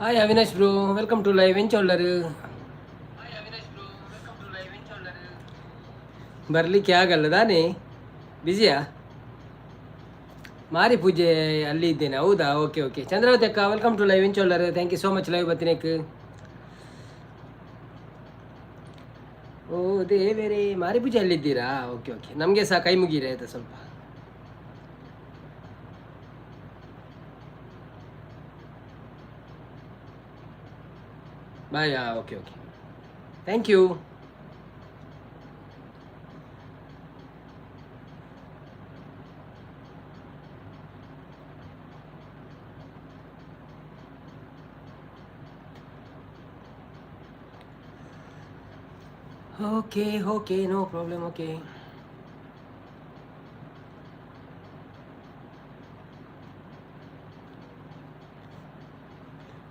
Hi Avinash bro, welcome to live ಎಂಚೊಳ್ಳರು. ಬರಲಿಕ್ಕೆ ಆಗಲ್ಲ ತಾನೇ, ಬ್ಯುಸಿಯಾ? ಮಾರಿ ಪೂಜೆ ಅಲ್ಲಿ ಇದ್ದೇನೆ. ಹೌದಾ, ಓಕೆ ಓಕೆ. ಚಂದ್ರಾವತಿ ಅಕ್ಕ, ವೆಲ್ಕಮ್ ಟು ಲೈವ್ ಎಂಚೊಳ್ಳರು. Thank you so much live ಬತ್ತಿನೇಕ್. ಓ ದೇವೇರೇ, ಮಾರಿ ಪೂಜೆ ಅಲ್ಲಿದ್ದೀರಾ? ಓಕೆ ಓಕೆ, ನಮಗೆ ಸಹ ಕೈ ಮುಗೀರಿ ಆಯ್ತಾ ಸ್ವಲ್ಪ. Bye. Okay okay, thank you. Okay okay, no problem. Okay,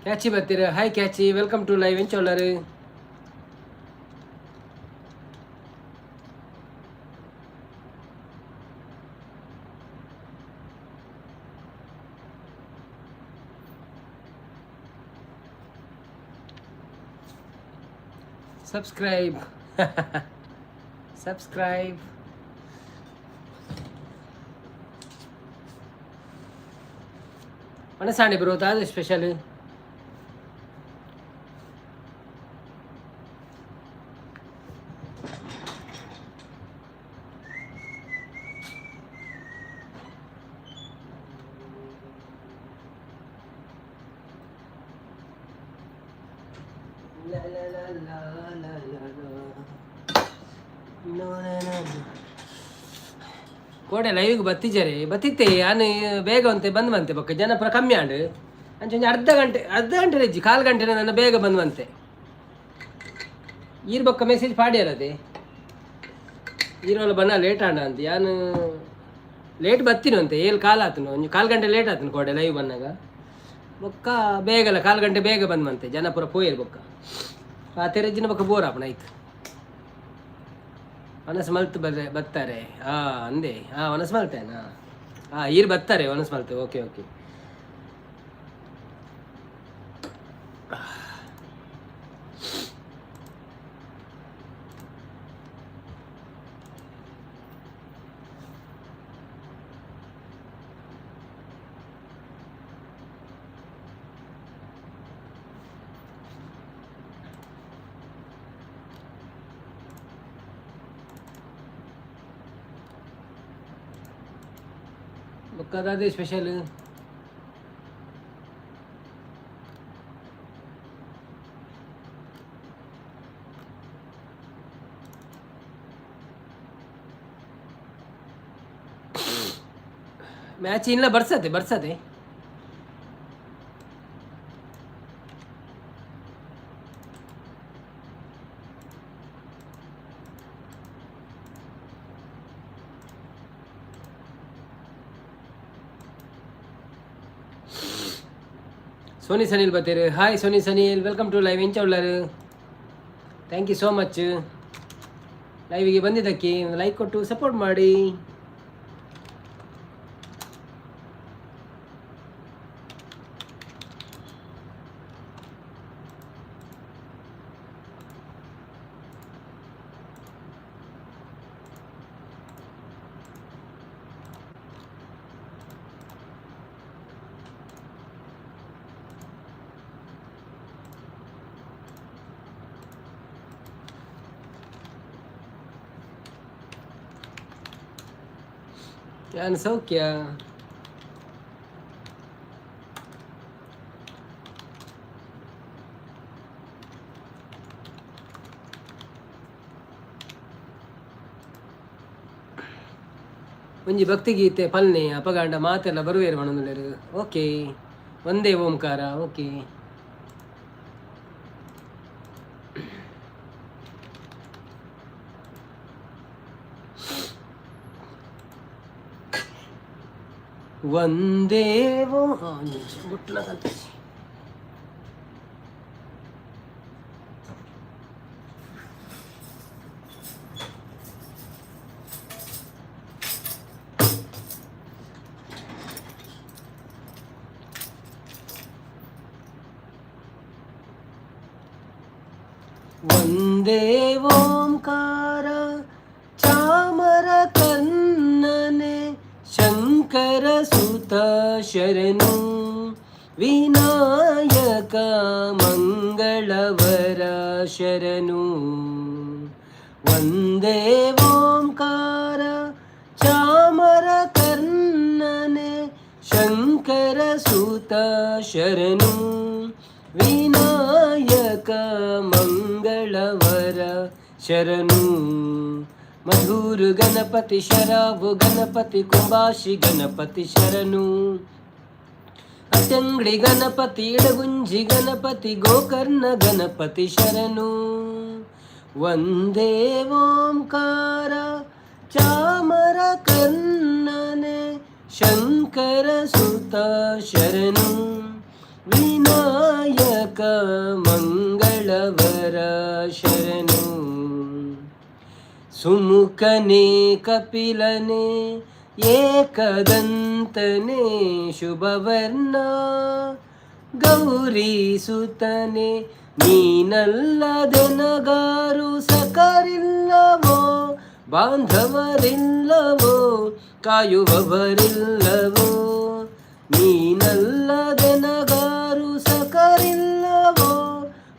ಕ್ಯಾಚಿ ಬರ್ತೀರಾ? ಹಾಯ್ ಕ್ಯಾಚಿ, ವೆಲ್ಕಮ್ ಟು ಲೈವ್ ಎಂಚೊಳ್ಳರು. Subscribe subscribe. ಮನಸಾಣಿ ಬ್ರೋ, ತಾದು ಸ್ಪೆಷಲ್. ಕೋಡೆ ಲೈವ್ಗೆ ಬತ್ತಿದ್ದಾರೆ, ಬತ್ತಿತ್ತೆ. ನಾನು ಬೇಗ ಅಂತೆ ಬಂದ್ವಂತೆ ಬಕ್ಕ ಜನಪರ ಕಮ್ಮಿ ಆಂಡು ಅಂಚೆ ಅರ್ಧ ಗಂಟೆ ರಜ್ಜಿ ಕಾಲು ಗಂಟೆ ನನ್ನ ಬೇಗ ಬಂದ್ವಂತೆ. ಈರ್ ಬಕ್ಕ ಮೆಸೇಜ್ ಪಾಡ್ಯಾರದೆ ಈರೋಲ್ಲ ಬನ್ನ ಲೇಟ್ ಆಂಡ ಅಂತ. ಯಾನು ಲೇಟ್ ಬತ್ತಿನ ಅಂತೆ, ಏಳು ಕಾಲು ಆತನು, ಒಂದು ಕಾಲು ಗಂಟೆ ಲೇಟ್ ಆತನು ಕೋಡೆ ಲೈವ್ ಬಂದಾಗ. ಬೊಕ್ಕ ಬೇಗಲ್ಲ, ಕಾಲು ಗಂಟೆ ಬೇಗ ಬಂದ್ವಂತೆ. ಜನ ಪೂರ ಪೋಯರ್ ಬೊಕ್ಕ ಆ ತೆರಜ್ಜಿನ ಬೊಕ್ಕ ಬೋರ್ ಆಪಣ ಆಯ್ತು. ಒನಸ್ ಮಲ್ತು ಬರ್ತಾರೆ. ಅಂದೆ ಒನಸ್ ಮಲ್ತೇನಾ? ಈರು ಬರ್ತಾರೆ ಒನಸ್ ಮಲ್ತು. Okay okay. ಬೊಕ್ಕದಾದೆ ಸ್ಪೆಷಲ್. ಮ್ಯಾಚ್ ಇಲ್ಲ, ಬರ್ಸತೆ. ಸೋನಿ ಸನಿಲ್ ಬರ್ತೀರಿ. Hi Soni Sanil, welcome to live ಎಂಚೊಳ್ಳರು. ಥ್ಯಾಂಕ್ ಯು ಸೋ ಮಚ್ ಲೈವಿಗೆ ಬಂದಿದ್ದಕ್ಕೆ. ಲೈಕ್ ಕೊಟ್ಟು ಸಪೋರ್ಟ್ ಮಾಡಿ. ನಾನು ಸೌಖ್ಯ. ಒಂಜಿ ಭಕ್ತಿಗೀತೆ ಪಲ್ನೆ ಅಪಗಾಂಡ ಮಾತೆಲ್ಲ ಬರುವೇರು ಮನೊಂದುಲ್ಲೆರು. ಓಕೆ, ಒಂದೇ ಓಂಕಾರ. ಓಕೆ, ಒಂದೇ ಬುಟ್ಲ ಕಲ್ಪಿಸಿ. ವಂದೇ ಓಂಕಾರ ಚಾಮರ ಕನ್ನನೆ ಶಂಕರ ಸುತ ಶರಣು ವಿನಾಯಕ ಮಂಗಳವರ ಶರಣು. ವಂದೇ ಓಂಕಾರ ಚಾಮರ ಕರ್ಣನೆ ಶಂಕರ ಸುತ ಶರಣು ವಿನಾಯಕ ಮಂಗಳವರ ಶರಣು. ಮಧುರು ಗಣಪತಿ ಶರಾಬು ಗಣಪತಿ ಕುಂಬಾಶಿ ಗಣಪತಿ ಶರಣು. ಅಟ್ಟಂಗಡಿ ಗಣಪತಿ ಇಡಗುಂಜಿ ಗಣಪತಿ ಗೋಕರ್ಣ ಗಣಪತಿ ಶರಣು. ವಂದೇ ಓಂಕಾರ ಚಾಮರ ಕರ್ಣನೆ ಶಂಕರ ಸುತ ಶರಣು ವಿನಾಯಕ ಮಂಗಳವರ ಶರಣು. ಸುಮುಖನೇ ಕಪಿಲನೆ ಏಕದಂತನೆ ಶುಭವರ್ಣ ಗೌರಿ ಸುತನೆ ನೀನಲ್ಲದೆನಗಾರು ಸಕರಿಲ್ಲವೋ ಬಾಂಧವರಿಲ್ಲವೋ ಕಾಯುವವರಿಲ್ಲವೋ. ನೀನಲ್ಲದೆನಗಾರು ಸಕರಿಲ್ಲವೋ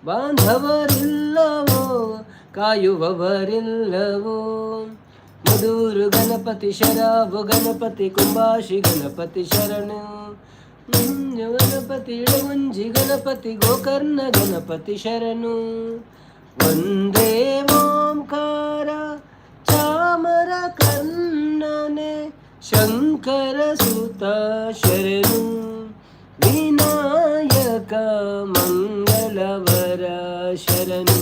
ಬಾಂಧವರಿಲ್ಲವೋ ಕಾಯುವವರಿಲ್ಲವೋ. ಮಧುರು ಗಣಪತಿ ಶರಾಬು ಗಣಪತಿ ಕುಂಬಾಶಿ ಗಣಪತಿ ಶರಣು. ಗಣಪತಿ ಇಡಗುಂಜಿ ಗಣಪತಿ ಗೋಕರ್ಣ ಗಣಪತಿ ಶರಣು. ವಂದೇ ಓಂಕಾರ ಚಾಮರ ಕರ್ಣನೆ ಶಂಕರ ಸುತ ಶರಣು ವಿನಾಯಕ ಮಂಗಳವರ ಶರಣು.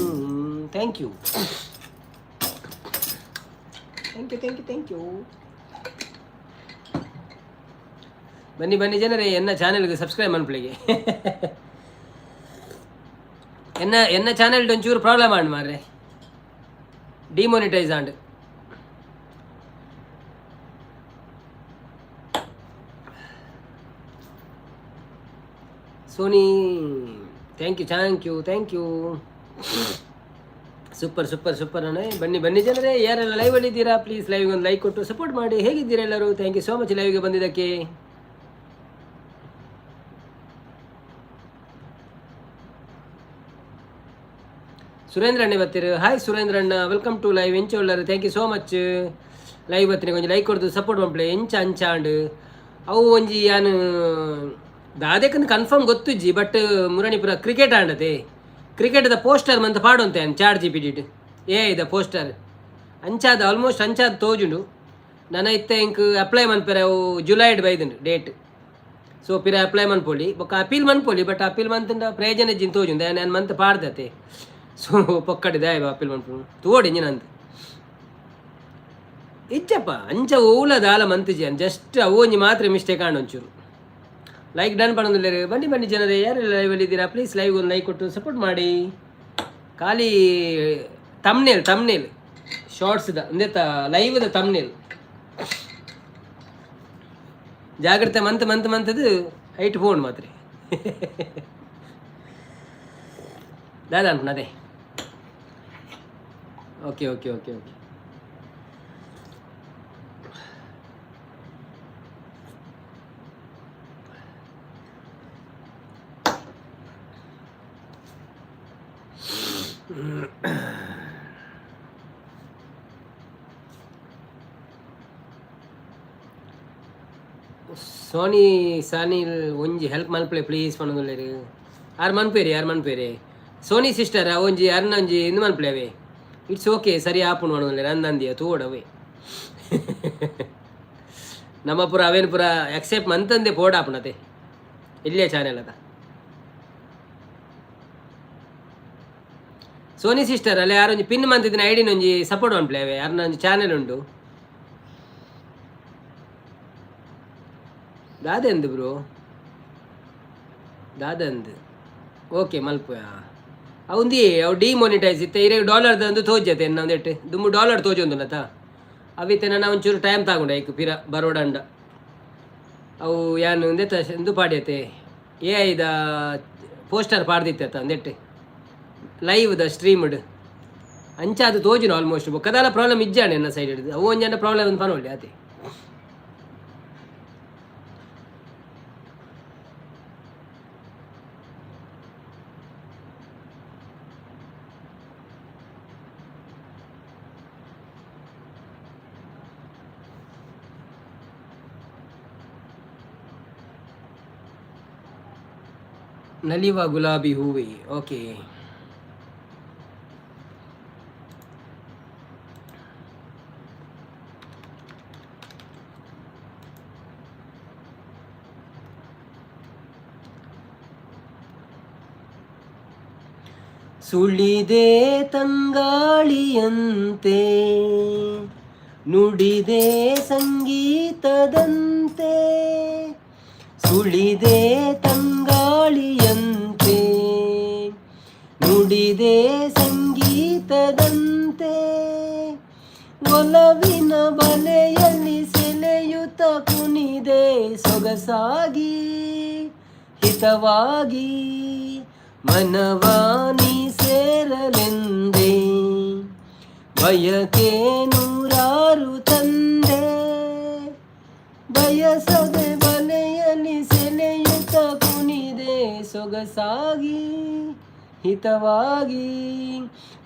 Thank you. Thank you. ಬನ್ನಿ ಜನರೇ, ಎನ್ನ ಚಾನೆಲ್ಗೆ ಸಬ್ಸ್ಕ್ರೈಬ್ ಮನ್ಪಳಿಗೆ. ಎನ್ನ ಚಾನೆಲ್ ಒಂಚೂರು ಪ್ರಾಬ್ಲಮ್ ಆಂಡ್ ಮಾರ್ರೆ, ಡಿಮಾನಿಟೈಸ್ ಆಂಡ್. Soni thank you. ಸೂಪರ್ ಅಣ್ಣ. ಬನ್ನಿ ಜನರೇ, ಯಾರೆಲ್ಲ ಲೈವಲ್ಲಿ ಇದ್ದೀರಾ ಪ್ಲೀಸ್ ಲೈವ್ಗೆ ಒಂದು ಲೈಕ್ ಕೊಟ್ಟು ಸಪೋರ್ಟ್ ಮಾಡಿ. ಹೇಗಿದ್ದೀರಾ ಎಲ್ಲರೂ? ಥ್ಯಾಂಕ್ ಯು ಸೋ ಮಚ್ ಲೈವ್ಗೆ ಬಂದಿದ್ದಕ್ಕೆ. ಸುರೇಂದ್ರ ಅಣ್ಣ ಬತ್ತೀರು. ಹಾಯ್ ಸುರೇಂದ್ರ ಅಣ್ಣ, ವೆಲ್ಕಮ್ ಟು ಲೈವ್. ಎಂಚ ಒಳ್ಳರು, thank you so much live ಬತ್ತೀನಿ. ಕೊಂಚ ಲೈಕ್ ಕೊಡ್ದು ಸಪೋರ್ಟ್ ಮಾಡ್ಲೆ ಎಂಚ ಅಂಚಾಂಡ್ ಅವು ಒಂಜಿ ಯಾನು ದಾದೇಕಂದು ಕನ್ಫರ್ಮ್ ಗೊತ್ತುಜ್ಜಿ. ಬಟ್ ಮುರಣಿಪುರ ಕ್ರಿಕೆಟ್ ಆಂಡತೆ, ಕ್ರಿಕೆಟ್ದ ಪೋಸ್ಟರ್ ಮಂತ ಪಾಡೊಂತೆ ಚಾಟ್ ಜಿಪಿಟಿಟ್ ದ ಪೋಸ್ಟರ್ ಅಂಚಾದ ಆಲ್ಮೋಸ್ಟ್ ಅಂಚಾದ ತೋಜುಂಡು. ನನ್ನ ಇತ್ತೆ ಇಂಕ್ ಅಪ್ಲೈ ಮನ್ಪೆರೆ ಅವು ಜುಲೈಡ್ ಬೈದುಂಡು ಡೇಟ್. ಸೊ ಪಿರ ಅಪ್ಲೈ ಮನ್ಪೊಲಿ ಬೊಕ್ಕ ಅಪೀಲ್ ಮನ್ಪೊಲಿ. ಬಟ್ ಅಪೀಲ್ ಮಂತಂಡ ಪ್ರಯೋಜನ ಇಜ್ಜಿನ ತೋಜುಂಡು ನಾನು ಮಂತ್ ಪಾಡ್ದತೆ. ಸೊ ಪೊಕ್ಕಡಿದೆ ಅಪೀಲ್ ಮನ್ಪು ತೋಡಿ ಇಂಜಿನಂತ ಇಚ್ಚಪ್ಪ ಅಂಚ ಓಲ ದಾಲ ಮಂತಿಜಿ ಅನ್ ಜಸ್ಟ್ ಅವು ಒಂಜಿ ಮಾತ್ರ ಮಿಸ್ಟೇಕ್ ಆಂಡ್ ಒಂಚೂರು. ಲೈಕ್ ಡನ್ ಪಡೋದಿಲ್ಲ. ಬನ್ನಿ ಜನರೇ, ಯಾರೆಲ್ಲ ಲೈವಲ್ಲಿ ಇದ್ದೀರಾ ಪ್ಲೀಸ್ ಲೈವ್ ಒಂದು ಲೈಕ್ ಕೊಟ್ಟು ಸಪೋರ್ಟ್ ಮಾಡಿ. ಖಾಲಿ ತಮ್ನೇಲ್ ಶಾರ್ಟ್ಸ್ದ ಅಂದ್ರೆ ಲೈವ್ದ ತಮ್ನೇಲ್ ಜಾಗ್ರತೆ ಮಂತದ್ದು ಹೈಟ್ ಫೋನ್ ಮಾತ್ರ ದಾದಾ ಅಂತ ಅದೇ. ಓಕೆ. ಸೋನಿ ಸಾನಿಲ್ ಒಂಜಿ ಹೆಲ್ಪ್ ಮಲ್ಪಲೆ ಪ್ಲೀಸ್ ಪನ್ನೊಂದುಲ್ಲೆರ್. ಯಾರು ಮನ್ಪೇರಿ ಸೋನಿ ಸಿಸ್ಟರ್ ಒಂಜಿ ಅರ್ನ ಒಂಜಿ ಇಂದು ಮನ್ಪಲೇವೆ. ಇಟ್ಸ್ ಓಕೆ ಸರಿ ಆಪುಂಡು ಪನ್ನೊಂದುಲ್ಲೆರ್ ಅಂದಂದಿಯ ತೂಡವೆ. ನಮ್ಮ ಪುರ ಅವೇನು ಪುರ ಎಕ್ಸೆಪ್ಟ್ ಮಂತಂದೆ ಪೋಡ ಆಪುಣತೆ ಇಲ್ಲೇ ಚಾನೆಲ್ ಅದ. ಸೋನಿ ಸಿಸ್ಟರ್ ಅಲ್ಲ ಯಾರೊಂಜಿ ಪಿನ್ ಮಂತಿದ್ದಿನ ಐಡಿನ ಒಂಜಿ ಸಪೋರ್ಟ್ ಮನ್ಪಲೇವೆ. ಯಾರನ್ನ ಒಂಜಿ ಚಾನೆಲ್ ಉಂಡು ದಾದಂದು ಬ್ರೋ ದಾದಂದು. ಓಕೆ ಮಲ್ಪ ಅವಂದಿ ಅವು ಡಿಮಾನಿಟೈಸ್ ಇತ್ತೆ ಇರೇ $ಒಂದು ತೋಜತೆ ಎನ್ನ ಒಂದೆಟ್ಟು ದುಮ್ಮು $, ತೋಜೊಂದುನತ ಅವಿತ್ತೆ ನನ್ನ ಒಂಚೂರು ಟೈಮ್ ತಗೊಂಡೆ ಐಕ್ ಪಿರ ಬರೋಡಂಡ ಅವು ಯಾನು ಒಂದೆತ್ತ ಎಂದು ಪಾಡ್ಯತೆ AI ದ ಪೋಸ್ಟರ್ ಪಾಡ್ದಿತ್ತ ಅಂದೆಟ್ಟು ಲೈವ್ದ ಸ್ಟ್ರೀಮ್ಡ್ ಅಂಚ ಅದು ತೋಜಿನ ಆಲ್ಮೋಸ್ಟ್ ಬೊಕ್ಕದಾಲ ಪ್ರಾಬ್ಲಮ್ ಇಜ್ಜಾನೆ ನನ್ನ ಸೈಡ್ ಹಿಡಿದು ಅವು ಒಂಜನ ಪ್ರಾಬ್ಲಮ್ ಅಂತ ಪನೊಳ್ಳಿ ಅದೇ ನಲಿವ ಗುಲಾಬಿ ಹೂವೆ ಓಕೆ. ಸುಳಿದೆ ತಂಗಾಳಿಯಂತೆ ನುಡಿದೆ ಸಂಗೀತದಂತೆ ಸುಳಿದೆ ತಂಗಾಳಿಯಂತೆ ನುಡಿದೆ ಸಂಗೀತದಂತೆ ಒಲವಿನ ಬಲೆಯಲ್ಲಿ ಸೆಲೆಯುತ ಕುಣಿದೆ ಸೊಗಸಾಗಿ ಹಿತವಾಗಿ ಮನವಾನಿ ಸೇರಲೆಂದೇ ಬಯಕೆ ನೂರಾರು ತಂದೆ ಬಯಸದೆ ಬಲೆಯಲ್ಲಿ ಸೆಲೆಯುತ ಕುಣಿದೆ ಸೊಗಸಾಗಿ ಹಿತವಾಗಿ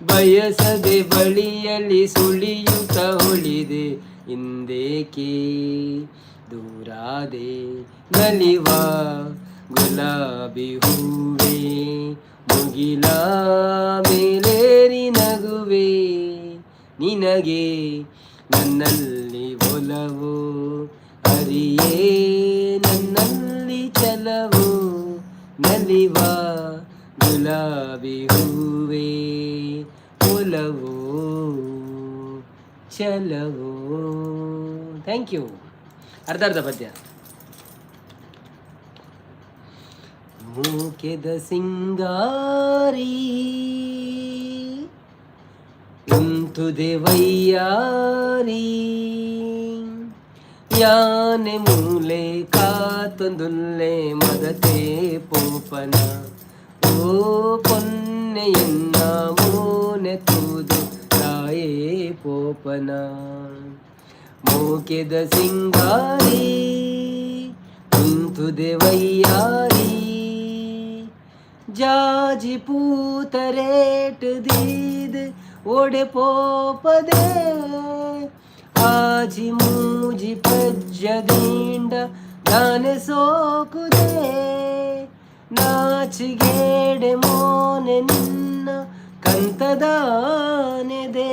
ಬಯಸದೆ ಬಳಿಯಲ್ಲಿ ಸುಳಿಯುತ್ತ ಉಳಿದೆ ಇಂದೇಕೆ ದೂರಾದೆ ನಲಿವ ಗುಲಾಬಿ ಹೂವೇ ಮುಗಿಲ ಮೇಲೇರಿ ನಗುವೆ ನಿನಗೆ ನನ್ನಲ್ಲಿ ಒಲವು ಅರಿಯೇ ನನ್ನಲ್ಲಿ ಚಲವು ನಲಿವ ಗುಲಾಬಿ ಹೂವೇ ಒಲವು ಚಲವು. Thank you. ಅರ್ಧ ಪದ್ಯ. ಮೂಕೆದ ಸಿಂಗಾರಿ ಉಂತುದೆ ವಯ್ಯಾರಿ ಯಾನೆ ಮೂಲೆ ಕಾತೊಂದುಲ್ಲೆ ಮದತೆ ಪೋಪನ ಓ ಪೊನ್ನೆಯನ್ನ ಮೋನೆ ತೂದು ತಾಯೇ ಪೋಪನ ಮೂಕೆದ ಸಿಂಗಾರಿ ಉಂತುದೆ ವಯ್ಯಾರಿ ಜಾಜಿ ಪೂತರೇಟ್ ದೀದ್ ಓಡೆ ಪೋಪದೆ ಆಜಿ ಮೂಜಿ ಪಜ್ಜದೀಂಡ ದಾನೆ ಸೋಕುದೆ ನಾಚಿಗೇಡೆ ಮೋನೆ ನಿನ್ನ ಕಂತದಾನೆದೆ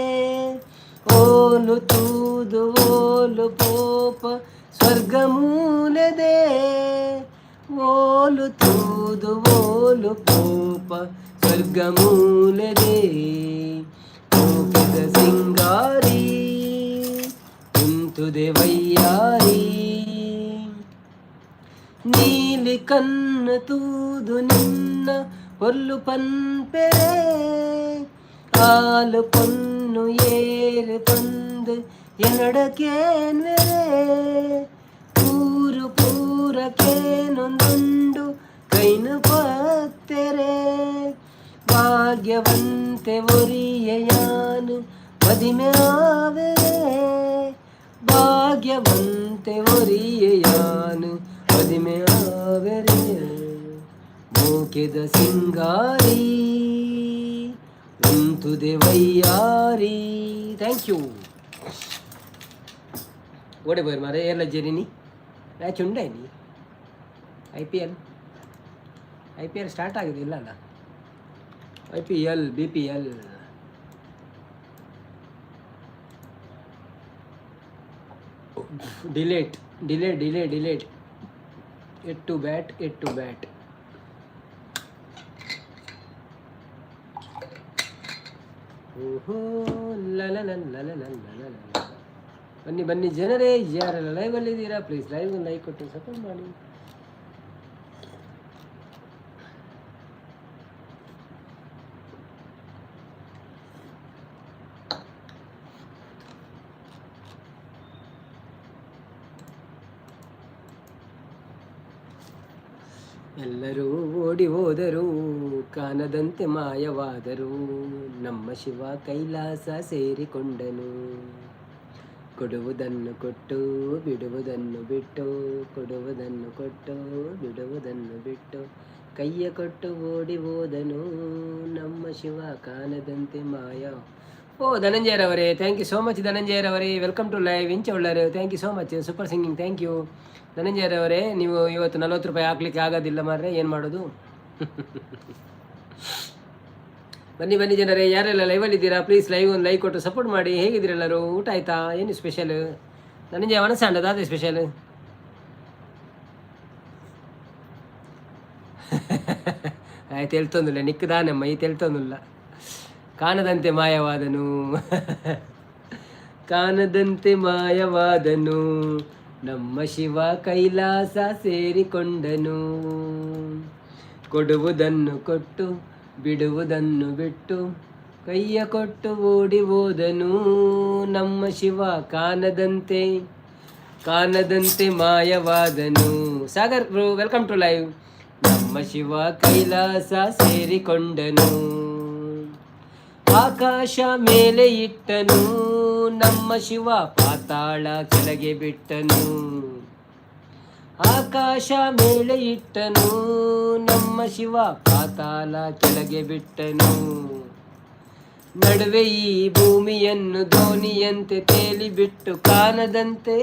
ಓಲು ತೂದು ಓಲು ಪೋಪ ಸ್ವರ್ಗ ಮೂಲೆದೆ ಓಲು ತೂದು ಓಲು ಪೋಪ ಸ್ವರ್ಗ ಮೂಲೆದೆ ಮೂಕೆದ ಸಿಂಗಾರಿ ಕುಂತುದೆ ವಯ್ಯಾರಿ ನೀಲಿ ಕಣ್ಣು ತೂದು ನಿನ್ನ ಹೊಲ್ಲು ಪನ್ಪೆರೆ ಆಲು ಪೊನ್ನು ಏರು ತಂದು ಎನಡಕೇನ್ವೆರೆ ಪೂರು ಪೂರಕೇನೊಂದುಂಡು ಕೈನು ಪತ್ತೆರೆ ಭಾಗ್ಯವಂತೆ ಒರಿಯಯಾನು ಮದಿಮೆ ಆವೆರೆ ಭಾಗ್ಯವಂತೆ ಒರಿಯಯಾನು ಮದಿಮೆ ಆವೆರೆ ಮೂಕೆದ ಸಿಂಗಾರಿ ಉಂತುದೆ ವಯ್ಯಾರಿ. Thank you. ಓಡೆ ಬೋಯ್ ಮಾರೆ ಎಲ್ಲ ಜೇರಿನಿ ಮ್ಯಾಚ್ ಉಂಡಾಯ್ನಿ IPL ಸ್ಟಾರ್ಟ್ ಆಗಿದೆ ಇಲ್ಲ ಅಲ್ಲ IPL BPL ಡಿಲೇಟ್ ಎಟ್ ಟು ಬ್ಯಾಟ್ ಓಹೋ ಬನ್ನಿ ಜನರೇ ಯಾರೆಲ್ಲ ಲೈವಲ್ಲಿ ಇದ್ದೀರಾ ಪ್ಲೀಸ್ ಲೈವ್ ಲೈಕ್ ಕೊಟ್ಟು ಸಪೋರ್ಟ್ ಮಾಡಿ. ಎಲ್ಲರೂ ಓಡಿ ಹೋದರು, ಕಾಣದಂತೆ ಮಾಯವಾದರು, ನಮ್ಮ ಶಿವ ಕೈಲಾಸ ಸೇರಿಕೊಂಡನು. ಕೊಡುವುದನ್ನು ಕೊಟ್ಟು ಬಿಡುವುದನ್ನು ಬಿಟ್ಟು, ಕೊಡುವುದನ್ನು ಕೊಟ್ಟು ಬಿಡುವುದನ್ನು ಬಿಟ್ಟು, ಕೈಯ ಕೊಟ್ಟು ಓಡಿ ಹೋದನು, ನಮ್ಮ ಶಿವ ಕಾಣದಂತೆ ಮಾಯ. ಓ ಧನಂಜಯರವರೇ, ಥ್ಯಾಂಕ್ ಯು ಸೋ ಮಚ್ ಧನಂಜಯರವರೇ, ವೆಲ್ಕಮ್ ಟು ಲೈವ್. ಇಂಚ ಒಳ್ಳರು, thank you so much, super singing, thank you ಧನಂಜಯರವರೇ. ನೀವು ಇವತ್ತು 40 ರೂಪಾಯಿ ಹಾಕ್ಲಿಕ್ಕೆ ಆಗೋದಿಲ್ಲ ಮಾರ್ರೆ, ಏನು ಮಾಡೋದು? ಬನ್ನಿ ಬನ್ನಿ ಜನರೇ, ಯಾರೆಲ್ಲ ಲೈವಲ್ಲಿ ಇದ್ದೀರಾ ಪ್ಲೀಸ್ ಲೈವ್ ಒಂದು ಲೈಕ್ ಕೊಟ್ಟು ಸಪೋರ್ಟ್ ಮಾಡಿ. ಹೇಗಿದ್ದೀರೆಲ್ಲರೂ? ಊಟ ಆಯ್ತಾ? ಏನು ಸ್ಪೆಷಲ್? ಧನಂಜಯ ಮನಸ್ಸಾಂಡದ ಅದೇ ಸ್ಪೆಷಲ್. ಆಯ್ತು ಹೇಳ್ತೊಂದಿಲ್ಲ, ನಿಕ್ಕದಾನಮ್ಮ ಈ ತೆಳ್ತೊಂದಿಲ್ಲ. ಕಾಣದಂತೆ ಮಾಯವಾದನು, ಕಾಣದಂತೆ ಮಾಯವಾದನು, ನಮ್ಮ ಶಿವ ಕೈಲಾಸ ಸೇರಿಕೊಂಡನು. ಕೊಡುವುದನ್ನು ಕೊಟ್ಟು ಬಿಡುವುದನ್ನು ಬಿಟ್ಟು, ಕೈಯ ಕೊಟ್ಟು ಓಡಿ ಹೋದನು, ನಮ್ಮ ಶಿವ ಕಾಣದಂತೆ ಕಾಣದಂತೆ ಮಾಯವಾದನು. Sagar bro, welcome to live. ನಮ್ಮ ಶಿವ ಕೈಲಾಸ ಸೇರಿಕೊಂಡನು, ಆಕಾಶ ಮೇಲೆ ಇಟ್ಟನು, ನಮ್ಮ ಶಿವ ಪಾತಾಳ ಕೆಳಗೆ ಬಿಟ್ಟನು. ಆಕಾಶ ಮೇಲೆ ಇಟ್ಟನು, ನಮ್ಮ ಶಿವ ಪಾತಾಳ ಕೆಳಗೆ ಬಿಟ್ಟನು. ನಡುವೆ ಈ ಭೂಮಿಯನ್ನು ದೋಣಿಯಂತೆ ತೇಲಿ ಬಿಟ್ಟು, ಕಾಣದಂತೆ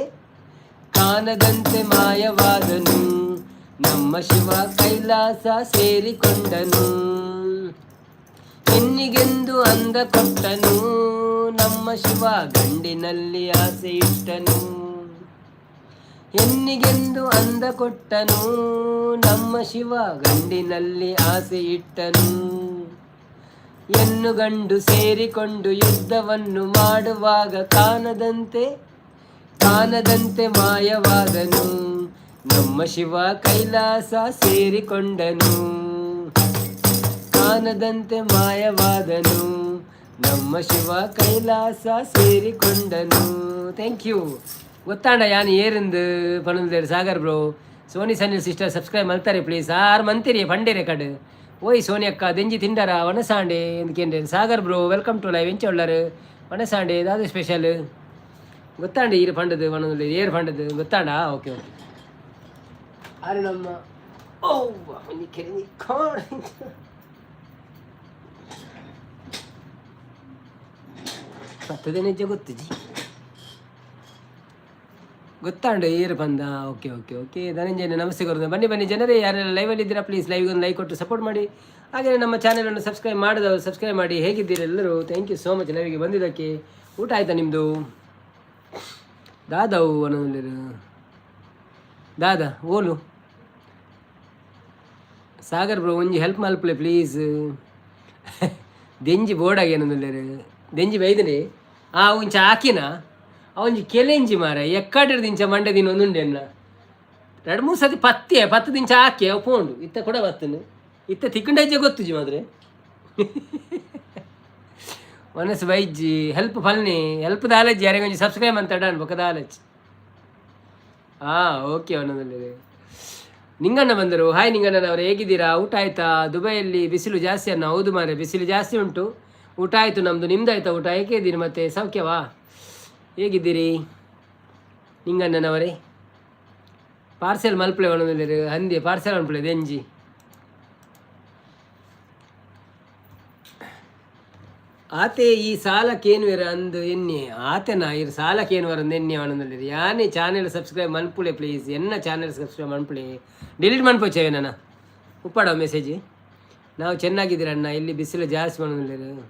ಕಾಣದಂತೆ ಮಾಯವಾದನು, ನಮ್ಮ ಶಿವ ಕೈಲಾಸ ಸೇರಿಕೊಂಡನು. ಹೆಣ್ಣಿಗೆಂದು ಅಂದ ಕೊಟ್ಟನು, ನಮ್ಮ ಶಿವ ಗಂಡಿನಲ್ಲಿ ಆಸೆ ಇಟ್ಟನು. ಹೆಣ್ಣಿಗೆಂದು ಅಂದ ಕೊಟ್ಟನು, ನಮ್ಮ ಶಿವ ಗಂಡಿನಲ್ಲಿ ಆಸೆ ಇಟ್ಟನು. ಹೆಣ್ಣು ಗಂಡು ಸೇರಿಕೊಂಡು ಯುದ್ಧವನ್ನು ಮಾಡುವಾಗ, ಕಾಣದಂತೆ ಕಾಣದಂತೆ ಮಾಯವಾದನು, ನಮ್ಮ ಶಿವ ಕೈಲಾಸ ಸೇರಿಕೊಂಡನು. ಕಾಣದಂತೆ ಮಾಯವಾದನು, ನಮ್ಮ ಶಿವ ಕೈಲಾಸ ಸೇರಿಕೊಂಡನು. Thank you. ಗೊತ್ತಾಂಡ ಯಾನು ಏರಿಂದು ಪಣಂದೇರು Sagar bro. Soni Sanil sister subscribe ಮಾಡ್ತಾರೆ ಪ್ಲೀಸ್. ಆರು ಮಂತಿರಿ ಪಂಡೇರೆ ಕಡು ಓಯ್ ಸೋನಿ ಅಕ್ಕ ದೆಂಜಿ ತಿಂಡಾರ ವನಸಾಂಡೆ ಎಂದಕೇಂದ್ರೆ. Sagar bro welcome to live. ಎಂಚ ಉಳ್ಳರು ವನಸಾಂಡೆ ಅದೇ ಸ್ಪೆಷಲ್ ಗೊತ್ತಾಂಡೆ. ಈರು ಪಂಡದು ವನದಲ್ಲಿ ಏರು ಪಂಡದು ಗೊತ್ತಾಂಡ. ಓಕೆ ಓಕೆ ಆರು ನಮ್ಮ ಓ ಪತ್ತದೇ ನಿಜ ಗೊತ್ತಿಜಿ ಗೊತ್ತಾಂಡು ಏರು ಬಂದ. ಓಕೆ ಓಕೆ ಓಕೆ ಧನಂಜಯನ ನಮಸ್ತೆ ಕೊರೋದು. ಬನ್ನಿ ಬನ್ನಿ ಜನರೇ, ಯಾರೆಲ್ಲ ಲೈವಲ್ಲಿ ಇದ್ದೀರಾ ಪ್ಲೀಸ್ ಲೈವ್ಗೆ ಒಂದು ಲೈಕ್ ಕೊಟ್ಟು ಸಪೋರ್ಟ್ ಮಾಡಿ. ಹಾಗೆಯೇ ನಮ್ಮ ಚಾನಲನ್ನು ಸಬ್ಸ್ಕ್ರೈಬ್ ಮಾಡಿದವರು ಸಬ್ಸ್ಕ್ರೈಬ್ ಮಾಡಿ. ಹೇಗಿದ್ದೀರಿ ಎಲ್ಲರೂ? ಥ್ಯಾಂಕ್ ಯು ಸೋ ಮಚ್ ಲೈವಿಗೆ ಬಂದಿದ್ದಕ್ಕೆ. ಊಟ ಆಯ್ತಾ ನಿಮ್ಮದು? ದಾದವು ಅನ್ನೋದು ದಾದಾ ಓಲು ಸಾಗರ್ ಬ್ರೋ ಒಂಜಿ ಹೆಲ್ಪ್ ಮಲ್ಪಲೆ ಪ್ಲೀಸ್. ದೆಂಜಿ ಬೋರ್ಡಾಗಿ ಏನಂದ್ರೆ ದೆಂಜಿ ಬೈದನೆ ಒಂಚ ಹಾಕಿನ ಅವೊಂಜಿ ಕೆಲೆಂಜಿ ಮಾರ ಎಕ್ಕಡೆ ದಿಂಚ ಮಂಡೆ ದಿನ ಒಂದುಂಡೆನ್ನ 2-3 ಸತಿ ಪತ್ತು ದಿಂಚ ಹಾಕಿ ಅವು ಪೋಂಡು ಇತ್ತ ಕೂಡ ಬತ್ತನು ಇತ್ತ ತಿಕ್ಕಂಡಜ್ಜೆ ಗೊತ್ತುಜಿ ಮಾದ್ರೆ. ಮನಸ್ಸು ಬೈಜ್ಜಿ ಹೆಲ್ಪ್ ಫಲ್ನಿ ಹೆಲ್ಪ್ ದಾಲಜ್ಜಿ ಯಾರಿಗೆ ಒಂಜಿ ಸಬ್ಸ್ಕ್ರೈಬ್ ಅಂತ ಅನ್ಬೇಕ ದಾಲಜ್ಜಿ. ಓಕೆ ಅನ್ನೋದಲ್ಲಿ ನಿಂಗಣ್ಣ ಬಂದರು. ಹಾಯ್ ನಿಂಗಣ್ಣನವರು, ಹೇಗಿದ್ದೀರಾ? ಊಟ ಆಯ್ತಾ? ದುಬೈಯಲ್ಲಿ ಬಿಸಿಲು ಜಾಸ್ತಿ ಅನ್ನ? ಹೌದು ಮಾರೆ, ಬಿಸಿಲು ಜಾಸ್ತಿ ಉಂಟು. ಊಟ ಆಯಿತು ನಮ್ಮದು. ನಿಮ್ದಾಯ್ತಾ ಊಟ? ಹೇಗೆ ಇದ್ದೀರಿ ಮತ್ತೆ? ಸೌಖ್ಯವಾ? ಹೇಗಿದ್ದೀರಿ ನಿಂಗಣ್ಣನವರೇ? ಪಾರ್ಸೆಲ್ ಮಲ್ಪಳೆ ಒಣದಲ್ಲಿ ಹಂದಿ ಪಾರ್ಸೆಲ್ ಅನ್ಪಳೆ ದೆಂಜಿ ಆತೆ ಈ ಸಾಲಕ್ಕೇನುವರ ಅಂದು ಎನ್ನೆ ಆತೆನಾ ಇರು ಸಾಲಕ್ಕೇನುವರ ಅಂದು ಎನ್ನೆ ಒಣದಲ್ಲಿ ಯಾನೇ ಚಾನೆಲ್ ಸಬ್ಸ್ಕ್ರೈಬ್ ಮನ್ಪುಳೆ ಪ್ಲೀಸ್. ಎನ್ನ ಚಾನೆಲ್ ಸಬ್ಸ್ಕ್ರೈಬ್ ಮನ್ಪುಳೆ ಡಿಲೀಟ್ ಮನ್ಪೋಚೇವೆ ನನ್ನ ಉಪ್ಪಾಡೋ ಮೆಸೇಜ್. ನಾವು ಚೆನ್ನಾಗಿದ್ದೀರಣ್ಣ, ಇಲ್ಲಿ ಬಿಸಿಲು ಜಾಸ್ತಿ ಮಾಡೋದಿಲ್ಲ.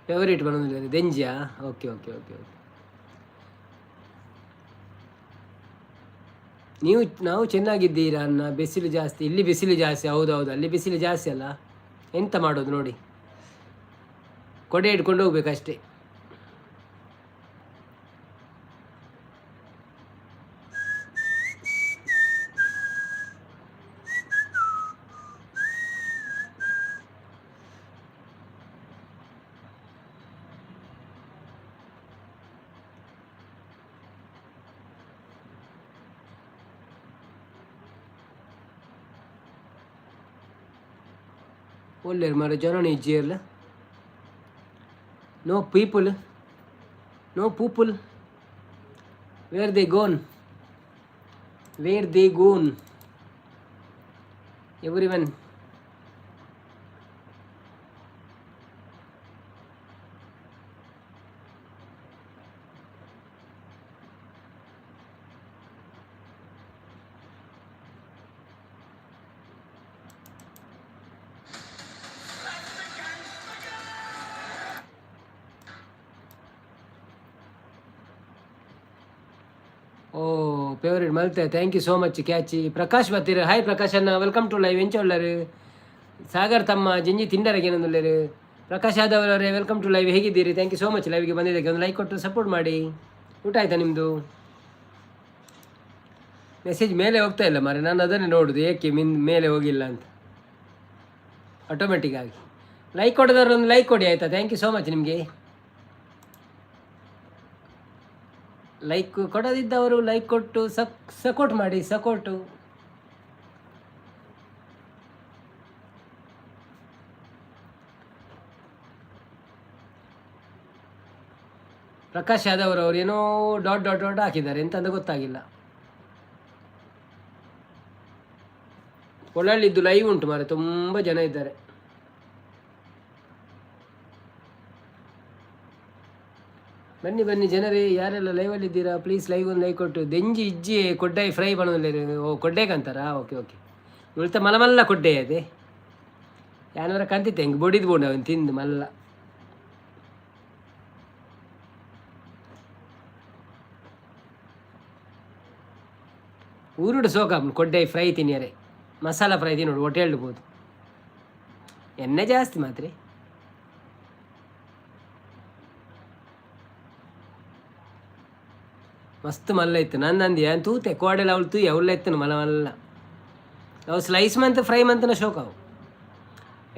ಫೇವರೇಟ್ ಮಾಡೋದಿಲ್ಲ ದೆಂಜಿಯಾ? ಓಕೆ ಓಕೆ ಓಕೆ ಓಕೆ ನಾವು ಚೆನ್ನಾಗಿದ್ದೀರಾ ಅನ್ನ. ಬಿಸಿಲು ಜಾಸ್ತಿ, ಇಲ್ಲಿ ಬಿಸಿಲು ಜಾಸ್ತಿ. ಹೌದೌದು, ಅಲ್ಲಿ ಬಿಸಿಲು ಜಾಸ್ತಿ ಅಲ್ಲ. ಎಂತ ಮಾಡೋದು ನೋಡಿ, ಕೊಡೆ ಇಟ್ಕೊಂಡು ಹೋಗ್ಬೇಕಷ್ಟೇ. ಒಳ್ಳೆಯರು ಮರ ಜನ ಇಜ್ಜಿಯಲ್ಲ. No people, no pupil, where they gone, where they gone everyone. ಓ ಫೇವರೇಟ್ ಮಲ್ತೆ, ಥ್ಯಾಂಕ್ ಯು ಸೋ ಮಚ್ ಕ್ಯಾಚಿ. ಪ್ರಕಾಶ್ ಬತ್ತೀರ, ಹಾಯ್ ಪ್ರಕಾಶ್ ಅಣ್ಣ, ವೆಲ್ಕಮ್ ಟು ಲೈವ್. ಎಂಚ ಉಳ್ಳರು ಸಾಗರ್ ತಮ್ಮ ಜಂಜಿ ತಿಂಡರಗೆ ಏನೊಂದುಳ್ಳರು. ಪ್ರಕಾಶ್ ಯಾದವ್ ಅವರೇ ವೆಲ್ಕಮ್ ಟು ಲೈವ್, ಹೇಗಿದ್ದೀರಿ? ಥ್ಯಾಂಕ್ ಯು ಸೋ ಮಚ್ ಲೈವ್ಗೆ ಬಂದಿದ್ದಕ್ಕೆ. ಒಂದು ಲೈಕ್ ಕೊಟ್ಟು ಸಪೋರ್ಟ್ ಮಾಡಿ. ಊಟ ಆಯ್ತಾ ನಿಮ್ಮದು? ಮೆಸೇಜ್ ಮೇಲೆ ಹೋಗ್ತಾ ಇಲ್ಲ ಮಾರೆ, ನಾನು ಅದನ್ನೇ ನೋಡೋದು ಏಕೆ ಮೇಲೆ ಹೋಗಿಲ್ಲ ಅಂತ. ಆಟೋಮೆಟಿಕ್ ಆಗಿ ಲೈಕ್ ಕೊಡೋದವ್ರು ಒಂದು ಲೈಕ್ ಕೊಡಿ ಆಯಿತಾ? ಥ್ಯಾಂಕ್ ಯು ಸೋ ಮಚ್ ನಿಮಗೆ. ಲೈಕ್ ಕೊಡೋದಿದ್ದವರು ಲೈಕ್ ಕೊಟ್ಟು ಸಪೋರ್ಟ್ ಮಾಡಿ, ಸಪೋರ್ಟು. ಪ್ರಕಾಶ್ ಯಾದವ್ ಅವರು ಏನೋ ಡಾಟ್ ಡಾಟ್ ಡಾಟ್ ಹಾಕಿದ್ದಾರೆ, ಎಂತಂತ ಗೊತ್ತಾಗಿಲ್ಲ. ಒಳ್ಳೊಳ್ಳಿದ್ದು ಲೈವ್ ಉಂಟು ಮಾರೆ, ತುಂಬ ಜನ ಇದ್ದಾರೆ. ಬನ್ನಿ ಬನ್ನಿ ಜನರೇ, ಯಾರೆಲ್ಲ ಲೈವಲ್ಲಿ ಇದ್ದೀರಾ ಪ್ಲೀಸ್ ಲೈವ್ ಒಂದು ಲೈಕ್ ಕೊಟ್ಟು. ದೆಂಜಿ ಇಜ್ಜಿ ಕೊಡ್ಡಾಯಿ ಫ್ರೈ ಬಣ್ಣದಲ್ಲಿ. ಓ ಕೊಡ್ಡೇಗಂತಾರ, ಓಕೆ ಓಕೆ. ಉಳಿತ ಮಲ್ಲ ಕೊಡ್ಡೆ ಅದೇ ಯಾನವರ ಕಂತಿತ್ತೆ ಹೆಂಗೆ ಬೊಡಿದು ಬೋಂಡ ಅವನು ತಿಂದು ಮಲ್ಲ. ಊರುಡು ಸೋಕಾಪ್ ಕೊಡ್ಡಾಯಿ ಫ್ರೈ ತಿನ್ನಿಯರೆ, ಮಸಾಲ ಫ್ರೈ ತಿನ್ನೋಡು ಒಟ್ಟು ಹೇಳ್ಬೋದು. ಎಣ್ಣೆ ಜಾಸ್ತಿ ಮಾತ್ರ. ಮಸ್ತ್ ಮಲ್ಲ ಇತ್ತು. ನಂದು ಏನು ತೂತೆ ಕೋಡೆಲ್ಲ ಅವಳು ತೂಯ ಅವಳ ಇತ್ತು ಮಲ್ಲ ಮಲ್ಲ. ಅವು ಸ್ಲೈಸ್ ಮಂತ್ ಫ್ರೈ ಮಂತನ ಶೋಕ ಅವು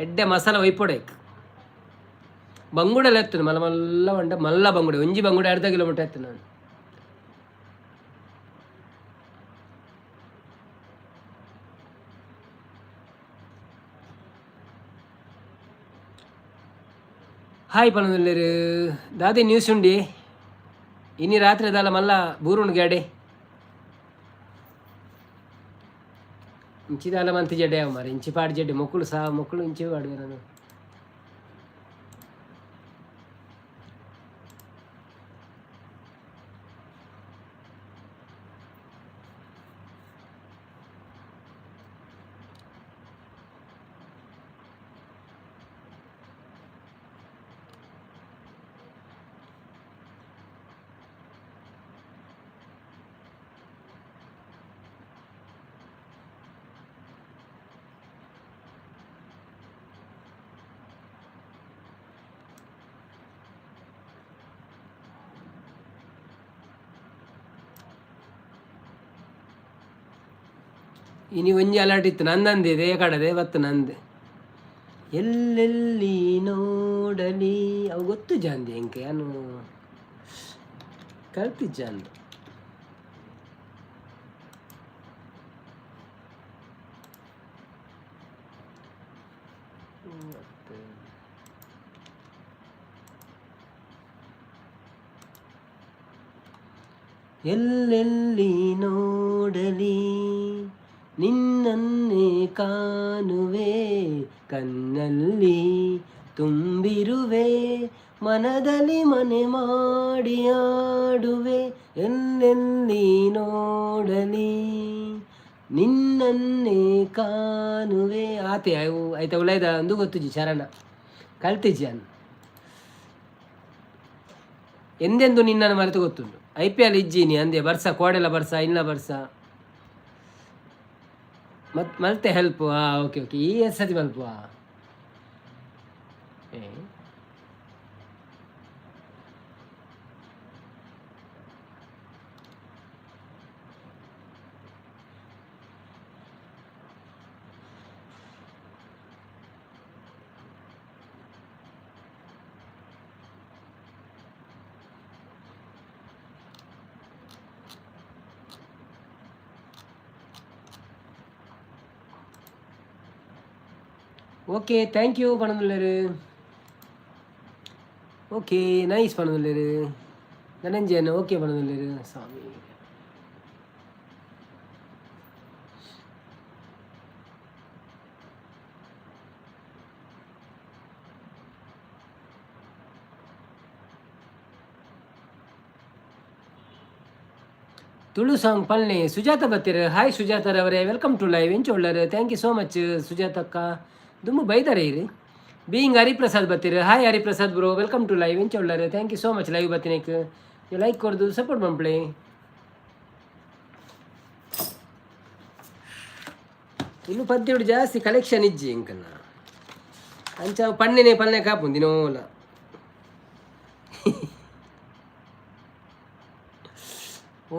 ಎಡ್ಡೆ ಮಸಾಲ ಒಯ್ಪೊಡೇಕ್. ಬಂಗುಡೆಲ್ಲ ಎತ್ತು ಮಲ್ಲ ಮಲ್ಲ ಒಂಡ ಮಲ್ಲ ಬಂಗುಡೆ, ಒಂಜಿ ಬಂಗುಡೆ ಅರ್ಧ ಕಿಲೋಮೀಟರ್ ಎತ್ತು ನಾನು. ಹಾಯ್ ಪನದಲ್ಲಿರು ದಾದಿ ನ್ಯೂಸ್ ಉಂಡಿ ಇನ್ನು ರಾತ್ರಿ ಅದಲ್ಲ ಮಲ್ಲ ಬೂರುಂಡು ಗಾಡೆ ಇಂಚಿದಾಲ ಮಂತ್ ಜಡ್ಡೆ ಅವ ಮಾರಿ ಇಂಚಿ ಪಾಡು ಜಡ್ಡೆ ಮಕ್ಕಳು ಸಹ ಮಕ್ಕಳು ಇಂಚಿ ಪಾಡುವೆ ನಾನು. ಇನಿ ಒಂಜಿ ಅಲರ್ಟ್ ಇತ್ತು ನಂದಂದಿದೆ ಕಡದೆ ಬತ್ತು ನಂದು. ಎಲ್ಲೆಲ್ಲಿ ನೋಡಲಿ ಅವು ಗೊತ್ತು ಜಾಂದಿ ಹೆಂಗೆ ನಾನು ಕಲ್ತಿದ್ದ ಅಂದು. ಎಲ್ಲೆಲ್ಲಿ ನೋಡಲಿ ನಿನ್ನನ್ನೇ ಕಾಣುವೆ, ಕಣ್ಣಲ್ಲಿ ತುಂಬಿರುವೆ, ಮನದಲ್ಲಿ ಮನೆ ಮಾಡಿ ಆಡುವೆ. ಎಲ್ಲೆಲ್ಲಿ ನೋಡಲಿ ನಿನ್ನನ್ನೇ ಕಾಣುವೆ. ಆತೆ ಆಯ್ತಾ ಉಳೈದ ಅಂದು ಗೊತ್ತುಜಿ ಚರಣ ಕಲ್ತಿಜ್ಜಿ ಅನ್ನು. ಎಂದೆಂದು ನಿನ್ನನ್ನು ಮರೆತು ಗೊತ್ತುಂಟು. IPL ಇಜ್ಜೀನಿ ಅಂದೆ ಬರ್ಸ ಕೋಡೆಲ್ಲ ಬರ್ಸ ಇಲ್ಲ ಬರ್ಸ ಮಲ್ತೆ ಹೆಲ್ಪು. ಓಕೆ ಓಕೆ ಈ ಸತಿ ಮಲ್ಪು. ಓಕೆ ಥ್ಯಾಂಕ್ ಯು ಪಣದುಳ್ಳರು. ಓಕೆ ನೈಸ್ ಪಣದುಳ್ಳರು. ಧನಂಜಯನ್ ಓಕೆ ಪಣದುಳ್ಳರು ಸ್ವಾಮಿ. ತುಳು ಸಾಂಗ್ ಪಲ್ಲೆ ಸುಜಾತ ಬತ್ತೀರ. ಹಾಯ್ ಸುಜಾತರವರೇ, ವೆಲ್ಕಮ್ ಟು ಲೈವ್. ಎಂಚ ಒಳ್ಳರು, ಥ್ಯಾಂಕ್ ಯು ಸೋ ಮಚ್ ಸುಜಾತಕ್ಕ. ದುಮ್ಮು ಬೈತಾರೆ ಇರಿ. ಬೀಯಿಂಗ್ ಹರಿಪ್ರಸಾದ್ ಬತ್ತೀರ. Hi Hariprasad bro, welcome to live. ಎಂಚ ಒಳ್ಳರು, thank you so much live ಬತ್ತಿನೇಕ್. ಲೈಕ್ ಕೊಡ್ದು ಸಪೋರ್ಟ್ ಬಂಪ್ಲೆ. ತುಳು ಪದ್ಯಡು ಜಾಸ್ತಿ ಕಲೆಕ್ಷನ್ ಇಜ್ಜಿ ಇಂಕನ್ನ ಅಂಚ ಪನ್ನೆನೆ ಪಲ್ಲೆ ಕಾಪು ದಿನೋಲ.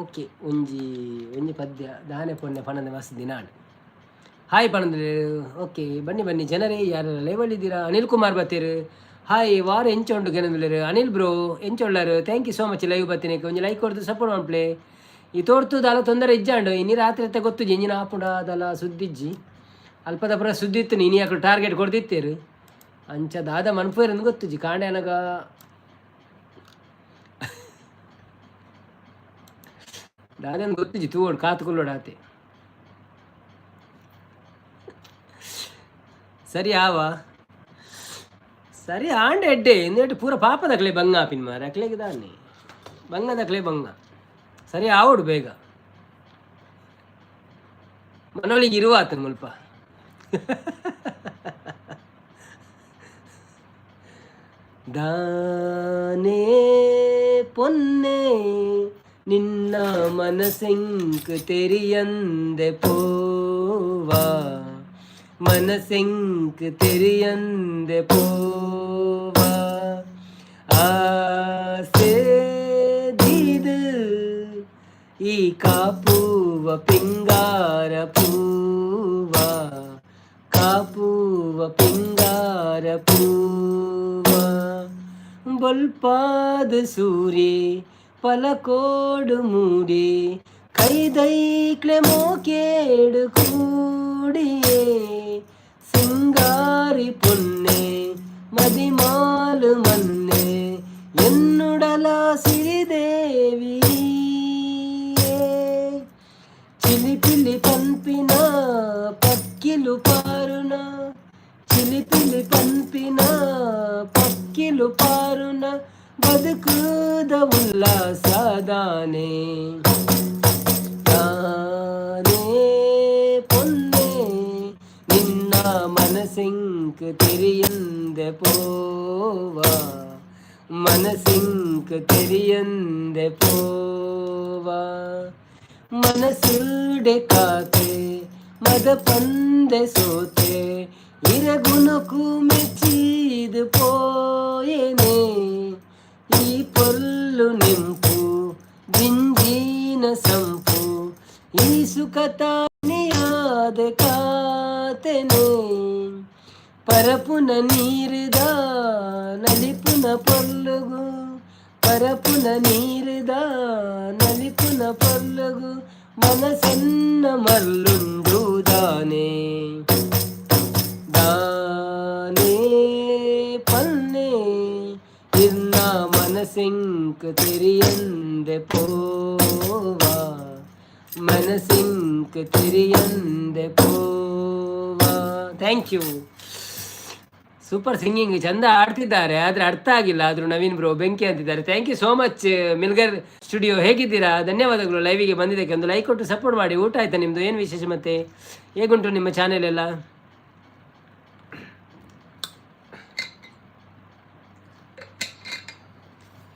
ಓಕೆ ಒಂಜಿ ಒಂಜಿ ಪದ್ಯ ದಾನೆ ಪೊನ್ನೆ ಪಣದ ಮಸ್ತ್ ದಿನಾಡು. ಹಾಯ್ ಪಣದ್ರೆ. ಓಕೆ ಬನ್ನಿ ಬನ್ನಿ ಜನರೇ, ಯಾರು ಲೈವಲ್ಲಿದ್ದೀರಾ? ಅನಿಲ್ ಕುಮಾರ್ ಬತ್ತೀರು. ಹಾಯ್ ವಾರ ಎಂಚ ಉಂಟು ಗೆನಂದಿಲ್ಲರು ಅನಿಲ್ ಬ್ರೋ, ಎಂಚ ಉಳ್ಳರು, thank you so much live ಬತ್ತೀನಿ. ಒಂಜಿ ಲೈಕ್ ಕೊಡ್ದು ಸಪೋರ್ಟ್ ಮಾಡ್ಪ್ಲೆ. ಈ ತೋರ್ತು ದಾಲ ತೊಂದರೆ ಇಜ್ಜಾಂಡು ಇನ್ನಿ ರಾತ್ರಿ ಅತ್ತ ಗೊತ್ತುಜಿ ಇಂಜಿನ ಆಪುಂಡ ಅದಲ್ಲ ಸುದ್ದಿಜ್ಜಿ ಅಲ್ಪದ ಪುರ ಸುದ್ದಿ ಇತ್ತು. ನೀನು ಯಾಕೆ ಟಾರ್ಗೆಟ್ ಕೊಡ್ದಿತ್ತೇರು ಅಂಚ ದಾದ ಮನ್ಪುರಂದು ಗೊತ್ತುಜಿ ಕಾಂಡೆ ಅನಗ ದಾದನ್ ಗೊತ್ತುಜಿ ತೂವೋಡು ಕಾತುಕೊಳ್ಳೋಡು ಆತೆ. ಸರಿ ಆವ ಸರಿ ಆಂಡೆ ಎಡ್ಡೆ ಎಂದೇಟು ಪೂರ ಪಾಪದಕ್ಲೆ ಬಂಗ ಆಪಿನ್ ಮಾರ ಅಕ್ಲೆಗೆ ದಾನೆ ಬಂಗದಕ್ಲೆ ಬಂಗ ಸರಿ ಆವಡು ಬೇಗ ಮನೊಳಿಗೆ ಇರುವ ಆತ ಮುಲ್ಪ. ದಾನೆ ಪೊನ್ನೆ ನಿನ್ನ ಮನಸೆಂಕ್ ತೆರಿಯಂದೆ ಪೋವಾ, ಮನಸೆಂಕ್ ತೆರಿಯಂದೆ ಪೋವಾ, ಆಸೆ ದೀದು ಈ ಕಾಪುವ ಪಿಂಗಾರ ಪೂವ, ಕಾಪುವ ಪಿಂಗಾರ ಪೂವ, ಬೊಲ್ಪಾದ ಸೂರ್ಯ ಪಲಕೋಡು ಮೂಡಿ ಕೈದೈಕ್ಲೆ ಮೋಕೇಡು ಕೂಡಿಯೇ, ಸಿಂಗಾರಿ ಪೊನ್ನೆ ಮದಿಮಾಲು ಮನ್ನೆ ಎನ್ನುಡಲ ಸಿರಿದೇವಿಯೇ, ಚಿಲಿಪಿಲಿ ಪಂಪಿನ ಪಕ್ಕಿಲು ಪಾರುನ, ಚಿಲಿಪಿಲಿ ಪಂಪಿನ ಪಕ್ಕಿಲು ಪಾರುನ, ಬದುಕುದ ಉಲ್ಲಾಸದಾನೆ, ತಾನೇ ಪೊನ್ನೆ ನಿನ್ನ ಮನಸೆಂಕ್ ತೆರಿಯಂದೆ ಪೋವಾ, ಮನಸೆಂಕ್ ತೆರಿಯಂದೆ ಪೋವಾ, ಮನಸುಡೆ ಕಾತೆ ಮದ ಪಂದೆ ಸೋತೆ ಇರಗುಣಕು ಮೆಚ್ಚಿದು ಪೋಯೇನೆ, ಈ ಪೊಲ್ಲು ನಿಂಪು ಜಿಂಜಿನ ಸಂಪು ಈ ಸುಖ ತಾನಿಯಾದ ಕಾತೆನೆ, ಪರಪುನ ನೀರುದ ನಲಿಪುನ ಪೊಲ್ಲುಗು, ಪರಪುನ ನೀರುದ ನಲಿಪುನ ಪೊಲ್ಲುಗು, ಮನಸನ್ನ ಮಲ್ಲುಂಡು ದಾನೆ, ದಾನೇ ಪನ್ನೆ ನಿನ್ನ ಮನಸೆಂಕ್ ತೆರಿಯಂದೆ ಪೋವಾ, ಮನಸೆಂಕ್ ತೆರಿಯಂದೆ ಪೋವಾ. Thank you. ಸೂಪರ್ ಸಿಂಗಿಂಗ್, ಚಂದ ಆಡ್ತಿದ್ದಾರೆ, ಆದರೆ ಅರ್ಥ ಆಗಿಲ್ಲ. ಆದರೂ ನವೀನ್ ಬ್ರೋ ಬೆಂಕಿ ಅಂತಿದ್ದಾರೆ. Thank you so much Milgar studio, ಹೇಗಿದ್ದೀರಾ? ಧನ್ಯವಾದಗಳು ಲೈವಿಗೆ ಬಂದಿದ್ದಕ್ಕೆ. ಒಂದು ಲೈಕ್ ಕೊಟ್ಟು ಸಪೋರ್ಟ್ ಮಾಡಿ. ಊಟ ಆಯ್ತಾ ನಿಮ್ಮದು? ಏನು ವಿಶೇಷ ಮತ್ತೆ? ಹೇಗುಂಟು ನಿಮ್ಮ ಚಾನೆಲ್ ಎಲ್ಲ?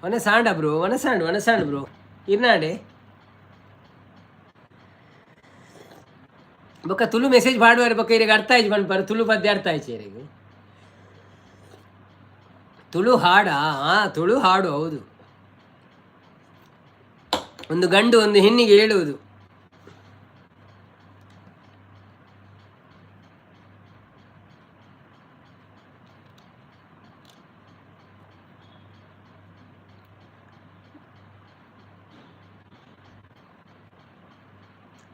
ವನಸಾಂಡ ಬ್ರೋ, ವನಸಾಂಡ್ ಬ್ರೋ ಇರ್ನಾಡೆ ಬೊಕ್ಕ ತುಳು ಮೆಸೇಜ್ ಮಾಡುವಾರೆ ಬೊಕ್ಕ ಇರಿಗೆ ಅರ್ಥ ಆಯ್ತು ಬನ್ಪಾರು ತುಳು ಪದ್ಯ ಅರ್ಥ ಆಯ್ತು ಇರಿಗೆ. ತುಳು ಹಾಡಾ? ತುಳು ಹಾಡು ಹೌದು. ಒಂದು ಗಂಡು ಒಂದು ಹೆಣ್ಣಿಗೆ ಹೇಳುವುದು.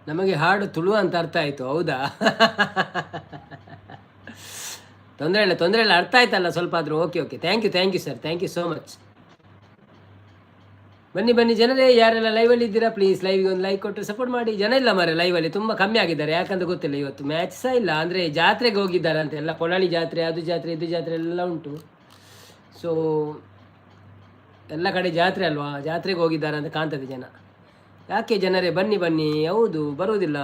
ನಮಗೆ ಹಾಡು ತುಳು ಅಂತ ಅರ್ಥ ಆಯ್ತು, ಹೌದಾ? ತೊಂದರೆ ಇಲ್ಲ, ಅರ್ಥ ಆಯ್ತಲ್ಲ ಸ್ವಲ್ಪ ಆದರೂ. Okay okay, thank you sir, thank you so much. ಬನ್ನಿ ಜನರೇ, ಯಾರೆಲ್ಲ ಲೈವಲ್ಲಿ ಇದ್ದೀರಾ ಪ್ಲೀಸ್ ಲೈವ್ಗೆ ಒಂದು ಲೈಕ್ ಕೊಟ್ಟು ಸಪೋರ್ಟ್ ಮಾಡಿ. ಜನ ಇಲ್ಲ ಮಾರೆ ಲೈವಲ್ಲಿ, ತುಂಬ ಕಮ್ಮಿ ಆಗಿದ್ದಾರೆ. ಯಾಕಂತ ಗೊತ್ತಿಲ್ಲ, ಇವತ್ತು ಮ್ಯಾಚ್ ಸಹ ಇಲ್ಲ, ಅಂದರೆ ಜಾತ್ರೆಗೆ ಹೋಗಿದ್ದಾರೆ ಅಂತ, ಎಲ್ಲ ಪೊಳಲಿ ಜಾತ್ರೆ, ಅದು ಜಾತ್ರೆ ಇದು ಜಾತ್ರೆ ಎಲ್ಲ ಉಂಟು. ಸೊ ಎಲ್ಲ ಕಡೆ ಜಾತ್ರೆ ಅಲ್ವಾ, ಜಾತ್ರೆಗೆ ಹೋಗಿದ್ದಾರೆ ಅಂತ ಕಾಣ್ತದೆ ಜನ. ಯಾಕೆ ಜನರೇ ಬನ್ನಿ, ಹೌದು ಬರುವುದಿಲ್ಲ.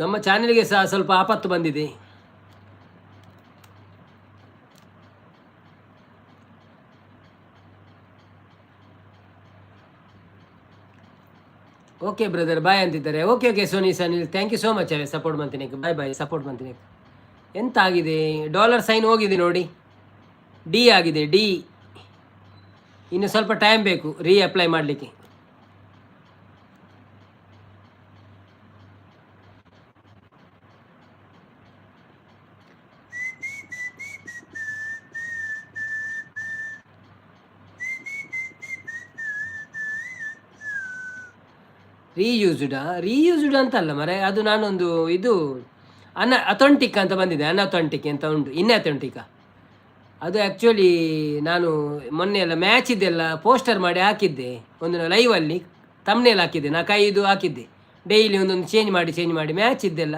ನಮ್ಮ ಚಾನೆಲ್ಗೆ ಸಹ ಸ್ವಲ್ಪ ಆಪತ್ತು ಬಂದಿದೆ. ಓಕೆ ಬ್ರದರ್ ಬಾಯ್ ಅಂತಿದ್ದಾರೆ. Okay Soni Sanil, thank you so much support ಮಾಡ್ತೀನಿ. ಬಾಯ್ ಸಪೋರ್ಟ್ ಮಾಡ್ತೀನಿ. ಎಂತ ಆಗಿದೆ, ಡಾಲರ್ ಸೈನ್ ಹೋಗಿದೆ ನೋಡಿ, ಡಿ ಆಗಿದೆ, ಡಿ. ಇನ್ನು ಸ್ವಲ್ಪ ಟೈಮ್ ಬೇಕು ಅಪ್ಲೈ ಮಾಡಲಿಕ್ಕೆ. ರೀಯೂಸ್ಡ್ ಅಂತಲ್ಲ ಮರೆ, ಅದು ನಾನೊಂದು ಇದು ಅಥೆಂಟಿಕ್ ಅಂತ ಬಂದಿದೆ, ಅನ್ಅಥೆಂಟಿಕ್ ಅಂತ ಉಂಟು, ಇನ್ಅಥೆಂಟಿಕ್. ಅದು ಆ್ಯಕ್ಚುಲಿ ನಾನು ಮೊನ್ನೆ ಎಲ್ಲ ಮ್ಯಾಚ್ ಇದೆಲ್ಲ ಪೋಸ್ಟರ್ ಮಾಡಿ ಹಾಕಿದ್ದೆ, ಒಂದು ಲೈವಲ್ಲಿ ತಮ್ನೇಲ್ ಹಾಕಿದ್ದೆ, 4-5 ಹಾಕಿದ್ದೆ, ಡೈಲಿ ಒಂದೊಂದು ಚೇಂಜ್ ಮಾಡಿ ಮ್ಯಾಚ್ ಇದ್ದೆಲ್ಲ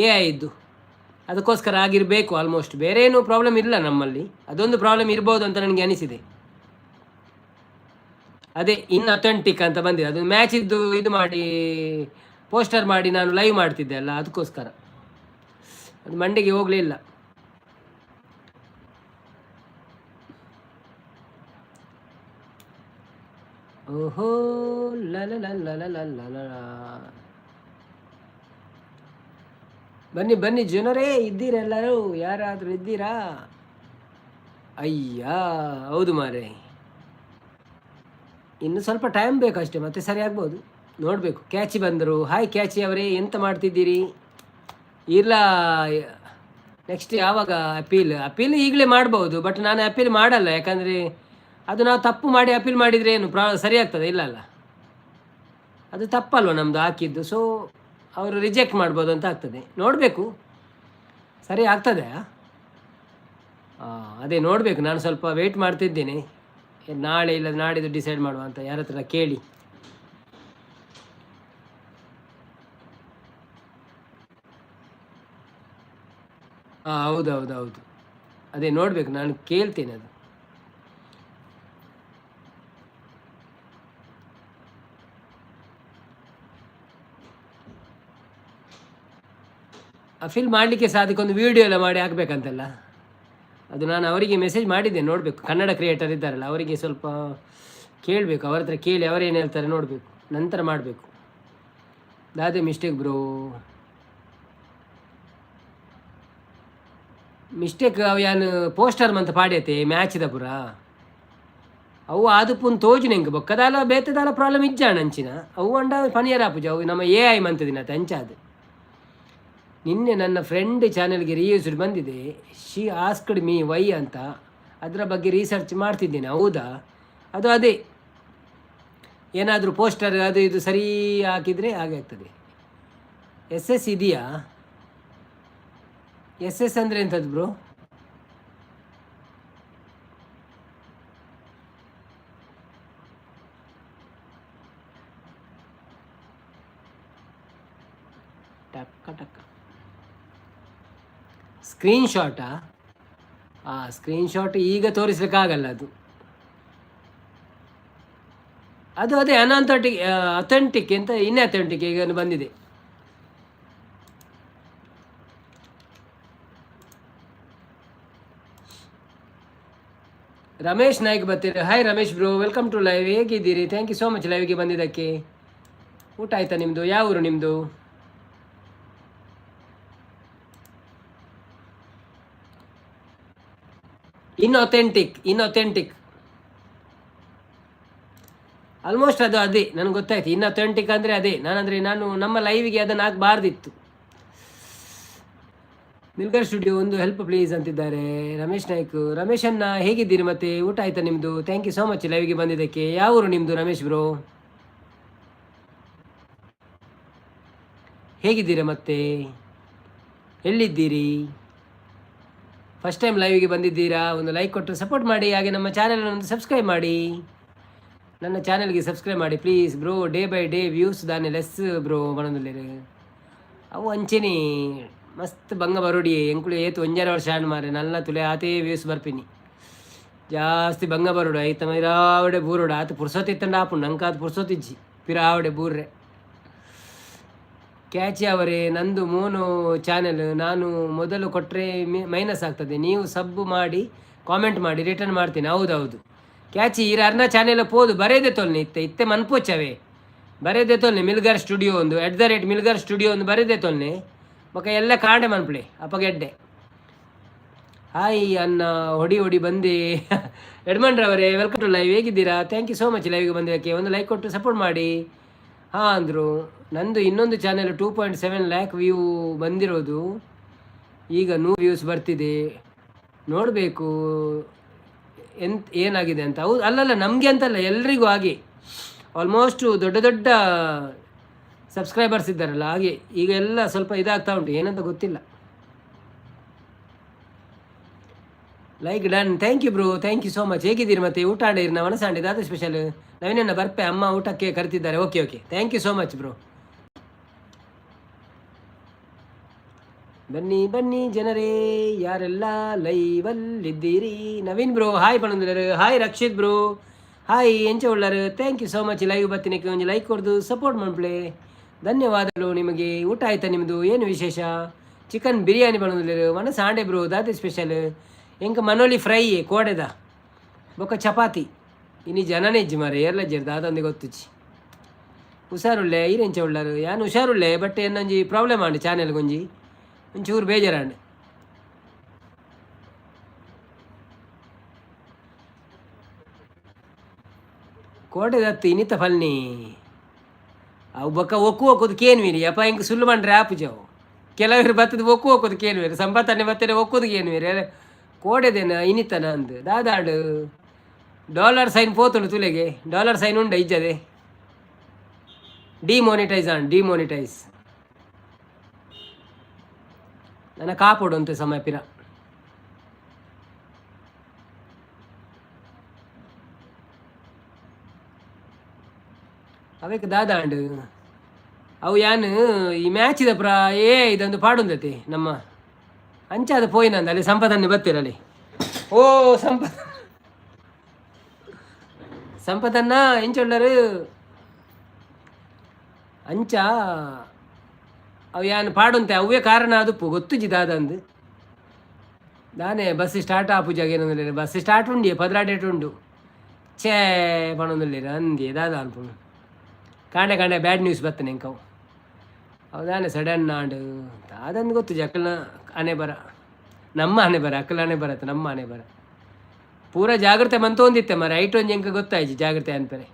AI ಇದ್ದು, ಅದಕ್ಕೋಸ್ಕರ ಆಗಿರಬೇಕು ಆಲ್ಮೋಸ್ಟ್. ಬೇರೆ ಏನೂ ಪ್ರಾಬ್ಲಮ್ ಇಲ್ಲ ನಮ್ಮಲ್ಲಿ, ಅದೊಂದು ಪ್ರಾಬ್ಲಮ್ ಇರ್ಬೋದು ಅಂತ ನನಗೆ ಅನಿಸಿದೆ. ಅದೇ ಇನ್ಅಥೆಂಟಿಕ್ ಅಂತ ಬಂದಿದೆ, ಅದು ಮ್ಯಾಚ್ ಇದ್ದು ಇದು ಮಾಡಿ ಪೋಸ್ಟರ್ ಮಾಡಿ ನಾನು ಲೈವ್ ಮಾಡ್ತಿದ್ದೆ ಅಲ್ಲ, ಅದಕ್ಕೋಸ್ಕರ ಅದು ಮಂಡೆಗೆ ಹೋಗಲಿಲ್ಲ. ಓಹೋ ಬನ್ನಿ ಜನರೇ, ಇದ್ದೀರೆಲ್ಲರೂ, ಯಾರಾದರೂ ಇದ್ದೀರಾ? ಅಯ್ಯ ಹೌದು ಮಾರೇ, ಇನ್ನು ಸ್ವಲ್ಪ ಟೈಮ್ ಬೇಕಷ್ಟೇ, ಮತ್ತೆ ಸರಿ ಆಗ್ಬೋದು, ನೋಡಬೇಕು. ಕ್ಯಾಚಿ ಬಂದರು. ಹಾಯ್ ಕ್ಯಾಚಿ ಅವರೇ, ಎಂತ ಮಾಡ್ತಿದ್ದೀರಿ? ಇಲ್ಲ ನೆಕ್ಸ್ಟ್ ಯಾವಾಗ ಅಪೀಲ್ ಈಗಲೇ ಮಾಡ್ಬೋದು, ಬಟ್ ನಾನು ಅಪೀಲ್ ಮಾಡಲ್ಲ. ಯಾಕಂದರೆ ಅದು ನಾವು ತಪ್ಪು ಮಾಡಿ ಅಪೀಲ್ ಮಾಡಿದರೆ ಏನು ಸರಿ ಆಗ್ತದೆ? ಇಲ್ಲ ಅಲ್ಲ, ಅದು ತಪ್ಪಲ್ವ ನಮ್ಮದು ಹಾಕಿದ್ದು. ಸೊ ಅವರು ರಿಜೆಕ್ಟ್ ಮಾಡ್ಬೋದು ಅಂತ ಆಗ್ತದೆ, ನೋಡಬೇಕು ಸರಿ ಆಗ್ತದೆ. ಅದೇ ನೋಡಬೇಕು, ನಾನು ಸ್ವಲ್ಪ ವೆಯ್ಟ್ ಮಾಡ್ತಿದ್ದೇನೆ. ನಾಳೆ ಇಲ್ಲ ನಾಡಿದ್ದು ಡಿಸೈಡ್ ಮಾಡುವ ಅಂತ, ಯಾರ ಹತ್ರ ಕೇಳಿ. ಹೌದು, ಅದೇ ನೋಡಬೇಕು, ನಾನು ಕೇಳ್ತೇನೆ ಅದು. ಫಿಲ್ ಮಾಡಲಿಕ್ಕೆ ಸಹ ಅದಕ್ಕೊಂದು ವೀಡಿಯೋ ಎಲ್ಲ ಮಾಡಿ ಹಾಕಬೇಕಂತಲ್ಲ, ಅದು ನಾನು ಅವರಿಗೆ ಮೆಸೇಜ್ ಮಾಡಿದ್ದೆ, ನೋಡಬೇಕು. ಕನ್ನಡ ಕ್ರಿಯೇಟರ್ ಇದ್ದಾರಲ್ಲ, ಅವರಿಗೆ ಸ್ವಲ್ಪ ಕೇಳಬೇಕು, ಅವರ ಹತ್ರ ಕೇಳಿ ಅವರೇನು ಹೇಳ್ತಾರೆ ನೋಡಬೇಕು, ನಂತರ ಮಾಡಬೇಕು. ದಾದೆ ಮಿಸ್ಟೇಕ್ ಬ್ರೋ, ಮಿಸ್ಟೇಕ್ ಯಾನು ಪೋಸ್ಟರ್ ಮಂತ ಪಾಡ್ಯತೆ ಮ್ಯಾಚ್ದ ಪುರ ಅವು ಅದು ಪುನ್ ತೋಜು ನೆಂಗೆ ಬೊಕ್ಕದಾಲ ಬೇತದಾಲ ಪ್ರಾಬ್ಲಮ್ ಇಜ್ಜಾಣ ಅಂಚಿನ ಅವು ಅಂಡ ಪನಿಯರಾಪುಜ ಅವು ನಮ್ಮ AI ಮಂತದಿನ ತಂಚಾದು. ನಿನ್ನೆ ನನ್ನ ಫ್ರೆಂಡ್ ಚಾನೆಲ್ಗೆ ರಿಯೂಸ್ಡ್ ಬಂದಿದೆ, ಶಿ ಆಸ್ಕ್ಡ್ ಮೀ ವೈ ಅಂತ, ಅದರ ಬಗ್ಗೆ ರಿಸರ್ಚ್ ಮಾಡ್ತಿದ್ದೇನೆ. ಹೌದಾ, ಅದು ಅದೇ ಏನಾದರೂ ಪೋಸ್ಟರ್ ಅದು ಇದು ಸರಿ ಹಾಕಿದರೆ ಹಾಗೆ ಆಗ್ತದೆ. SS ಇದೆಯಾ? SS ಅಂದರೆ ಎಂಥದ್ದು ಬ್ರೋ? ಟಕ್ಕ ಸ್ಕ್ರೀನ್ಶಾಟಾ? ಸ್ಕ್ರೀನ್ಶಾಟ್ ಈಗ ತೋರಿಸ್ಲಿಕ್ಕಾಗಲ್ಲ ಅದು. ಅದೇ ಅಥೆಂಟಿಕ್ ಅಂತ ಇನ್ಅಥೆಂಟಿಕ್ ಈಗ ಬಂದಿದೆ. ರಮೇಶ್ ನಾಯ್ಕ್ ಬರ್ತೀರಿ. Hi Ramesh bro, welcome to live. ಹೇಗಿದ್ದೀರಿ? ಥ್ಯಾಂಕ್ ಯು ಸೋ ಮಚ್ ಲೈವ್ಗೆ ಬಂದಿದ್ದಕ್ಕೆ. ಊಟ ಆಯ್ತಾ ನಿಮ್ಮದು? ಯಾವ ಊರು ನಿಮ್ಮದು? ಇನ್ಅಥೆಂಟಿಕ್ ಆಲ್ಮೋಸ್ಟ್ ಅದು ಅದೇ, ನನಗೆ ಗೊತ್ತಾಯ್ತು. ಇನ್ಅಥೆಂಟಿಕ್ ಅಂದರೆ ಅದೇ. ನಾನು ನಮ್ಮ ಲೈವಿಗೆ ಅದನ್ನು ಹಾಕಬಾರ್ದಿತ್ತು. ಮಿಲ್ಗರ್ ಸ್ಟುಡಿಯೋ ಒಂದು ಹೆಲ್ಪ್ ಪ್ಲೀಸ್ ಅಂತಿದ್ದಾರೆ ರಮೇಶ್ ನಾಯ್ಕ್. ರಮೇಶ್ ಅನ್ನ ಹೇಗಿದ್ದೀರಿ? ಮತ್ತೆ ಊಟ ಆಯ್ತಾ ನಿಮ್ಮದು? ಥ್ಯಾಂಕ್ ಯು ಸೋ ಮಚ್ ಲೈವ್ಗೆ ಬಂದಿದ್ದಕ್ಕೆ. ಯಾವ ಊರು ನಿಮ್ಮದು ರಮೇಶ್ ಬ್ರೋ? ಹೇಗಿದ್ದೀರಾ? ಮತ್ತೆ ಎಲ್ಲಿದ್ದೀರಿ? ಫಸ್ಟ್ ಟೈಮ್ ಲೈವಿಗೆ ಬಂದಿದ್ದೀರಾ? ಒಂದು ಲೈಕ್ ಕೊಟ್ಟು ಸಪೋರ್ಟ್ ಮಾಡಿ. ಹಾಗೆ ನಮ್ಮ ಚಾನಲನ್ನು ಸಬ್ಸ್ಕ್ರೈಬ್ ಮಾಡಿ. ನನ್ನ ಚಾನಲ್ಗೆ ಸಬ್ಸ್ಕ್ರೈಬ್ ಮಾಡಿ please bro. Day by day views ದಾನೆ ಲೆಸ್ ಬ್ರೋ ಮನದಲ್ಲಿ ಅವು ಅಂಚೆನಿ ಮಸ್ತ್ ಬಂಗ ಬರೋಡಿ ಎಂಕುಳು ಏತು 1.5 ವರ್ಷ ಆಂಡ್ ಮಾರೆ ನಲ್ಲ ತುಲೆ ಆತೇ ವ್ಯೂಸ್ ಬರ್ಪಿನಿ ಜಾಸ್ತಿ ಬಂಗ ಬರೋಡು ಆಯ್ತ ಮಿರಾವಡೆ ಬೂರೋಡು ಆತ ಪುರ್ಸೋತಿ ಇತ್ತಂಡ ಆಪುಂಡು ನಂಗೆ ಅದು ಪುರ್ಸೋತಿಜ್ಜಿ ಪಿರಾವಡೆ ಬೂರ್ರೆ ಕ್ಯಾಚಿ ಅವರೇ. ನಂದು ಮೋನು ಚಾನೆಲ್ ನಾನು ಮೊದಲು ಕೊಟ್ಟರೆ ಮೈನಸ್ ಆಗ್ತದೆ, ನೀವು ಸಬ್ ಮಾಡಿ ಕಾಮೆಂಟ್ ಮಾಡಿ ರಿಟರ್ನ್ ಮಾಡ್ತೀನಿ. ಹೌದೌದು ಕ್ಯಾಚಿ ಇರ ಅರ್ನ ಚಾನೆಲ್ ಪೋದು ಬರೇದೆ ತೊಲ್ನಿ ಇತ್ತೆ ಮನ್ಪೋಚವೇ ಬರೇದೆ ತೊಲ್ನಿ ಮಿಲ್ಗರ್ ಸ್ಟುಡಿಯೋ ಒಂದು @ಮಿಲ್ಗರ್ ಸ್ಟುಡಿಯೋ ಒಂದು ಬರೇದೆ ತೊಲ್ನಿ ಬೊಕ್ಕ ಎಲ್ಲ ಕಾಂಡೆ ಮನ್ಪ್ಲೆ ಅಪ್ಪಗೆಡ್ಡೆ. ಹಾಯ್ ಅನ್ನ ಹೊಡಿ ಬಂದು ಎಡ್ಮಂಡ್ರವರೇ ವೆಲ್ಕಮ್ ಟು ಲೈವ್. ಹೇಗಿದ್ದೀರಾ? ಥ್ಯಾಂಕ್ ಯು ಸೋ ಮಚ್ ಲೈವ್ಗೆ ಬಂದಿದ್ದಕ್ಕೆ. ಒಂದು ಲೈಕ್ ಕೊಟ್ಟು ಸಪೋರ್ಟ್ ಮಾಡಿ. ಹಾಂ ಅಂದರು. ನಂದು ಇನ್ನೊಂದು ಚಾನೆಲ್ 2.7 ಲ್ಯಾಕ್ ವ್ಯೂ ಬಂದಿರೋದು, ಈಗ 100 ವ್ಯೂಸ್ ಬರ್ತಿದೆ, ನೋಡಬೇಕು ಏನಾಗಿದೆ ಅಂತ. ಹೌದು ಅಲ್ಲಲ್ಲ ನಮಗೆ ಅಂತಲ್ಲ ಎಲ್ರಿಗೂ ಹಾಗೆ, ಆಲ್ಮೋಸ್ಟು ದೊಡ್ಡ ದೊಡ್ಡ ಸಬ್ಸ್ಕ್ರೈಬರ್ಸ್ ಇದ್ದಾರಲ್ಲ ಹಾಗೆ ಈಗ ಎಲ್ಲ ಸ್ವಲ್ಪ ಇದಾಗ್ತಾ ಉಂಟು, ಏನಂತ ಗೊತ್ತಿಲ್ಲ. Like done. Thank you bro, thank you so much. ಹೇಗಿದ್ದೀರಿ? ಮತ್ತೆ ಊಟ ಆಡಿರಿ? ನಾ ಮನಸ್ಸಾಂಡಿದ್ದು ಅದು ಸ್ಪೆಷಲ್. ನಾವೇನೇನ ಬರ್ಪೆ ಅಮ್ಮ ಊಟಕ್ಕೆ ಕರಿತಿದ್ದಾರೆ. Okay thank you so much bro. ಬನ್ನಿ ಜನರೇ, ಯಾರೆಲ್ಲ ಲೈವಲ್ಲಿದ್ದೀರಿ? ನವೀನ್ ಬ್ರೋ ಹಾಯ್ ಪಣಂದಿಲ್ಲರು. ಹಾಯ್ ರಕ್ಷಿತ್ ಬ್ರೋ ಹಾಯ್ ಎಂಚ ಉಳ್ಳರು. Thank you so much live ಬತ್ತಿನಕ್ಕೆ ಒಂದು ಲೈಕ್ ಕೊಡ್ದು ಸಪೋರ್ಟ್ ಮಾಡ್ಪ್ಲೆ. ಧನ್ಯವಾದಗಳು ನಿಮಗೆ. ಊಟ ಆಯ್ತಾ ನಿಮ್ಮದು? ಏನು ವಿಶೇಷ? ಚಿಕನ್ ಬಿರಿಯಾನಿ ಪಣಂದಿಲ್ಲರು. ಮನಸ್ಸಾಂಡೆ ಬ್ರೋ ದಾತಿ ಸ್ಪೆಷಲ್. ಎಂಕ ಮನೋಲಿ ಫ್ರೈ ಕೋಡೆದ ಬೊಕ್ಕ ಚಪಾತಿ. ಇನ್ನು ಜನನೇ ಇಜ್ಜಿ ಮಾರೆ ಎಲ್ಲ ಜರ್ದು ಅದೊಂದು ಗೊತ್ತುಚ್ಚಿ. ಹುಷಾರುಳ್ಳೆ ಈರೆಂಚ ಉಳ್ಳರು. ಯಾನು ಹುಷಾರುಳ್ಳೆ ಬಟ್ ಏನೊಂಜಿ ಪ್ರಾಬ್ಲಮ್ ಆಂಡು ಚಾನೆಲ್ಗೊಂಜಿ ಒಂಚೂರು ಬೇಜಾರಾಂಡು. ಕೋಟೆದತ್ತು ಇನ್ನಿತ ಫಲ್ನಿ ಅವು ಬೊಕ್ಕ ಒಕ್ಕುದು ಕೇನ್ವೀರಿ ಅಪ್ಪ ಹಿಂಗೆ ಸುಳ್ಳು ಮಾಡ್ರೆ ಆಪು ಜಾವು ಕೆಲವರು ಬತ್ತದ ಒಕ್ಕುದು ಕೇನ್ವೀರಿ ಸಂಪತ್ತನ್ನೇ ಬತ್ತನೆ ಒಕ್ಕುದು ಕೇನ್ವೀರಿ ಕೋಡೆದೇನ ಇನ್ನಿತನ ಅಂದು ದಾದಾಡು $ಸೈನ್ ಪೋತುಂಡು ತುಲೆಗೆ. $ಸೈನ್ ಉಂಡ ಇಜ್ಜದೆ ಡಿಮೋನಿಟೈಸ್ ನನ್ನ ಕಾಪೋಡು ಅಂತ ಸಮಯ ಪಿರ. ಅವಕ್ಕೆ ದಾದಾಂಡು ಅವು ಯಾನು ಈ ಮ್ಯಾಚಿದ ಇದೊಂದು ಪಾಡುಂದತಿ ನಮ್ಮ ಅಂಚಾದ ಪೋಯಿನಂದ ಅಲ್ಲಿ ಸಂಪದನ್ನೇ ಬತ್ತಿರಲ್ಲಿ. ಓ ಸಂಪದನ್ನ ಎಂಚೊಳ್ಳರು ಅಂಚ ಅವು ಯಾನು ಪಾಡುಂತೆ ಅವೇ ಕಾರಣ ಅದಪ್ಪು ಗೊತ್ತುಜಿ ದಾದಂದು ದಾನೆ ಬಸ್ ಸ್ಟಾರ್ಟ್ ಆಪುಜಾಗ ಏನಂದಿಲ್ಲ ಬಸ್ ಸ್ಟಾರ್ಟ್ ಉಂಡಿ 18 ಉಂಡು ಛೇ ಪಣೊಂದಿಲ್ಲ ಅಂದಿ ದಾದ ಅನ್ಪುಣು ಕಾಂಡೆ ಬ್ಯಾಡ್ ನ್ಯೂಸ್ ಬತ್ತನೆ ಎಂಕವು ಹೌದಾನೆ ಸಡನ್ ನಾಡು ಅದೊಂದು ಗೊತ್ತು ಅಕ್ಕಲ್ನ ಹಣೆ ಬರ ನಮ್ಮ ಹಣೆ ಬರ ಅಕ್ಕಲ ಹಣೆ ಬರತ್ತೆ ನಮ್ಮ ಹಣೆ ಬರ ಪೂರ ಜಾಗ್ರತೆ ಮಂತೊಂದಿತ್ತೆ ಮರ ಐಟೊಂದು ಎಂಕ ಗೊತ್ತಾಯ್ತು ಜಾಗ್ರತೆ ಅನ್ಪರೆ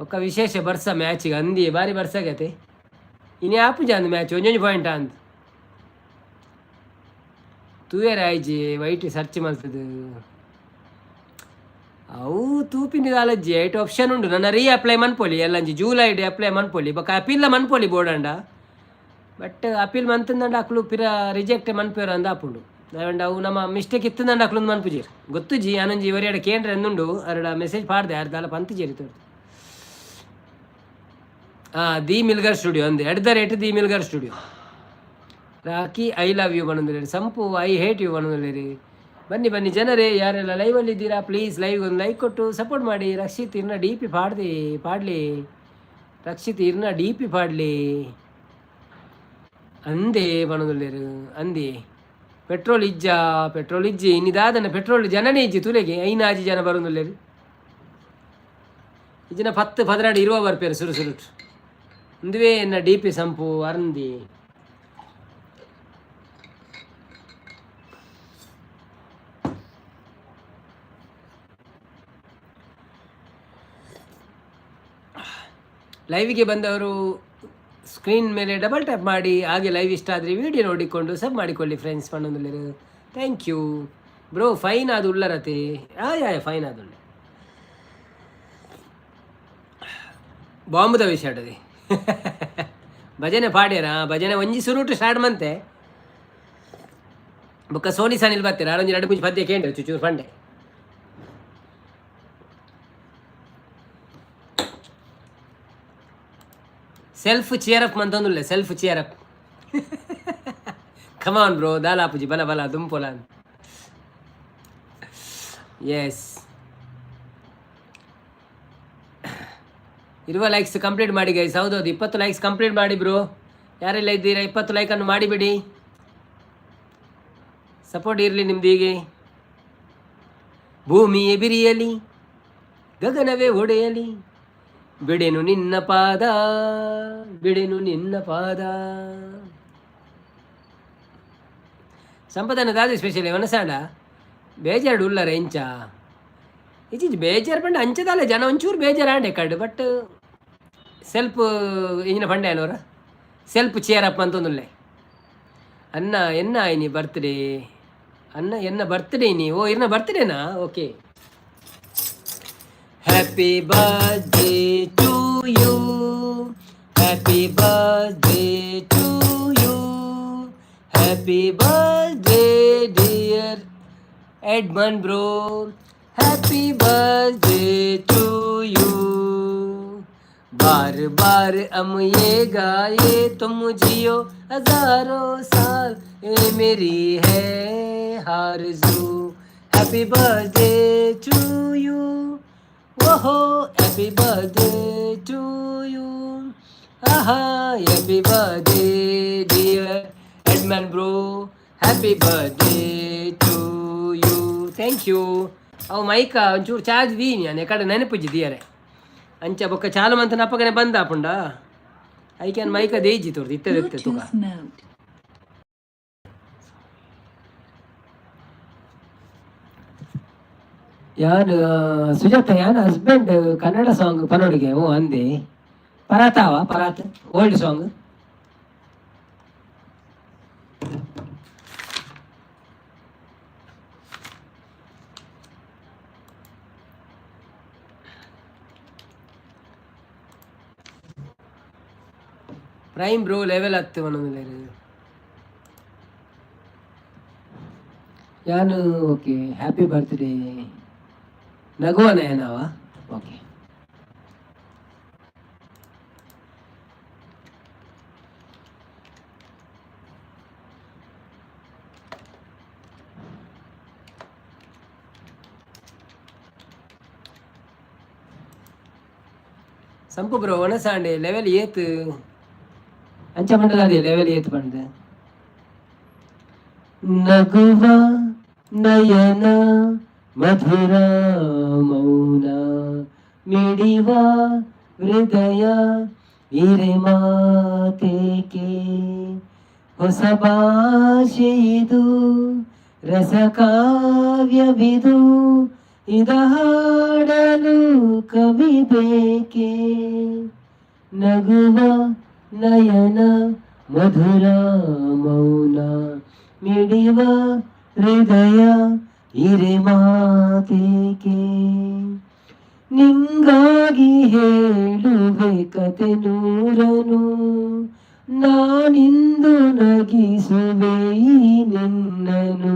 ಒಕ್ಕ ವಿಶೇಷ ಬರ್ಸ ಮ್ಯಾಚಿಗೆ ಅಂದಿ ಭಾರಿ ಬರ್ಸಾಗೈತೆ ಇನ್ನು ಆಪುಜ ಅಂದು ಮ್ಯಾಚ್ ಒಂಜೊಂಜು ಪಾಯಿಂಟ್ ಅಂದು ತೂಯರ ಆಯ್ಜಿ ವೈಟ್ ಸರ್ಚ್ ಮಾಡ್ತದೆ ಅವು ತೂಪಿನ ಅಲಜ್ಜಿ ಐಟ್ ಆಪ್ಷನ್ ಉಂಡು ನನ್ನ ಅಪ್ಲೈ ಮನ್ಪೊಲಿ ಎಲ್ಲಂಜಿ ಜೂಲೈ ಅಪ್ಲೈ ಮನ್ಪೊಲಿ ಬೊಕ್ಕ ಅಪೀಲ್ ಮನ್ಪೊಲಿ ಬೋರ್ಡಂಡ ಬಟ್ ಅಪೀಲ್ ಮಂತಂದಂಡ ಅಕ್ಲು ಪಿರ ರಿಜೆಕ್ಟ್ ಮನ್ಪೇರ ಅಂದ ಆಪುಂಡು ನಾವಂಡ ಅವು ನಮ್ಮ ಮಿಸ್ಟೇಕ್ ಇತ್ತಂದಂಡ ಅಕ್ಲೊಂದು ಮನ್ಪುಜೀರ್ ಗೊತ್ತುಜಿ ಆನಂಜಿ ಇವರೆಡ ಕೇಂದ್ರ ಎಂದುಂಡು ಅರಡ ಮೆಸೇಜ್ ಪಾಡ್ದೆ ಅರ್ಧಲ್ಲ ಪಂತಜೇರಿ ತೋರ್ದು ದಿ ಮಿಲ್ಗರ್ ಸ್ಟುಡಿಯೋ ಅಂದೆ @ದಿ Milgar studio Rocky I love you ಬಣ್ಣದಲ್ಲಿ ಸಂಪು ಐ ಹೇಟ್ ಯು ಬಣ್ಣದಲ್ಲಿ ಬನ್ನಿ ಜನರೇ ಯಾರೆಲ್ಲ ಲೈವಲ್ಲಿ ಇದ್ದೀರಾ ಪ್ಲೀಸ್ ಲೈವ್ಗೆ ಒಂದು ಲೈಕ್ ಕೊಟ್ಟು ಸಪೋರ್ಟ್ ಮಾಡಿ. ರಕ್ಷಿತ್ ಇರ್ನ ಡಿ ಪಿ ಪಾಡಲಿ ರಕ್ಷಿತ್ ಇರ್ನ ಡಿ ಪಿ ಪಾಡಲಿ ಅಂದೇ ಬಣ್ಣದಲ್ಲಿ ಅಂದಿ ಪೆಟ್ರೋಲ್ ಇಜ್ಜಿ ಇನ್ನಿದಾದನ ಪೆಟ್ರೋಲ್ ಜನನೇ ಇಜ್ಜಿ ತುಲೆಗೆ 5 ಜನ ಬರೋದಿಲ್ಲ ಇಜ್ಜಿನ 10-12 ಇರುವ ಬರ್ಪೇರು ಸುರು ಒಂದುವೇ ಎನ್ನ ಡಿ ಪಿ ಸಂಪು ಅರಂದಿ ಲೈವಿಗೆ ಬಂದವರು ಸ್ಕ್ರೀನ್ ಮೇಲೆ ಡಬಲ್ ಟ್ಯಾಪ್ ಮಾಡಿ ಹಾಗೆ ಲೈವ್ ಇಷ್ಟ ಆದರೆ ವಿಡಿಯೋ ನೋಡಿಕೊಂಡು ಸಬ್ ಮಾಡಿಕೊಳ್ಳಿ ಫ್ರೆಂಡ್ಸ್ ಪಣ್ಣೊಂದಿಲ್ಲ. Thank you bro. ಫೈನ್ ಅದು ಉಳ್ಳರತೆ ಫೈನ್ ಅದು ಬಾಂಬುದ ವಿಷಯ ಭಜನೆ ಪಾಡ್ಯಾರ ಭಜನೆ ಒಂಜಿ ಸುರುಟು ಸ್ಟಾರ್ಟ್ ಮಂತೆ ಬೊಕ್ಕ ಸೋನಿ ಸಾನಿಲ್ ಬರ್ತೀರ ಆಡೊಂಜಿ 2-3 ಪದ್ಯ ಕೇಂದ್ರ ಚೂಚೂರು ಪಂಡೆ ಸೆಲ್ಫ್ ಚಿಯರ್ ಅಪ್ ಮಂತೊಂದುಲ್ಲೆ self cheer up come on bro ದಾಲಾಪುಜಿ ಬಲ ಬಲ ದುಂಪೊಲ ಎಸ್ ಇರುವ ಲೈಕ್ಸ್ ಕಂಪ್ಲೀಟ್ ಮಾಡಿ ಗೈಸ್ ಹೌದೌದು 20 ಲೈಕ್ಸ್ ಕಂಪ್ಲೀಟ್ ಮಾಡಿ ಬ್ರೋ ಯಾರೆಲ್ಲ ಇದ್ದೀರಾ 20 ಲೈಕನ್ನು ಮಾಡಿಬಿಡಿ ಸಪೋರ್ಟ್ ಇರಲಿ ನಿಮ್ದು ಹೀಗೆ ಭೂಮಿಯೇ ಬಿರಿಯಲಿ ಗಗನವೇ ಒಡೆಯಲಿ ಬಿಡೆನು ನಿನ್ನ ಪಾದ ಬಿಡೆನು ನಿನ್ನ ಪಾದ ಸಂಪದನ ದಾದ ಸ್ಪೆಷಲಿ ಒನಸಾಡ ಬೇಜಾರು ಉಲ್ಲರ ಎಂಚ ಇಚೀಚೆ ಬೇಜಾರು ಪಂಡ ಅಂಚದಲ್ಲ ಜನ ಒಂಚೂರು ಬೇಜಾರು ಆಂಡೆ ಕಡ್ but self ಇಂಜಿನ Pande ಏನೋರ self cheer up ಅಂತಂದುಲ್ಲೆ ಅನ್ನ ಎನ್ನ ಆಯ್ನಿ ಬರ್ತ್ಡೇ ಅನ್ನ ಎನ್ನ ಬರ್ತ್ಡೇ ನೀ ಓ ಇರ್ನ ಬರ್ತ್ಡೇನಾ okay happy birthday to you happy birthday to you happy birthday dear Edmund bro happy birthday to you बार बार हम ये गाए तुम जियो हजारों साल ये मेरी है आरज़ू हैप्पी बर्थडे टू यू ओहो हैप्पी बर्थडे टू यू आहा हैप्पी बर्थडे डियर एडमन bro happy birthday to you thank you अव मೈಕ ಒಂಚೂರು ಚಾರ್ಜ್ ದೀನಿ ನಾನು ಕಡೆ ನೆನಪಿದ್ದಿಯಾರೆ ಅಂಚ ಬೊಕ್ಕ ಚಾಲು ಮಂತ ನಪ್ಪಗನೆ ಬಂದ ಪುಂಡ ಐಕ್ಯಾನ್ ಮೈಕ ದೇಜಿ ತೋರ್ದು ಇತ್ತೆ ತುಕ ಯಾನ್ ಸುಜಾತ ಯಾನ್ ಹಸ್ಬೆಂಡ್ ಕನ್ನಡ ಸಾಂಗ್ ಪನೋಡಿಗೆ ಓ ಅಂದೆ ಪರಾತಾವ ಪರಾತ್ old song prime bro level 10 ಒಂದೊಂದು ಯಾನು ಓಕೆ ಹ್ಯಾಪಿ ಬರ್ತ್ಡೇ ನಗುವನ ಏನವ ಓಕೆ ಸಂಪು ಬ್ರೋ ಒಣಸಾಂಡೆ ಲೆವೆಲ್ ಏತ್ ಅಂಚ ಮಂಡಲ ಅದೇ ಲೆವೆಲ್ ಏತ್ ಬಂದ ನಗುವ ನಯನ ಮಧುರ ಮೌನ ಮಿಡಿವ ಹೃದಯ ಹಿರೆ ಮಾತೇಕೆ ಹೊಸ ಭಾಷೆ ಇದು ರಸಕಾವ್ಯವಿದು ಇದ ಹಾಡಲು ಕವಿ ಬೇಕೆ ನಗುವ ನಯನ ಮಧುರ ಮೌನ ಮಿಡಿವ ಹೃದಯ ಹಿರೆ ಮಾತೇಕೆ ನಿಂಗಾಗಿ ಹೇಳುವೆ ಕತೆ ನೂರನು ನಾನಿಂದು ನಗಿಸುವೆ ನಿನ್ನನು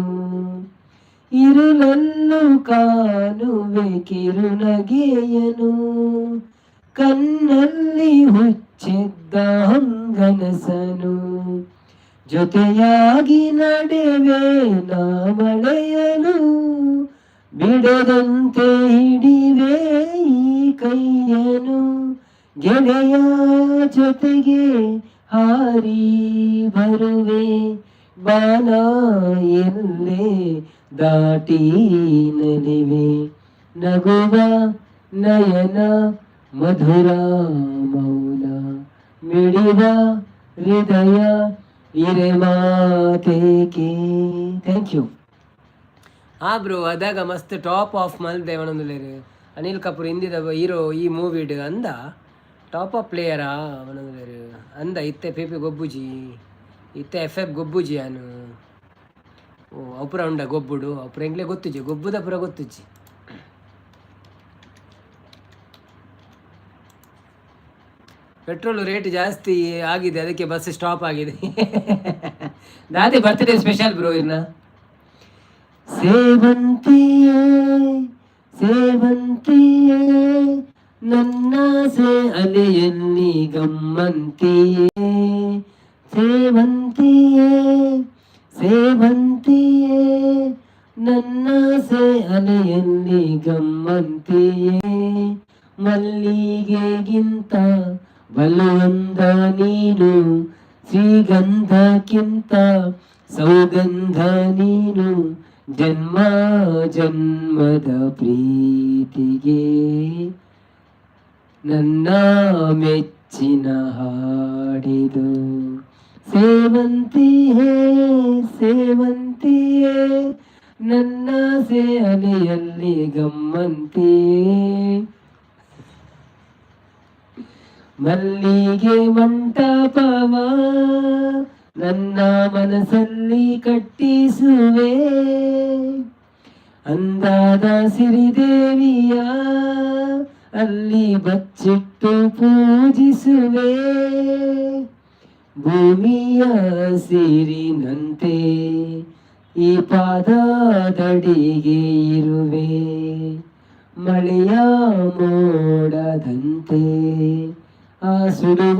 ಇರುಳನ್ನು ಕಾಣುವೆ ಕಿರುನಗೆಯನು ಕಣ್ಣಲ್ಲಿ ಹುಚ್ಚಿದ್ದ ಹಂಗನಸನು ಜೊತೆಯಾಗಿ ನಡೆವೆ ನಾ ಮಳೆಯನು ಬಿಡದಂತೆ ಹಿಡಿವೆ ಈ ಕೈಯನು ಗೆಳೆಯ ಜೊತೆಗೆ ಹಾರಿ ಬರುವೆ ಬಾನ ಎಲ್ಲೇ ದಾಟಿ ನಲಿವೆ ನಗುವ ನಯನ ಮಧುರ ಮೌನ ಮಿಡಿವ ಹೃದಯ ಹಿರೆ ಮಾತೇಕೆ ಥ್ಯಾಂಕ್ ಯು ಹಾ ಬ್ರೋ ಅದಾಗ ಮಸ್ತ್ ಟಾಪ್ ಆಫ್ ಮಲ್ದೆ ಅವನೊಂದುಲೇರು ಅನಿಲ್ ಕಪೂರ್ ಹಿಂದಿದ ಹೀರೋ ಈ ಮೂವಿಡ್ ಅಂದ ಟಾಪ್ ಆಫ್ ಪ್ಲೇಯರಾ ಅವನೊಂದುಲೇರು ಅಂದ ಇತ್ತೆ ಪಿ ಪಿ ಗೊಬ್ಬುಜಿ ಇತ್ತೆ ಎಫ್ ಎಫ್ ಗೊಬ್ಬುಜಿ ಅನು ಓ ಅಪುರ ಉಂಡ ಗೊಬ್ಬುಡು ಅಪುರ ಎಂಗ್ಲೇ ಗೊತ್ತುಜಿ ಗೊಬ್ಬುದ ಪುರ ಗೊತ್ತುಜಿ ಪೆಟ್ರೋಲ್ ರೇಟ್ ಜಾಸ್ತಿ ಆಗಿದೆ ಅದಕ್ಕೆ ಬಸ್ ಸ್ಟಾಪ್ ಆಗಿದೆ ದಾದಿ ಬರ್ತ್ಡೇ ಸ್ಪೆಷಲ್ ಬ್ರೋ ಇನ್ನ ಸೇವಂತಿಯೇ ಸೇವಂತಿಯೇ ನನ್ನಾಸೆ ಅಲೆಯಲ್ಲಿ ಗಮ್ಮಂತಿಯೇ ಸೇವಂತಿಯೇ ಸೇವಂತಿಯೇ ನನ್ನಾಸೆ ಅಲೆಯಲ್ಲಿ ಗಮ್ಮಂತಿಯೇ ಮಲ್ಲಿಗೆಗಿಂತ ಬಲವಂದ ನೀನು ಶ್ರೀಗಂಧಕ್ಕಿಂತ ಸೌಗಂಧ ನೀನು ಜನ್ಮ ಜನ್ಮದ ಪ್ರೀತಿಗೆ ನನ್ನ ಮೆಚ್ಚಿನ ಹಾಡಿದು ಸೇವಂತಿಯೇ ಸೇವಂತಿಯೇ ನನ್ನ ಅಲೆಯಲ್ಲಿ ಗಮ್ಮಂತಿಯೇ ಮಲ್ಲಿಗೆ ಮಂಟಪವ ನನ್ನ ಮನಸ್ಸಲ್ಲಿ ಕಟ್ಟಿಸುವೆ ಅಂದಾದ ಸಿರಿದೇವಿಯ ಅಲ್ಲಿ ಬಚ್ಚಿಟ್ಟು ಪೂಜಿಸುವೆ ಭೂಮಿಯ ಸಿರಿನಂತೆ ಈ ಪಾದದಡಿಗೆ ಇರುವೆ ಮಳೆಯ ಮೋಡದಂತೆ ಆ ಸುಡುವ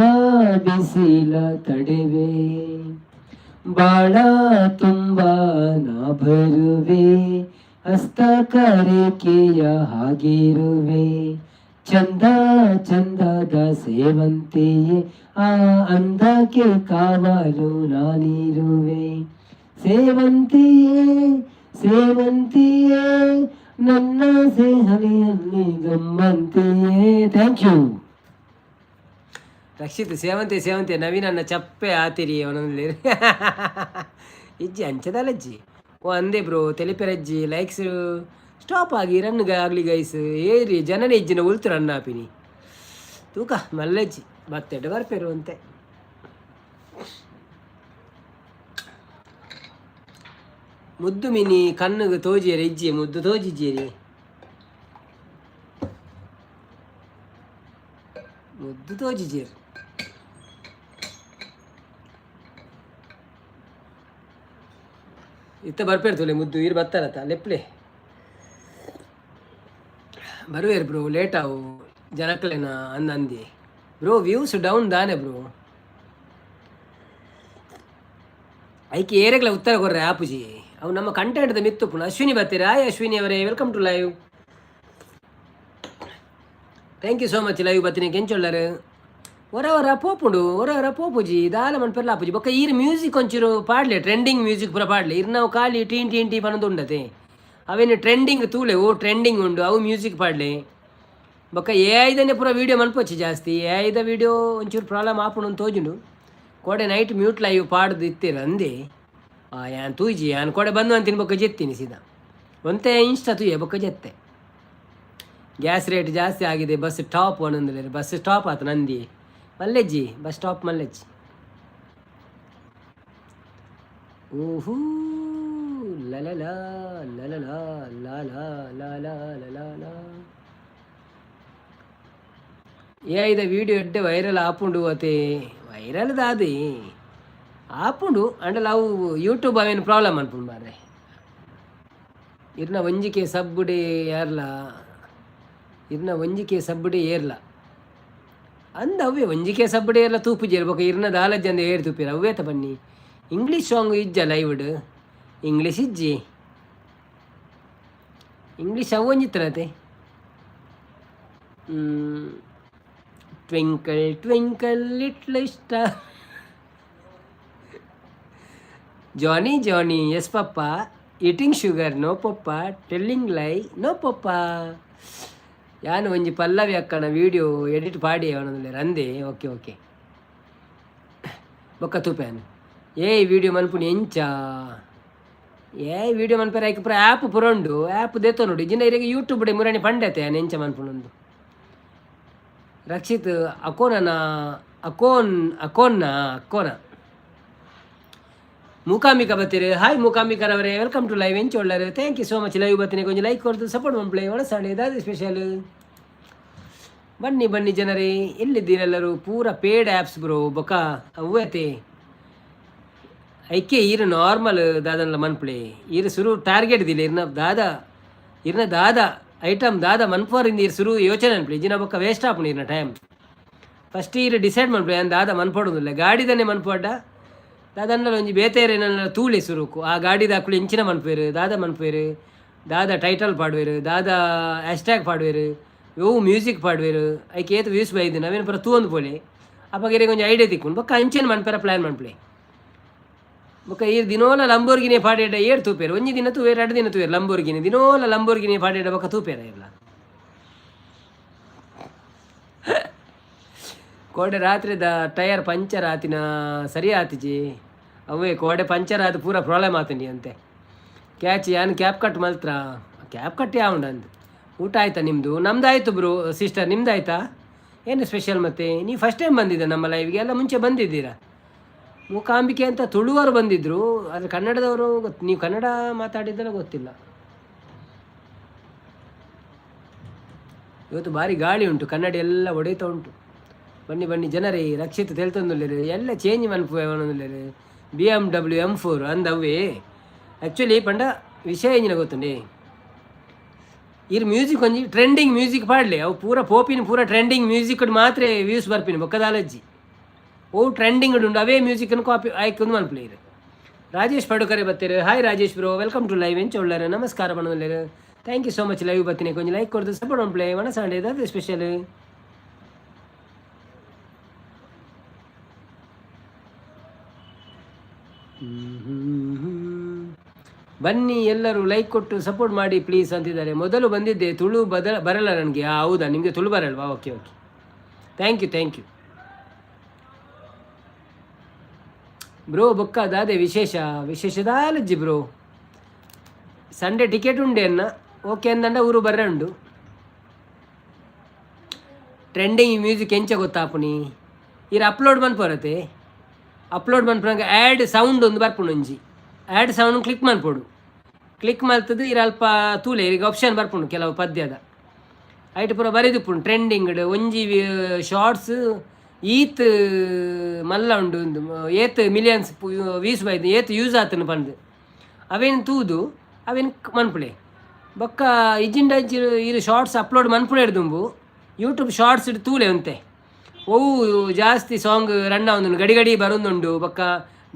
ಬಿಸಿಲ ತಡೆವೆ ಬಾಳ ತುಂಬ ನಾ ಬರುವೆ ಹಸ್ತಕರಿಕೆಯ ಹಾಗಿರುವೆ ಚಂದ ಚಂದದ ಸೇವಂತಿಯೇ ಆ ಅಂದಕ್ಕೆ ಕಾವಲು ನಾನಿರುವೆ ಸೇವಂತಿಯೇ ಸೇವಂತಿಯೇ ನನ್ನ ಸೇಹಲಿಯಲ್ಲಿ ಗಮ್ಮಂತಿಯೇ. Thank you Rakshith. ಸೇವಂತಿ ಸೇವಂತಿ ನವೀನನ್ನ ಚಪ್ಪೆ ಆತಿರಿ ಅವನಲ್ಲಿ ಇಜ್ಜಿ ಅಂಚದಲ್ಲಜ್ಜಿ ಓ ಅಂದೆ ಬ್ರೋ ತೆಲಿಪೆರಜ್ಜಿ ಲೈಕ್ಸ್ ಸ್ಟಾಪ್ ಆಗಿ ರನ್ಗೆ ಆಗಲಿ ಗೈಸ್ ಏರಿ ಜನನೇ ಇಜ್ಜಿನ ಉಳ್ತು ರನ್ ಆಪಿನಿ ತೂಕ ಮಲ್ಲಜ್ಜಿ ಬತ್ತೆಡ್ ಬರ್ಪೇರು ಅಂತೆ. ಮುದ್ದು ಮಿನಿ ಕಣ್ಣುಗೆ ತೋಜಿಯರಿ ಇಜ್ಜಿ ಮುದ್ದು ತೋಜಿಜ್ಜಿರಿ ಮುದ್ದು ತೋಜಿಜ್ಜಿರಿ ಇತ್ತ ಬರ್ಪೇರ್ತಲೆ ಮುದ್ದು ಇರು ಬರ್ತಾರತ್ತ ಲೆಪ್ಲೆ ಬರುವೇರು ಬ್ರೋ ಲೇಟ್ ಆವು ಜನಕ್ಲೇನ ಅಂದಿ ಬ್ರೋ ವ್ಯೂಸ್ ಡೌನ್ ದಾನೆ ಬ್ರೋ ಐಕೆ ಏರೆಗ್ಲ ಉತ್ತರ ಕೊರ್ರೆ ಆಪುಜಿ ಅವು ನಮ್ಮ ಕಂಟೆಂಟ್ದ ಮಿತ್ತುಪ್ಪುಣ. ಅಶ್ವಿನಿ ಬರ್ತೀರಾ? ಹಾಯ್ ಅಶ್ವಿನಿ ಅವರೇ, welcome to live. Thank you so much live ಬರ್ತೀನಿ ಕೆಂಚೊಳ್ಳರು ಹೊರ ಪೋಪುಂಡು ಹೊರ ಪೋಪುಜಿ ದಾಲ ಮನ್ಪೆಲ್ಲ ಆಪುಜಿ ಬೊಕ್ಕ ಈರು ಮ್ಯೂಸಿಕ್ ಒಂಚೂರು ಪಾಡ್ಲೆ ಟ್ರೆಂಡಿಂಗ್ ಮ್ಯೂಸಿಕ್ ಪೂರ ಪಾಡ್ಲೆ ಇರು ನಾವು ಖಾಲಿ ಟಿ ಪನ್ನೊಂದು ಉಂಡತೆ ಅವೇನು ಟ್ರೆಂಡಿಂಗ್ ತೂಲೆ ಓ ಟ್ರೆಂಡಿಂಗ್ ಉಂಡು ಅವು ಮ್ಯೂಸಿಕ್ ಪಾಡ್ಲೆ ಬೊಕ್ಕ ಏದನ್ನೇ ಪೂರ ವೀಡಿಯೋ ಮನ್ಪೊಚ್ಚಿ ಜಾಸ್ತಿ ಏದ ವೀಡಿಯೋ ಒಂಚೂರು ಪ್ರಾಬ್ಲಮ್ ಆಪುಂಡು ಅಂತ ತೋಜುಂಡು ಕೋಡೆ ನೈಟ್ ಮ್ಯೂಟ್ ಲೈವ್ ಪಾಡ್ದು ಇತ್ತೀರ ಅಂದೆ ಯಾನ್ ತೂಜಿ ಯಾನ್ ಕೋಡೆ ಬಂದು ಅಂತೀನಿ ಬೊಕ್ಕ ಜೆತ್ತೀನಿ ಸೀದಾ ಒಂತೆ ಇನ್ಸ್ಟಾ ತೂಯೆ ಬೊಕ್ಕ ಜೆತ್ತೆ ಗ್ಯಾಸ್ ರೇಟ್ ಜಾಸ್ತಿ ಆಗಿದೆ ಬಸ್ ಸ್ಟಾಪ್ ಒಂದೊಂದು ಬಸ್ ಸ್ಟಾಪ್ ಆತು ನಂದಿ ಮಲ್ಲೆಜ್ಜಿ ಬಸ್ ಸ್ಟಾಪ್ ಮಲ್ಲೆಜ್ಜಿ ಓಹೂ ಲಲಲ ಲಲಲ ಲಾಲ ಲಾಲ ಲಲ ಏದ ವೀಡಿಯೋ ಎಡ್ಡೆ ವೈರಲ್ ಆಪುಂಡು ಅತೆ ವೈರಲ್ ದಾದಿ ಆಪುಂಡು ಅಂಡಲ್ಲ ಅವು ಯೂಟ್ಯೂಬ್ ಅವೇನು ಪ್ರಾಬ್ಲಮ್ ಅನ್ಪುಂಡು ಬಾರ್ರೆ ಇರ್ನ ಒಂಜಿಕೆ ಸಬ್ಬುಡೆ ಯಾರ್ಲ ಇರ್ನ ಒಂಜಿಕೆ ಸಬ್ಬುಡೆ ಏರ್ಲ ಅಂದ ಅವೇ ಒಂಜಿಕೆ ಸಬ್ಬುಡೆ ಎಲ್ಲ ತೂಪುಜಿ ಇರ್ಬೇಕು ಇರ್ನ ದಾಲಜ್ಜಿ ಅಂದ ಏರ್ ತೂಪಿರ ಅವೇತ ಬನ್ನಿ ಇಂಗ್ಲೀಷ್ ಸಾಂಗ್ ಇಜ್ಜ ಲೈವ್ಡ್ ಇಂಗ್ಲೀಷ್ ಇಜ್ಜಿ ಇಂಗ್ಲೀಷ್ ಅವೊಂಜಿತ್ರತೆ twinkle twinkle little star Johnny Johnny yes papa eating sugar no papa telling lie no papa ಯಾನು ಒಂಜಿ ಪಲ್ಲವಿ ಅಕ್ಕನ ವೀಡಿಯೋ ಎಡಿಟ್ ಪಾಡಿ ಅವನದಲ್ಲಿ ರಂದೆ ಓಕೆ ಓಕೆ ಬೊಕ್ಕ ತೂಪ್ಯಾನು ವೀಡಿಯೋ ಮನ್ಪುನಿ ಎಂಚ ವೀಡಿಯೋ ಮನ್ಪೇರ ಐಕ್ ಪುರ ಆ್ಯಪ್ ಪುರಂಡು ಆ್ಯಪ್ ದೇತೋ ನೋಡಿ ಜಿನ ಇರಿಗೆ ಯೂಟ್ಯೂಬ್ ಡೆ ಮುರಾಣಿ ಪಂಡತೆ ಎಂಚ ಮನ್ಪುನೊಂದು ರಕ್ಷಿತ್ ಅಕೋನ್ನ ಮೂಕಾಂಬಿಕಾ ಬತ್ತೀರಿ ಹಾಯ್ ಮೂಕಾಂಬಿಕಾರವರೇ ವೆಲ್ಕಮ್ ಟು ಲೈವ್ ಎಂಚ ಒಳ್ಳಾರು thank you so much live ಬತ್ತೀನಿ ಕೊಂಚ ಲೈಕ್ ಕೊಡ್ತು ಸಪೋರ್ಟ್ ಮಾಡ್ಪ್ಲೇ ಒಳಸಾಡಿ ದಾದಿ ಸ್ಪೆಷಲ್ ಬನ್ನಿ ಬನ್ನಿ ಜನರೇ ಎಲ್ಲಿದ್ದೀರೆಲ್ಲರೂ ಪೂರ ಪೇಡ್ ಆ್ಯಪ್ಸ್ ಬ್ರೋ ಬೊಕ್ಕ ಅವ್ವತೆ ಐಕೆ ಈರು ನಾರ್ಮಲ್ ದಾದನ್ಲ ಮನ್ಪುಳೆ ಈರು ಸುರು ಟಾರ್ಗೆಟ್ ದಿಲ್ಲ ಇರ್ನ ದಾದ ಐಟಮ್ ದಾದ ಮನ್ಪೋರಿಂದ ಈರು ಸುರು ಯೋಚನೆ ಅನ್ಪುಳೆ ಇಜಿನ ಬೊಕ್ಕ ವೇಸ್ಟ್ ಆಪುಂಡು ಇರ್ನ ಟೈಮ್ ಫಸ್ಟ್ ಈರು ಡಿಸೈಡ್ ಮನ್ಪುಳೆ ಏನು ದಾದ ಮನ್ಪೋಡುದಿಲ್ಲ ಗಾಡಿದನ್ನೇ ಮನ್ಪೋಡ್ಡ ದಾದನ್ಲ ಒಂಜಿ ಬೇತೇರೆ ನನ್ನ ತೂಳೆ ಸುರುಕು ಆ ಗಾಡಿದ ಅಕ್ಕಳು ಇಂಚಿನ ಮನ್ಪೇರು ದಾದ ಮನ್ಪೇರು ದಾದ ಟೈಟಲ್ ಪಾಡುವೆರು ದಾದ ಹ್ಯಾಶ್ಟ್ಯಾಗ್ ಪಾಡುವೆರು ಇವು ಮ್ಯೂಸಿಕ್ ಪಾಡುವೆರು ಐಕೆ ಏತು ವ್ಯೂಸ್ ಬೈದು ನಾವೇನು ಪರ ತೂ ಒಂದು ಪೋಲೆ ಅಪ್ಪಗೆ ಕೊಂಚ ಐಡಿಯಾ ತಿಕ್ಕೊಂಡು ಬೊಕ್ಕ ಅಂಚೆನ ಮನ್ಪೇರ ಪ್ಲ್ಯಾನ್ ಮನ್ಪುಳೆ ಬೊಕ್ಕ ಈ ದಿನೋಲ ಲಂಬೋರ್ಗಿನಿ ಪಾಡೇಡ ಏರು ತೂಪೇರು ಒಂಜಿ ದಿನ ತೂವೇರು 2 ದಿನ ತೂವೇರು ಲಂಬೋರ್ಗಿನಿ ದಿನೋಲ ಲಂಬೋರ್ಗಿನಿ ಪಾಡೇಡ ಬೊಕ್ಕ ತೂಪೇರ ಇಲ್ಲ ಕೋಡೆ ರಾತ್ರಿದ ಟಯರ್ ಪಂಚರ್ ಆತಿನ ಸರಿ ಆತಿಜಿ ಅವೇ ಕೋಡೆ ಪಂಚರ್ ಆದ ಪೂರ ಪ್ರಾಬ್ಲಮ್ ಆತಂಡಿ ಅಂತೆ ಕ್ಯಾಚ್ ಯಾನು ಕ್ಯಾಪ್ ಕಟ್ ಮಲ್ತ್ರ ಕ್ಯಾಪ್ ಕಟ್ ಯಾವುಂಡ ಅಂದು ಊಟ ಆಯ್ತಾ ನಿಮ್ಮದು ನಮ್ದು ಆಯಿತು ಬ್ರೋ ಸಿಸ್ಟರ್ ನಿಮ್ದು ಆಯಿತಾ ಏನು ಸ್ಪೆಷಲ್ ಮತ್ತೆ ನೀವು ಫಸ್ಟ್ ಟೈಮ್ ಬಂದಿದ್ದ ನಮ್ಮ ಲೈವ್ಗೆ ಎಲ್ಲ ಮುಂಚೆ ಬಂದಿದ್ದೀರಾ ಮೂಕಾಂಬಿಕೆ ಅಂತ ತುಳುವರು ಬಂದಿದ್ದರು ಆದರೆ ಕನ್ನಡದವರು ನೀವು ಕನ್ನಡ ಮಾತಾಡಿದ್ದಲ್ಲ ಗೊತ್ತಿಲ್ಲ ಇವತ್ತು ಭಾರಿ ಗಾಳಿ ಉಂಟು ಕನ್ನಡ ಎಲ್ಲ ಹೊಡೆಯುತ್ತಾ ಉಂಟು ಬನ್ನಿ ಬನ್ನಿ ಜನರೇ ರಕ್ಷಿತ ತೆಲ್ತಂದುಲ್ಲೇರು ಎಲ್ಲ ಚೇಂಜ್ ಮನ್ಪುವನೊಂದುಲ್ಲೇರು BMW M4 ಅಂದವೇ ಆ್ಯಕ್ಚುಲಿ ಪಂಡ ವಿಷಯ ಏನಿನ ಗೊತ್ತುಂಡೆ ಇರ್ ಮ್ಯೂಸಿಕ್ ಒಂಜಿ ಟ್ರೆಂಡಿಂಗ್ ಮ್ಯೂಸಿಕ್ ಪಾಡಲಿ ಅವು ಪೂರ ಪೋಪಿನ ಪೂರ ಟ್ರೆಂಡಿಂಗ್ ಮ್ಯೂಸಿಕ್ ಮಾತ್ರ ವ್ಯೂಸ್ ಬರ್ಪಿನ ಬೊಕ್ಕದಾಲಜ್ಜಿ ಓ ಟ್ರೆಂಡಿಂಗ್ ಉಂಡು ಅವೇ ಮ್ಯೂಸಿಕನ್ನು ಕಾಪಿ ಆಯ್ಕೊಂಡು ಮನ್ಪ್ಲೇ ಇರು ರಾಜೇಶ್ ಪಡುಕರೆ ಬತ್ತೇರು hi Rajesh bro welcome to live ಎಂಚ ಒಳ್ಳೆರು ನಮಸ್ಕಾರ ಬಣ್ಣರು thank you so much live ಬತ್ತೀನಿ ಕೊಂಚ ಲೈಕ್ ಕೊಡ್ದು ಸಪೋರ್ಟ್ ಒನ್ಪ್ಲೇ ಮನಸ್ಸಾಂಡೆ ಅದೇ ಸ್ಪೆಷಲ್ ಬನ್ನಿ ಎಲ್ಲರೂ ಲೈಕ್ ಕೊಟ್ಟು ಸಪೋರ್ಟ್ ಮಾಡಿ ಪ್ಲೀಸ್ ಅಂತಿದ್ದಾರೆ ಮೊದಲು ಬಂದಿದ್ದೆ ತುಳು ಬರಲ್ಲ ನನಗೆ ಹೌದಾ ನಿಮಗೆ ತುಳು ಬರಲ್ವಾ okay okay thank you bro ಬೊಕ್ಕ ದಾದೆ ವಿಶೇಷದಾಲಜ್ಜಿ ಬ್ರೋ ಸಂಡೇ ಟಿಕೆಟ್ ಉಂಡೆ ಅನ್ನ ಓಕೆ ಅಂದಂಡ ಊರು ಬರ್ರೆ ಉಂಡು ಟ್ರೆಂಡಿಂಗ್ ಮ್ಯೂಸಿಕ್ ಎಂಚ ಗೊತ್ತಾಪುನಿ ಇರ ಅಪ್ಲೋಡ್ ಮನ್ಪೋರತೆ ಅಪ್ಲೋಡ್ ಮನ್ಪುನಂಗೆ ಆ್ಯಡ್ ಸೌಂಡ್ ಒಂದು ಬರ್ಪುಂಡು ಒಂಜಿ ಆ್ಯಡ್ ಸೌಂಡ್ ಕ್ಲಿಕ್ ಮನ್ಪೋಡು ಕ್ಲಿಕ್ ಮಾಡ್ತದ್ದು ಇರ ಅಲ್ಪ ತೂಲೆ ಈಗ ಆಪ್ಷನ್ ಬರ್ಪುಂಡು ಕೆಲವು ಪದ್ಯದ ಐಟ್ ಪೂರ ಬರೆದುಪ್ಪುಂಡು ಟ್ರೆಂಡಿಂಗ್ ಒಂಜಿ ಶಾರ್ಟ್ಸ್ ಈತ್ ಮಲ್ಲ ಉಂಡು ಒಂದು ಏತ್ ಮಿಲಿಯನ್ಸ್ ವೀಸ್ ಬೈದು ಏತ್ ಯೂಸ್ ಆತನು ಪಂದು ಅವೇನು ತೂದು ಅವೇನು ಮನ್ಪುಳೆ ಬೊಕ್ಕ ಇಜಿಂಡ ಇರು ಶಾರ್ಟ್ಸ್ ಅಪ್ಲೋಡ್ ಮನ್ಪುಳೆ ದುಂಬು ಯೂಟ್ಯೂಬ್ ಶಾರ್ಟ್ಸ್ ತೂಲೆ ಅಂತೆ ಓವು ಜಾಸ್ತಿ ಸಾಂಗ್ ರನ್ ಆವೊಂದುಂಡು ಗಡಿ ಬರೋದುಂಡು ಬೊಕ್ಕ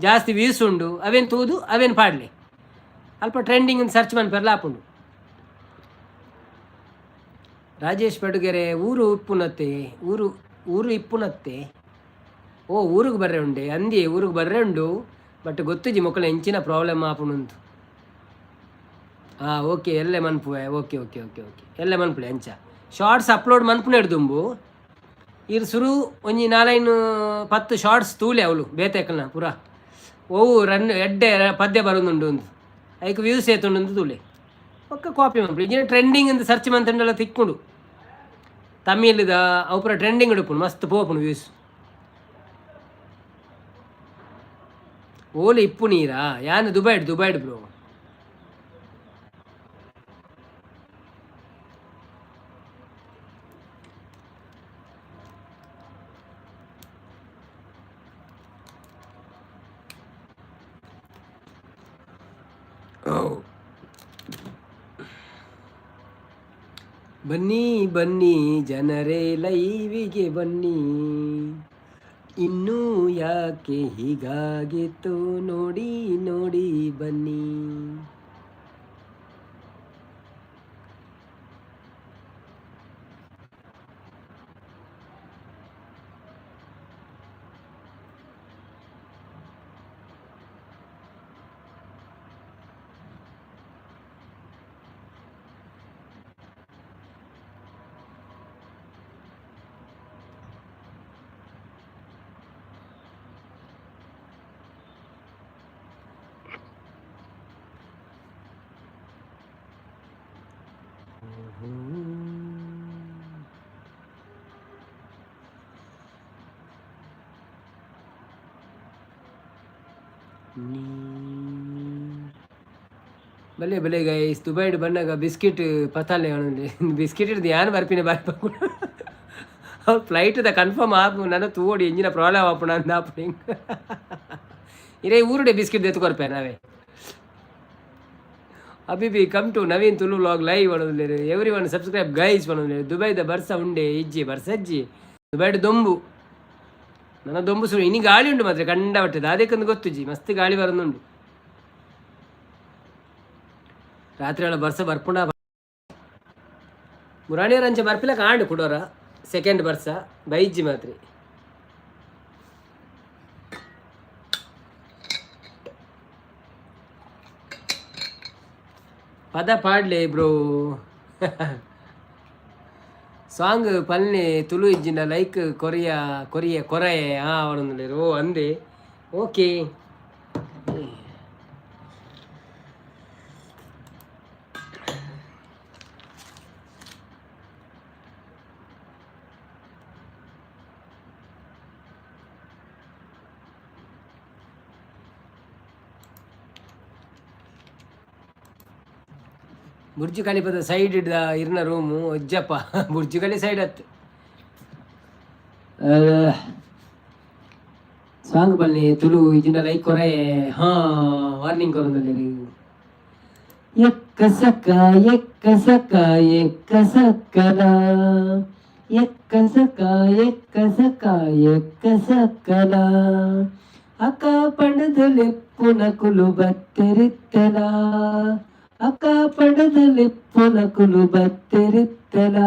ಜಾಸ್ತಿ ವ್ಯೂಸ್ ಉಂಡು ಅವೇನು ತೂದು ಅವೇನು ಪಾಡಲಿ ಅಲ್ಪ ಟ್ರೆಂಡಿಂಗ್ ಸರ್ಚ್ ಮನ್ಪೆರ್ಲ ಆಪುಂಡು ರಾಜೇಶ್ ಪಡುಗೆರೆ ಊರು ಇಪ್ಪುನತ್ತೆ ಊರು ಇಪ್ಪುನತ್ತೆ ಓ ಊರಿಗೆ ಬರ್ರೆ ಉಂಡೆ ಅಂದಿ ಊರಿಗೆ ಬರ್ರೆ ಉಂಡು ಬಟ್ ಗೊತ್ತುಜಿ ಮಕ್ಕಳು ಹೆಂಚಿನ ಪ್ರಾಬ್ಲಮ್ ಆಪುಣಂತು ಓಕೆ ಎಲ್ಲೇ ಮನ್ಪುವೆ ಓಕೆ ಎಲ್ಲೇ ಮನ್ಪುಳೆ ಅಂಚ ಶಾರ್ಟ್ಸ್ ಅಪ್ಲೋಡ್ ಮನ್ಪುನೆ ದುಂಬು ಇರು ಸುರು ಒಂಜಿ 4-10 ಶಾರ್ಟ್ಸ್ ತೂಲೆ ಅವಳು ಬೇತೆಕಲ್ನ ಪೂರ ಓವು ರನ್ ಎಡ್ಡೆ ಪದ್ಯ ಬರೋದುಂಡು ಒಂದು ಐಕ್ ವ್ಯೂಸ್ ಏತುಂಡು ಅಂತ ತೂಲೆ ಒಕ್ಕ ಕಾಪಿ ಮನ್ಪುಳೆ ಇಜಿನ ಟ್ರೆಂಡಿಂಗ್ ಅಂತ ಸರ್ಚ್ ಮಂತಂಡೆಲ್ಲ ತಿಕ್ಕುಂಡು ತಮಿಳ್ದ ಅವು ಪೂರ ಟ್ರೆಂಡಿಂಗ್ ಉಡುಪುಂಡು ಮಸ್ತ್ ಪೋಪುಂಡು ವ್ಯೂಸ್ ಓಲಿ ಇಪ್ಪು ನೀರಾ ಯಾನು ದುಬೈಡ್ ಬ್ರೋ ಬನ್ನಿ ಜನರೇ ಲೈವಿಗೆ ಬನ್ನಿ ಇನ್ನೂ ಯಾಕೆ ಹೀಗಾಗಿತ್ತು ನೋಡಿ ಬನ್ನಿ ಬಲೆ ಗೈಸ್ ದುಬೈಡ್ ಬಂದಾಗ ಬಿಸ್ಕಿಟ್ ಪತಾಲೆ ಬಿಸ್ಕಿಟ್ ಹಿಡ್ದು ಯಾನು ಬರ್ಪಿನ ಬಾರಿ ಅವ್ರು ಫ್ಲೈಟ್ದ ಕನ್ಫರ್ಮ್ ಆಪು ನನ್ನ ತೂಡಿ ಎಂಜಿನ ಪ್ರಾಬ್ಲಮ್ ಆಪುಣ ಅಂದ ಆಪು ಇರೇ ಊರುಡೆ ಬಿಸ್ಕಿಟ್ ಎತ್ತು ಕೊರ್ಪೆ ನಾವೇ ಅಭಿ be come to Naveen Tulu vlog live ಅನ್ನೋದು ಎವ್ರಿ ಒನ್ ಸಬ್ಸ್ಕ್ರೈಬ್ ಗೈಸ್ ಅನ್ನೋದು ದುಬೈದ ಬರ್ಸ ಉಂಡೆ ಇಜ್ಜಿ ಬರ್ಸಜ್ಜಿ ದುಬೈಡ್ ದೊಂಬು ನನ್ನ ದೊಂಬು ಸುಳ್ಳು ಇನಿ ಗಾಳಿ ಉಂಟು ಮಾತ್ರ ಕಂಡ ಬಟ್ಟದ ಅದಕ್ಕೊಂದು ಗೊತ್ತು ಜಿ ಮಸ್ತ್ ಗಾಳಿ ಬರೋದುಂಟು ರಾತ್ರಿ ಎಲ್ಲ ಬರ್ಸ ಬರ್ಪುಂಡ ಮುರಾಣಿಯರ ಅಂಚೆ ಬರ್ಪಿಲ್ಲ ಕಾಂಡು ಕೊಡೋರ ಸೆಕೆಂಡ್ ಬರ್ಸ ಬೈಜ್ಜಿ ಮಾತ್ರಿ ಪದ ಪಾಡ್ಲೆ ಬ್ರೋ ಸಾಂಗ್ ಪಲ್ಲೆ ತುಳು ಇಜ್ಜಿನ ಲೈಕ್ ಕೊರಿಯಾ ಕೊರಿಯಾ ಕೊರಯೆ ಅವನೊಂದು ಓ ಅಂದೆ ಓಕೆ ಬುರ್ಜಿ ಖಲೀಫದ ಸೈಡ್ ಇರ್ನ ರೂಮು ಅಜ್ಜಪ್ಪ ಬುರ್ಜಿ ಖಲಿ ಸೈಡ್ ಹತ್ತು ಸಾಂಗ್ ಬನ್ನಿ ತುಳು ಇದನ್ನ ಲೈಕ್ ಕೊರೆ ಹಾ ವಾರ್ನಿಂಗ್ ಕೊರದಲ್ಲಿ ಎಕ್ಕ ಸಕ್ಕ ಎಕ್ಕ ಸಕ್ಕ ಎಕ್ಕ ಸಕ್ಕಲ ಎಕ್ಕ ಸಕ್ಕ ಎಕ್ಕ ಸಕ್ಕ ಎಕ್ಕ ಸಕ್ಕಲ ಅಕ್ಕ ಪಣದಲೆಪ್ಪುನ ಕುಲು ಬತ್ತೆರಿತ್ತಲ ಅಕ್ಕ ಪಡದಲಿಪ್ಪುನ ಕುಲು ಬತ್ತೆರಿತ್ತಲ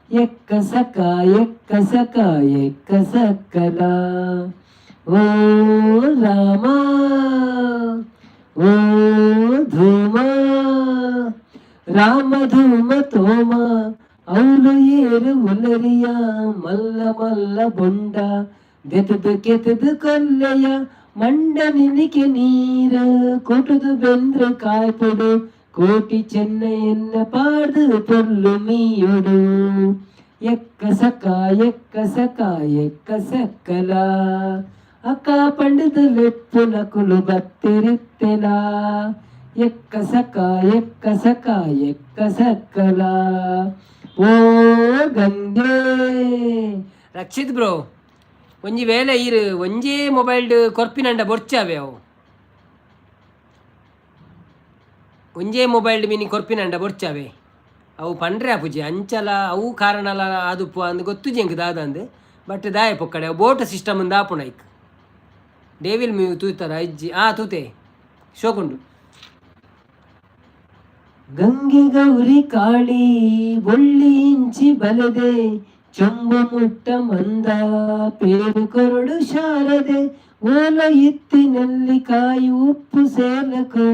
ಎಕ್ಕ ಸಕ ಎಕ್ಕ ಸಕ ಎಕ್ಕ ಸಕ್ಕಲ ಓ ರಾಮ ಓ ಧೂಮ ರಾಮ ಧೂಮ ತೋಮ ಅವಳು ಏರು ಉಲರಿಯ ಮಲ್ಲ ಮಲ್ಲ ಬೊಂಡ ಬೆತದು ಕೆತದು ಕೊಲ್ಲೆಯ ಮಂಡ ನಿನಗೆ ನೀರ ಕೊಟುದು ಬೆಂದ್ರ ಕಾಯ್ಪೊಡು ಕೋಟಿ ಚೆನ್ನೈಯನ್ನ ಪಾಡ್ದು ಪೊಲ್ಲು ಮೀಯೊಡು ಎಕ್ಕ ಸಕ ಎಕ್ಕ ಸಕ ಎಕ್ಕ ಸಕ್ಕಲ ಅಕ್ಕ ಪಂಡದ ಲೆಪ್ಪುನ ಕುಲು ಬತ್ತೆರಿತ್ತೆಲ ಎಕ್ಕ ಸಕ ಎಕ್ಕ ಸಕ ಎಕ್ಕ ಸಕ್ಕಲ ಓ ಗಂಗೆ ರಕ್ಷಿತ್ ಬ್ರೋ ಒಂಜಿ ವೇಳೆ ಇರು ಒಂಜೇ ಮೊಬೈಲ್ ಕೊರ್ಪಿನಂಡ ಬೊರ್ಚಾವೆ ಅವು ಒಂಜೇ ಮೊಬೈಲ್ ಮಿನಿ ಕೊರ್ಪಿನಂಡ ಬೊರ್ಚಾವೆ ಅವು ಪಂಡ್ರೆ ಅಪುಜಿ ಅಂಚಲ ಅವು ಕಾರಣಲ ಅದು ಅಂದು ಗೊತ್ತು ಜಂಕ್ ದಾದಂದು ಬಟ್ ದಾಯ ಪೊಕ್ಕಡೆ ಅವು ಬೋಟ್ ಸಿಸ್ಟಮ್ ಒಂದು ಆಪುಣ ಐಕ್ ಡೇವಿಲ್ ಮೀವು ತೂತಾರ ಅಜ್ಜಿ ತೂತೆ ಶೋಕುಂಡು ಗಂಗೆ ಗೌರಿ ಕಾಳಿ ಒಳ್ಳಿ ಇಂಚಿ ಬಲದೆ ಚೊಂಬು ಮುಟ್ಟ ಮಂದ ಪೇರು ಕೊರಡು ಶಾರದೆ ಓಲ ಇತ್ತಿನಲ್ಲಿ ಕಾಯಿ ಉಪ್ಪು ಸೇಲಕೋ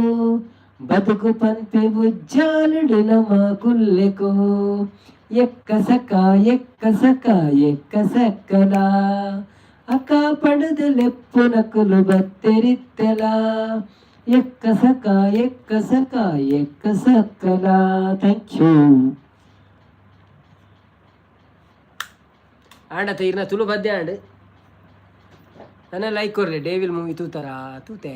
ಬದುಕು ಪಂಪೆ ಉಜ್ಜಾಲಡು ನಮ ಕುಲ್ಲೆಕೋ ಎಕ್ಕ ಸಕ ಎಕ್ಕ ಸಕ ಎಕ್ಕ ಸಕ್ಕಲ ಅಕ್ಕ ಪಡದ ಲೆಪ್ಪುನ ಕುಲು ಬತ್ತೆರಿತ್ತೆಲ ಎಕ್ಕ ಸಕ ಎಕ್ಕ ಸಕ ಎಕ್ಕ ಸಕ್ಕಲ ಥ್ಯಾಂಕ್ ಯು ಆಂಡ ತೀರ್ನ ತುಳು ಬದ್ದೆ ಆಂಡ್ ನನ್ನ ಲೈಕ್ ಕೊರ್ಲೆ ಡೇವಿಲ್ ಮೂವಿ ತೂತಾರ ತೂತೆ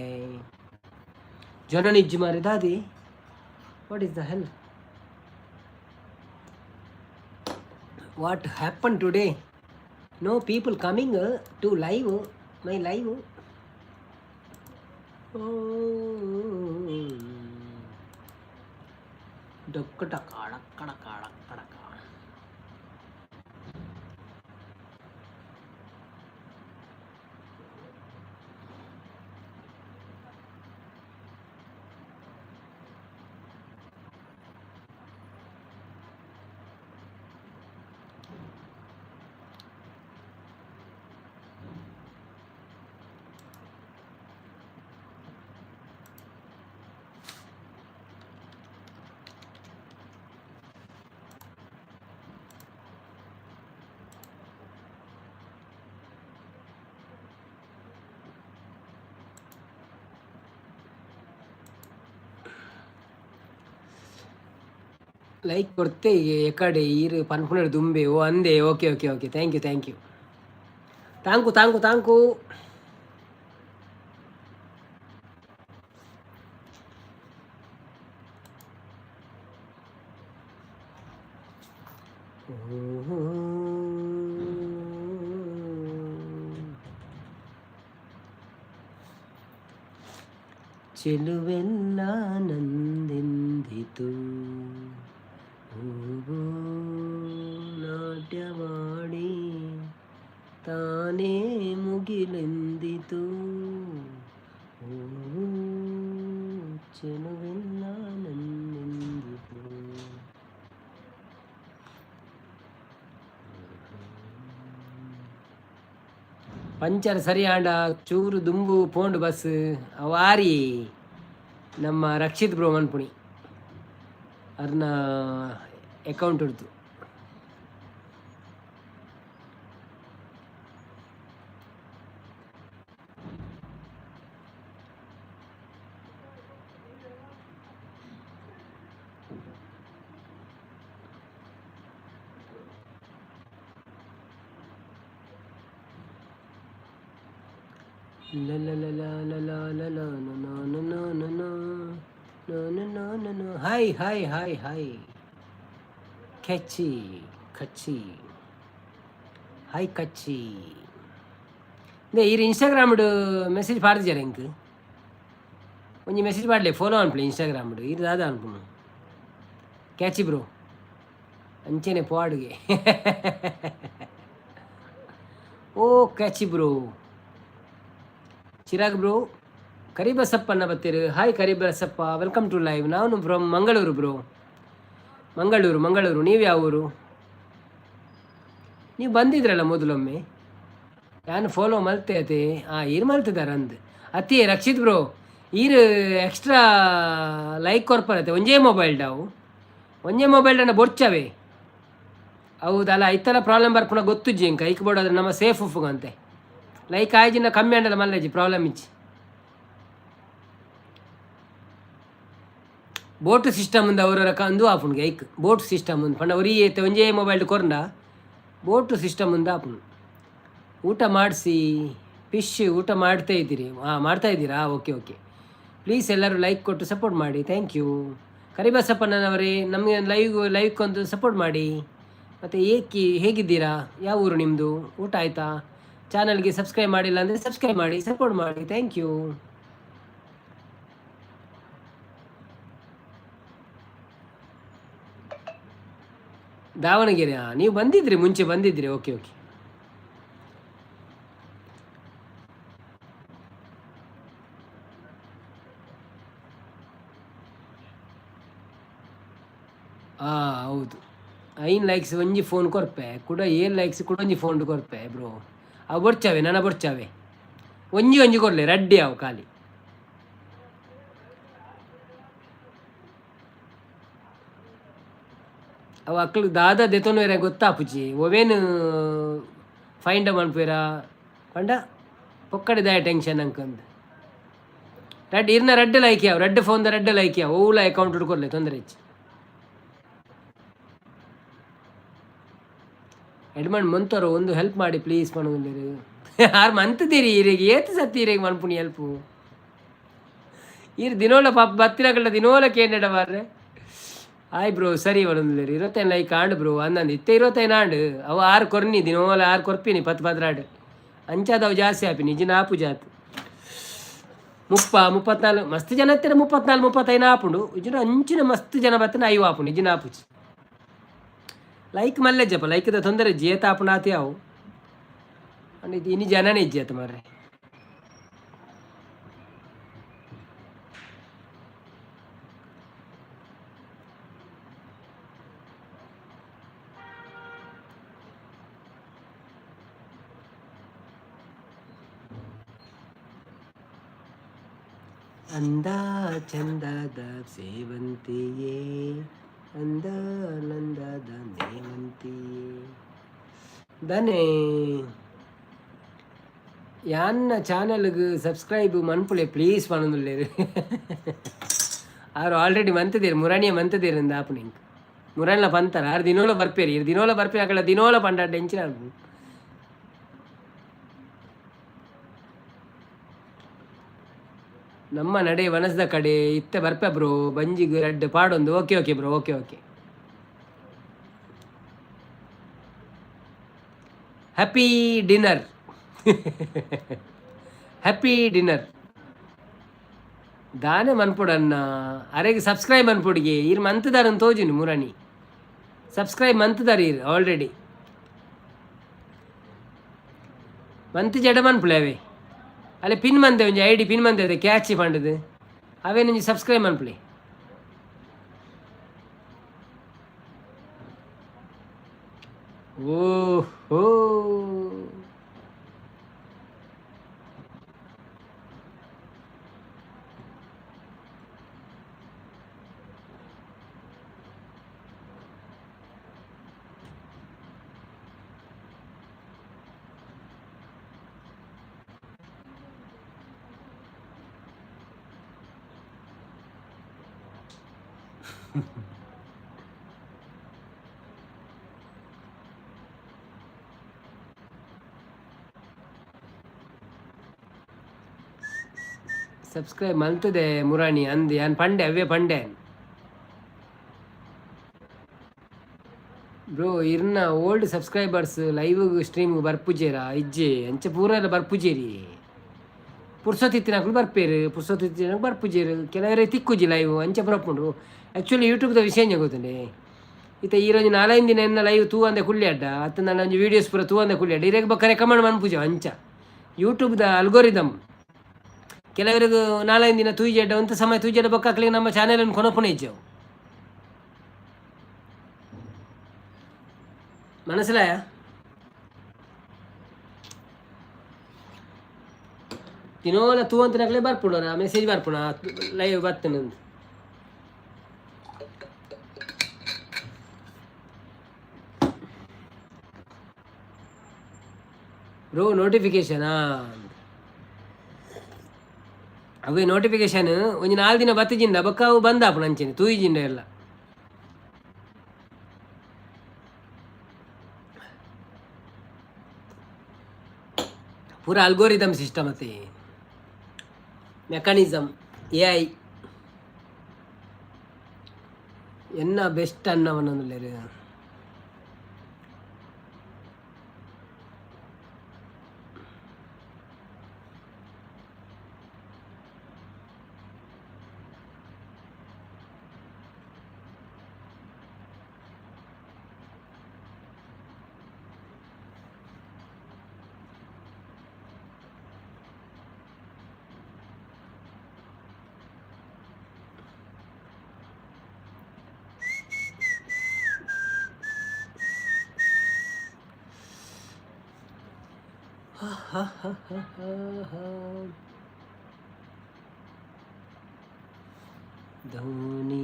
ಜನನಿಜ್ಜಿ ಮಾರಿ ದಾದಿ what is the hell what happen today no people coming to live my live ಡೊಕ್ಕಟ ಕಾಡಕ್ಕಡ ಕಾಡಕ್ಕಡಕ ಲೈಕ್ ಕೊಡ್ತೆ ಎಕಡೆ ಈರು ಪನ್ಪುಣರು ದುಂಬೆ ಓ ಅಂದೆ okay okay okay thank you thank you thank you thank you ಚೆಲುವೆಲ್ಲ ನಂದೆಂದಿತು ಹೂವು ನಾಟ್ಯವಾಡಿ ತಾನೇ ಮುಗಿಲೆಂದಿತು ಹೂವು ಚೆಲುವೆಲ್ಲ ನಂದೆಂದಿತು. ಪಂಚರ್ ಸರಿ ಆಂಡ ಚೂರು ದುಂಬು ಪೋಂಡು ಬಸ್ ಅವಾರಿ ನಮ್ಮ ರಕ್ಷಿತ್ ಬ್ರೋ ಮನ್ಪುಣಿ ಅವ್ರನ್ನ ಅಕೌಂಟ್ ಹಿಡ್ತು. ಹಾಯ್ ಹಾಯ್ ಹಾಯ್ ಹಾಯ್ ಕಚ್ಚಿ ಕಚ್ಚಿ ಹಾಯ್ ಕಚ್ಚಿ ಇರು ಇನ್ಸ್ಟಾಗ್ರಾಮ್ಡು ಮೆಸೇಜ್ ಪಾಡ್ದಿದ್ದಾರೆ ಇಂಕ್ ಒಂಜಿ ಮೆಸೇಜ್ ಪಾಡ್ಲೆ ಫಾಲೋ ಅನ್ಪಲೆ ಇನ್ಸ್ಟಾಗ್ರಾಮ್ಡು ಇದು ದಾದ ಅನ್ಪುನು ಕ್ಯಾಚಿ ಬ್ರೋ ಅಂಚೆನೆ ಪಾಡ್ಗೆ ಓ ಕ್ಯಾಚಿ ಬ್ರೋ ಚಿರಾಗ್ ಬ್ರೋ ಕರಿಬಸಪ್ಪನ ಬತ್ತೀರು hi Karibasappa welcome to live. ನಾನು ಫ್ರಮ್ ಮಂಗಳೂರು ಬ್ರೋ ಮಂಗಳೂರು ನೀವು ಯಾವ ಊರು? ನೀವು ಬಂದಿದ್ರಲ್ಲ ಮೊದಲೊಮ್ಮೆ ನಾನು ಫಾಲೋ ಮಲ್ತೆ ಈರು ಮಲ್ತಿದಾರ ಅಂದು ಅತಿ ರಕ್ಷಿತ್ ಬ್ರೋ ಈರು ಎಕ್ಸ್ಟ್ರಾ ಲೈಕ್ ಕೊರ್ಪರತ್ತೆ ಒಂಜೇ ಮೊಬೈಲ್ ಡಾವು ಒಂಜೇ ಮೊಬೈಲ್ ಡನ್ನ ಬೊರ್ಚವೆ ಹೌದಲ್ಲ ಐತಲ್ಲ ಪ್ರಾಬ್ಲಮ್ ಬರ್ಪುಣ ಗೊತ್ತುಜ್ಜಿ ಇಂಕ ಐಕ್ ಬೋಡಾದ್ರೆ ನಮ್ಮ ಸೇಫ್ ಉಫುಗಂತೆ ಲೈಕ್ ಆಯ್ಜಿನ ಕಮ್ಮಿ ಅಂಡಲ್ಲ ಮಲ್ಲೆಜಿ ಪ್ರಾಬ್ಲಮ್ ಇಚ್ಚಿ ಬೋಟ್ ಸಿಸ್ಟಮ್ ಮುಂದೆ ಅವರ ಕಂದು ಆಪುಣ್ಗೆ ಐಕ್ ಬೋಟ್ ಸಿಸ್ಟಮ್ ಮುಂದೆ ಪಂಡ ಒರಿ ಏತೆ ಒಂಜೇ ಮೊಬೈಲ್ ಕೊರಂಡ ಬೋಟ್ ಸಿಸ್ಟಮ್ ಮುಂದೆ ಆಪುಣ್ ಊಟ ಮಾಡಿಸಿ ಫಿಶ್ ಊಟ ಮಾಡ್ತಾ ಇದ್ದೀರಿ ಮಾಡ್ತಾ ಇದ್ದೀರಾ ಓಕೆ ಪ್ಲೀಸ್ ಎಲ್ಲರೂ ಲೈಕ್ ಕೊಟ್ಟು ಸಪೋರ್ಟ್ ಮಾಡಿ ಥ್ಯಾಂಕ್ ಯು. ಕರಿಬಸಪ್ಪನವರೇ ನಮಗೆ ಲೈವ್ಗೊಂದು ಸಪೋರ್ಟ್ ಮಾಡಿ. ಮತ್ತು ಹೇಗಿದ್ದೀರಾ? ಯಾವ ಊರು ನಿಮ್ಮದು? ಊಟ ಆಯಿತಾ? ಚಾನಲ್ಗೆ ಸಬ್ಸ್ಕ್ರೈಬ್ ಮಾಡಿಲ್ಲ ಅಂದರೆ ಸಬ್ಸ್ಕ್ರೈಬ್ ಮಾಡಿ ಸಪೋರ್ಟ್ ಮಾಡಿ ಥ್ಯಾಂಕ್ ಯು. ದಾವಣಗೆರೆ ನೀವು ಬಂದಿದ್ರಿ ಮುಂಚೆ ಬಂದಿದ್ರಿ ಓಕೆ ಹೌದು 5 ಲೈಕ್ಸ್ ಒಂಜಿ ಫೋನ್ ಕೊರ್ಪೆ ಕೂಡ 7 ಲೈಕ್ಸ್ ಕೂಡ ಒಂಜಿ ಫೋನ್ ಕೊರ್ಪೆ ಬ್ರೋ ಅವು ಬೊರ್ಚಾವೆ ನನ್ನ ಬೊರ್ಚಾವೆ ಒಂಜಿ ಕೊರ್ಲೆ ರಡ್ಡಿ ಅವು ಖಾಲಿ ಅವು ಅಕ್ಳು ದಾದ ದೆತೊನೋರ ಗೊತ್ತಾಪುಜಿ ಒವೇನು ಫೈಂಡ್ ಮನ್ಪೇರ ಪಂಡ ಪೊಕ್ಕಡಿದಾಯ ಟೆನ್ಷನ್ ಅಂಕಂದು ಇರ್ನ ರಡ್ಡ್ ಲೈಕ್ ಯಾವ ರಡ್ಡ್ ಫೋನ್ದ ರಡ್ಡ್ ಲೈಕ್ ಯಾವ ಓಲ ಅಕೌಂಟ್ ಹಿಡ್ಕೊರ್ಲೆ ತೊಂದರೆ ಹೆಚ್ಚು ಎಡ್ಮಂಡ್ ಮಂತೋರು ಒಂದು ಹೆಲ್ಪ್ ಮಾಡಿ ಪ್ಲೀಸ್ ಮಣ್ಣು ಯಾರು ಮಂತದಿರಿ ಇರಿಗೆ ಏತು ಸತ್ತಿ ಇರಿಗೆ ಮನ್ಪುಣಿ ಹೆಲ್ಪು ಇರು ದಿನೋಲ ಪಾಪ ಬತ್ತಿರಗಳ್ಳ ದಿನೋಲ ಕೇಂದ್ರ ಮಾರ್ರೆ ಆಯ್ ಬ್ರೋ ಸರಿ ಒಳಂದ್ಲೇರಿ 25 ಲೈಕ್ ಆಂಡ್ ಬ್ರೋ ಅಂದಂದು 25 ಆಂಡ್ ಅವು 6 ಕೊರ್ನಿ ದಿನೋಲ 6 ಕೊರ್ಪಿನಿ 10 ಅಂಚಾದವು ಜಾಸ್ತಿ ಆಪಿ ನಿಜನ ಆಪು ಜಾತು 34 ಮಸ್ತ್ ಜನ ಹತ್ತಿರ 34-35 ಆಪುಂಡು ಇಜನ ಅಂಚಿನ ಮಸ್ತ್ ಜನ ಬತ್ತನ 5 ಆಪುಂಡು ಇಜನ ಆಪುಜಿ ಲೈಕ್ ಮಲ್ಲೆ ಜಪ ಲೈಕ್ದ ತೊಂದರೆ ಜೇತ ಆಪುಣಾತಿ ಅವು ಅಂಡ್ ಇದು ಇನಿ ಜನನೇ ಇಜ್ಜೇತ ಮಾರ್ರೆ ಅಂದ ಚಂದದ ಸೇವಂತಿಯೇ ಅಂದ ನಂದದ ಮೇವಂತಿಯೇ ದನೆ ಯಾನ್ನ ಚಾನಲ್ಗೆ ಸಬ್ಸ್ಕ್ರೈಬ್ ಮನ್ಪುಳೆ ಪ್ಲೀಸ್ ಪಣೊಂದುಲ್ಲೇರು ಆರು ಆಲ್ರೆಡಿ ಮಂತದೇರು ಮುರಾಣಿಯ ಮಂತದೇರು ಅಂದ ಆಪು ನಿಂಗೆ ಮುರಾಣಿಲ ಪಂತಾರ ಆರು ದಿನೋಲ ಬರ್ಪೇರಿ ದಿನೋಲ ಬರ್ಪೇರಿ ಅಕಳ ದಿನೋಲ ಪಂಡ ಎಂಚಿನ ಆಪು ನಮ್ಮ ನಡೆ ವನಸ್ದ ಕಡೆ ಇತ್ತೆ ಬರ್ಪೆ ಬ್ರೋ ಬಂಜಿಗೆ ರೆಡ್ ಪಾಡೊಂದು okay bro okay happy dinner happy dinner దానే మన్పుడన్న అరేకి సబ్స్క్రైబ్ అన్పుడిಗೆ ఈరు మంతుదారని తోజుని ಮುರಾನಿ ಸಬ್ಸ್ಕ್ರೈಬ್ ಮಂತದಾರಿ ಆಲ್ರೆಡಿ ಮಂತ್ ಜಡ ಮನ್ಪುಳೆ ಅವೇ ಅಲ್ಲೇ ಪಿನ್ ಮಂತೆ ಒಂಜಿ ಐಡಿ ಪಿನ್ ಮಂತೆ ಅದೇ ಕ್ಯಾಚ್ ಪಂಡದು ಅವೇ ನಂಜಿ ಸಬ್ಸ್ಕ್ರೈಬ್ ಮನ್ಪುಳೆ ಓಹೋ ಸಬ್ಸ್ಕ್ರೈಬ್ ಮಲ್ತದೆ ಮುರಾಣಿ ಅಂದು ಯಾನ್ ಪಂಡೆ ಅವೇ ಪಂಡೆ ಬ್ರೋ ಇರ್ನ ಓಲ್ಡ್ ಸಬ್ಸ್ಕ್ರೈಬರ್ಸ್ ಲೈವ್ ಸ್ಟ್ರೀಮ್ ಬರ್ಪುಜೇರ ಇಜ್ಜೆ ಅಂಚೆ ಪೂರ ಬರ್ಪುಜೇರಿ ಪುರ್ಸೊತ್ತಿತ್ತಿನಕ್ಲು ಬರ್ಪೇರು ಪುರ್ಸೊತ್ತಿತ್ತಿನ ಬರ್ಪುಜೇರು ಕೆಲವರೇ ತಿಕ್ಕುಜಿ ಲೈವ್ ಅಂಚೆ ಬರಪ್ಪುಂಡು ಆ್ಯಕ್ಚುಲಿ ಯೂಟ್ಯೂಬ್ದ ವಿಷಯ ಗೊತ್ತಂಡೆ ಇತ್ತ ಈರೋಜು 4 ದಿನ ಎನ್ನ ಲೈವ್ ತೂ ಅಂದೆ ಕುಳ್ಳಿ ಅಡ್ಡ ಅತ್ತ ನನ್ನ ಒಂಜಿ ವೀಡಿಯೋಸ್ ಪೂರ ತೂ ಅಂದೆ ಕುಳ್ಳಿ ಅಡ್ಡ ಇರೇಗ ಬಕ್ಕ ರೆಕಮೆಂಡ್ ಮನ್ಪುಜ ಅಂಚ ಯೂಟ್ಯೂಬ್ದ ಅಲ್ಗೋರಿದಮ್ ಕೆಲವರಿಗೆ 4 ದಿನ ತೂಜೆಡ್ಡ ಅಂತ ಸಮಯ ತೂಜೆಡ್ಡ ಬಕ್ಕಾಕ್ಲಿಗೆ ನಮ್ಮ ಚಾನೆಲನ್ನು ಕೊನಪುಣ ಇಜ್ಜವು ಮನಸ್ಸಿಲಾಯ ತಿನ್ನೋಲ ತೂ ಅಂತ ನಕ್ಲೆ ಬರ್ಪುಣ ಮೆಸೇಜ್ ಬರ್ಪುಣ ಲೈವ್ ಬರ್ತೇನಂತ ಬ್ರೋ ನೋಟಿಫಿಕೇಶನಾ ಅವೇ ನೋಟಿಫಿಕೇಶನ್ ಒಂದು 4 ದಿನ ಬತ್ತಿಜಿಂದ ಬಕ್ಕ ಅವು ಬಂದಾಪು ನಂಚೆನೆ ತೂಯಿಜಿಂದ ಎಲ್ಲ ಪೂರ ಅಲ್ಗೋರಿದಮ್ ಸಿಸ್ಟಮ್ ಮತ್ತೆ ಮೆಕಾನಿಸಮ್ AI ಎನ್ನ ಬೆಸ್ಟ್ ಅನ್ನವನ್ನೊಂದು ಧೋನಿ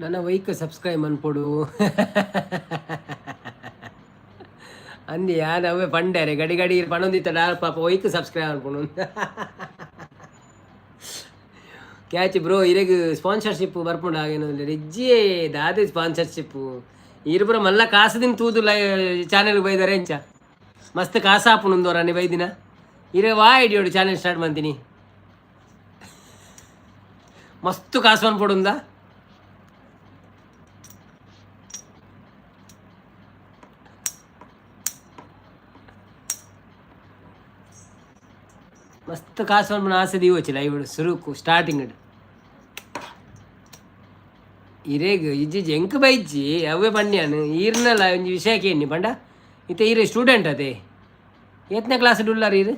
ನನ್ನ ವೈಕ್ ಸಬ್ಸ್ಕ್ರೈಬ್ ಮನ್ಪೊಡು ಅಂದಿ ಯಾನ್ ಅವೇ ಪಂಡಾರೆ ಗಡಿ ಗಡಿ ಪಣೊಂದಿತ್ತ ಡಾರ್ ಪಾಪ ವೈಕ್ ಸಬ್ಸ್ಕ್ರೈಬ್ ಅನ್ಪೊಡು ಕ್ಯಾಚ್ ಬ್ರೋ ಇರೆಗ್ ಸ್ಪಾನ್ಸರ್ಶಿಪ್ ಬರ್ಪುಂಡು ಆಗೇನಂದ್ರೆ ರೆಜ್ಜಿಯೇ ದಾದೆ ಸ್ಪಾನ್ಸರ್ಶಿಪ್ ಇರ್ಬುರ ಮಲ್ಲ ಕಾಸದಿನ ತೂದು ಚಾನೆಲ್ ಬೈದಾರೆ ಎಂಚ ಮಸ್ತ್ ಕಾಸ ಹಾಪುನುಂದೋರ ನೀ ಬೈದಿನ ಇರೇ ವಾ ಹಿಡಿಯೋಡು ಚಾನೆಲ್ ಸ್ಟಾರ್ಟ್ ಮಾಡ್ತೀನಿ ಮಸ್ತ್ ಕಾಸು ಅನ್ಪೊಡುಂದಾ ಮಸ್ತ್ ಕಾಸು ಅನ್ಪುನ ಆಸೆ ದೀವಚ್ಚಿಲ್ಲ ಇವರು ಸುರುಕು ಸ್ಟಾರ್ಟಿಂಗ್ ಇರೇಗ ಇಜ್ಜಿ ಎಂಕ್ ಬೈಜ್ಜಿ ಅವೇ ಪಂಡ್ಯಾನು ಈರ್ನಲ್ಲ ಒಂಜಿ ವಿಷಯಕ್ಕೆ ಎನ್ನಿ ಪಂಡ ಇತ್ತೆ ಈರೆ ಸ್ಟೂಡೆಂಟ್ ಅದೇ 8ನೇ ಕ್ಲಾಸ್ ಡುಲ್ಲಾರ ಈರು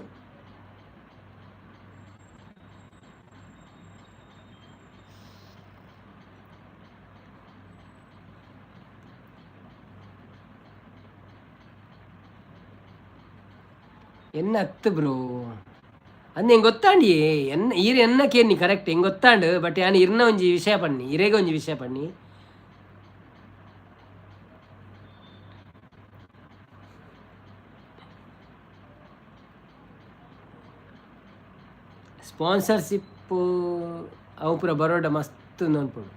ಎನ್ನ ಹತ್ತು ಬ್ರೋ ಅಂದ್ ಹೆಂಗೆ ಗೊತ್ತಾಂಡಿ ಈರು ಎನ್ನಕ್ಕೆ ಎನ್ನಿ ಕರೆಕ್ಟ್ ಹೆಂಗೆ ಗೊತ್ತಾಂಡು ಬಟ್ ಯಾನು ಇರ್ನ ಒಂಜಿ ವಿಷಯ ಪಣ್ಣಿ ಇರೇಗ ಒಂಜಿ ವಿಷಯ ಪಣ್ಣಿ ಸ್ಪಾನ್ಸರ್ಶಿಪ್ ಕಪ್ಪು ಅವು ಪೂರ ಬರೋಡ ಮಸ್ತ್ ಅನ್ಪಡು.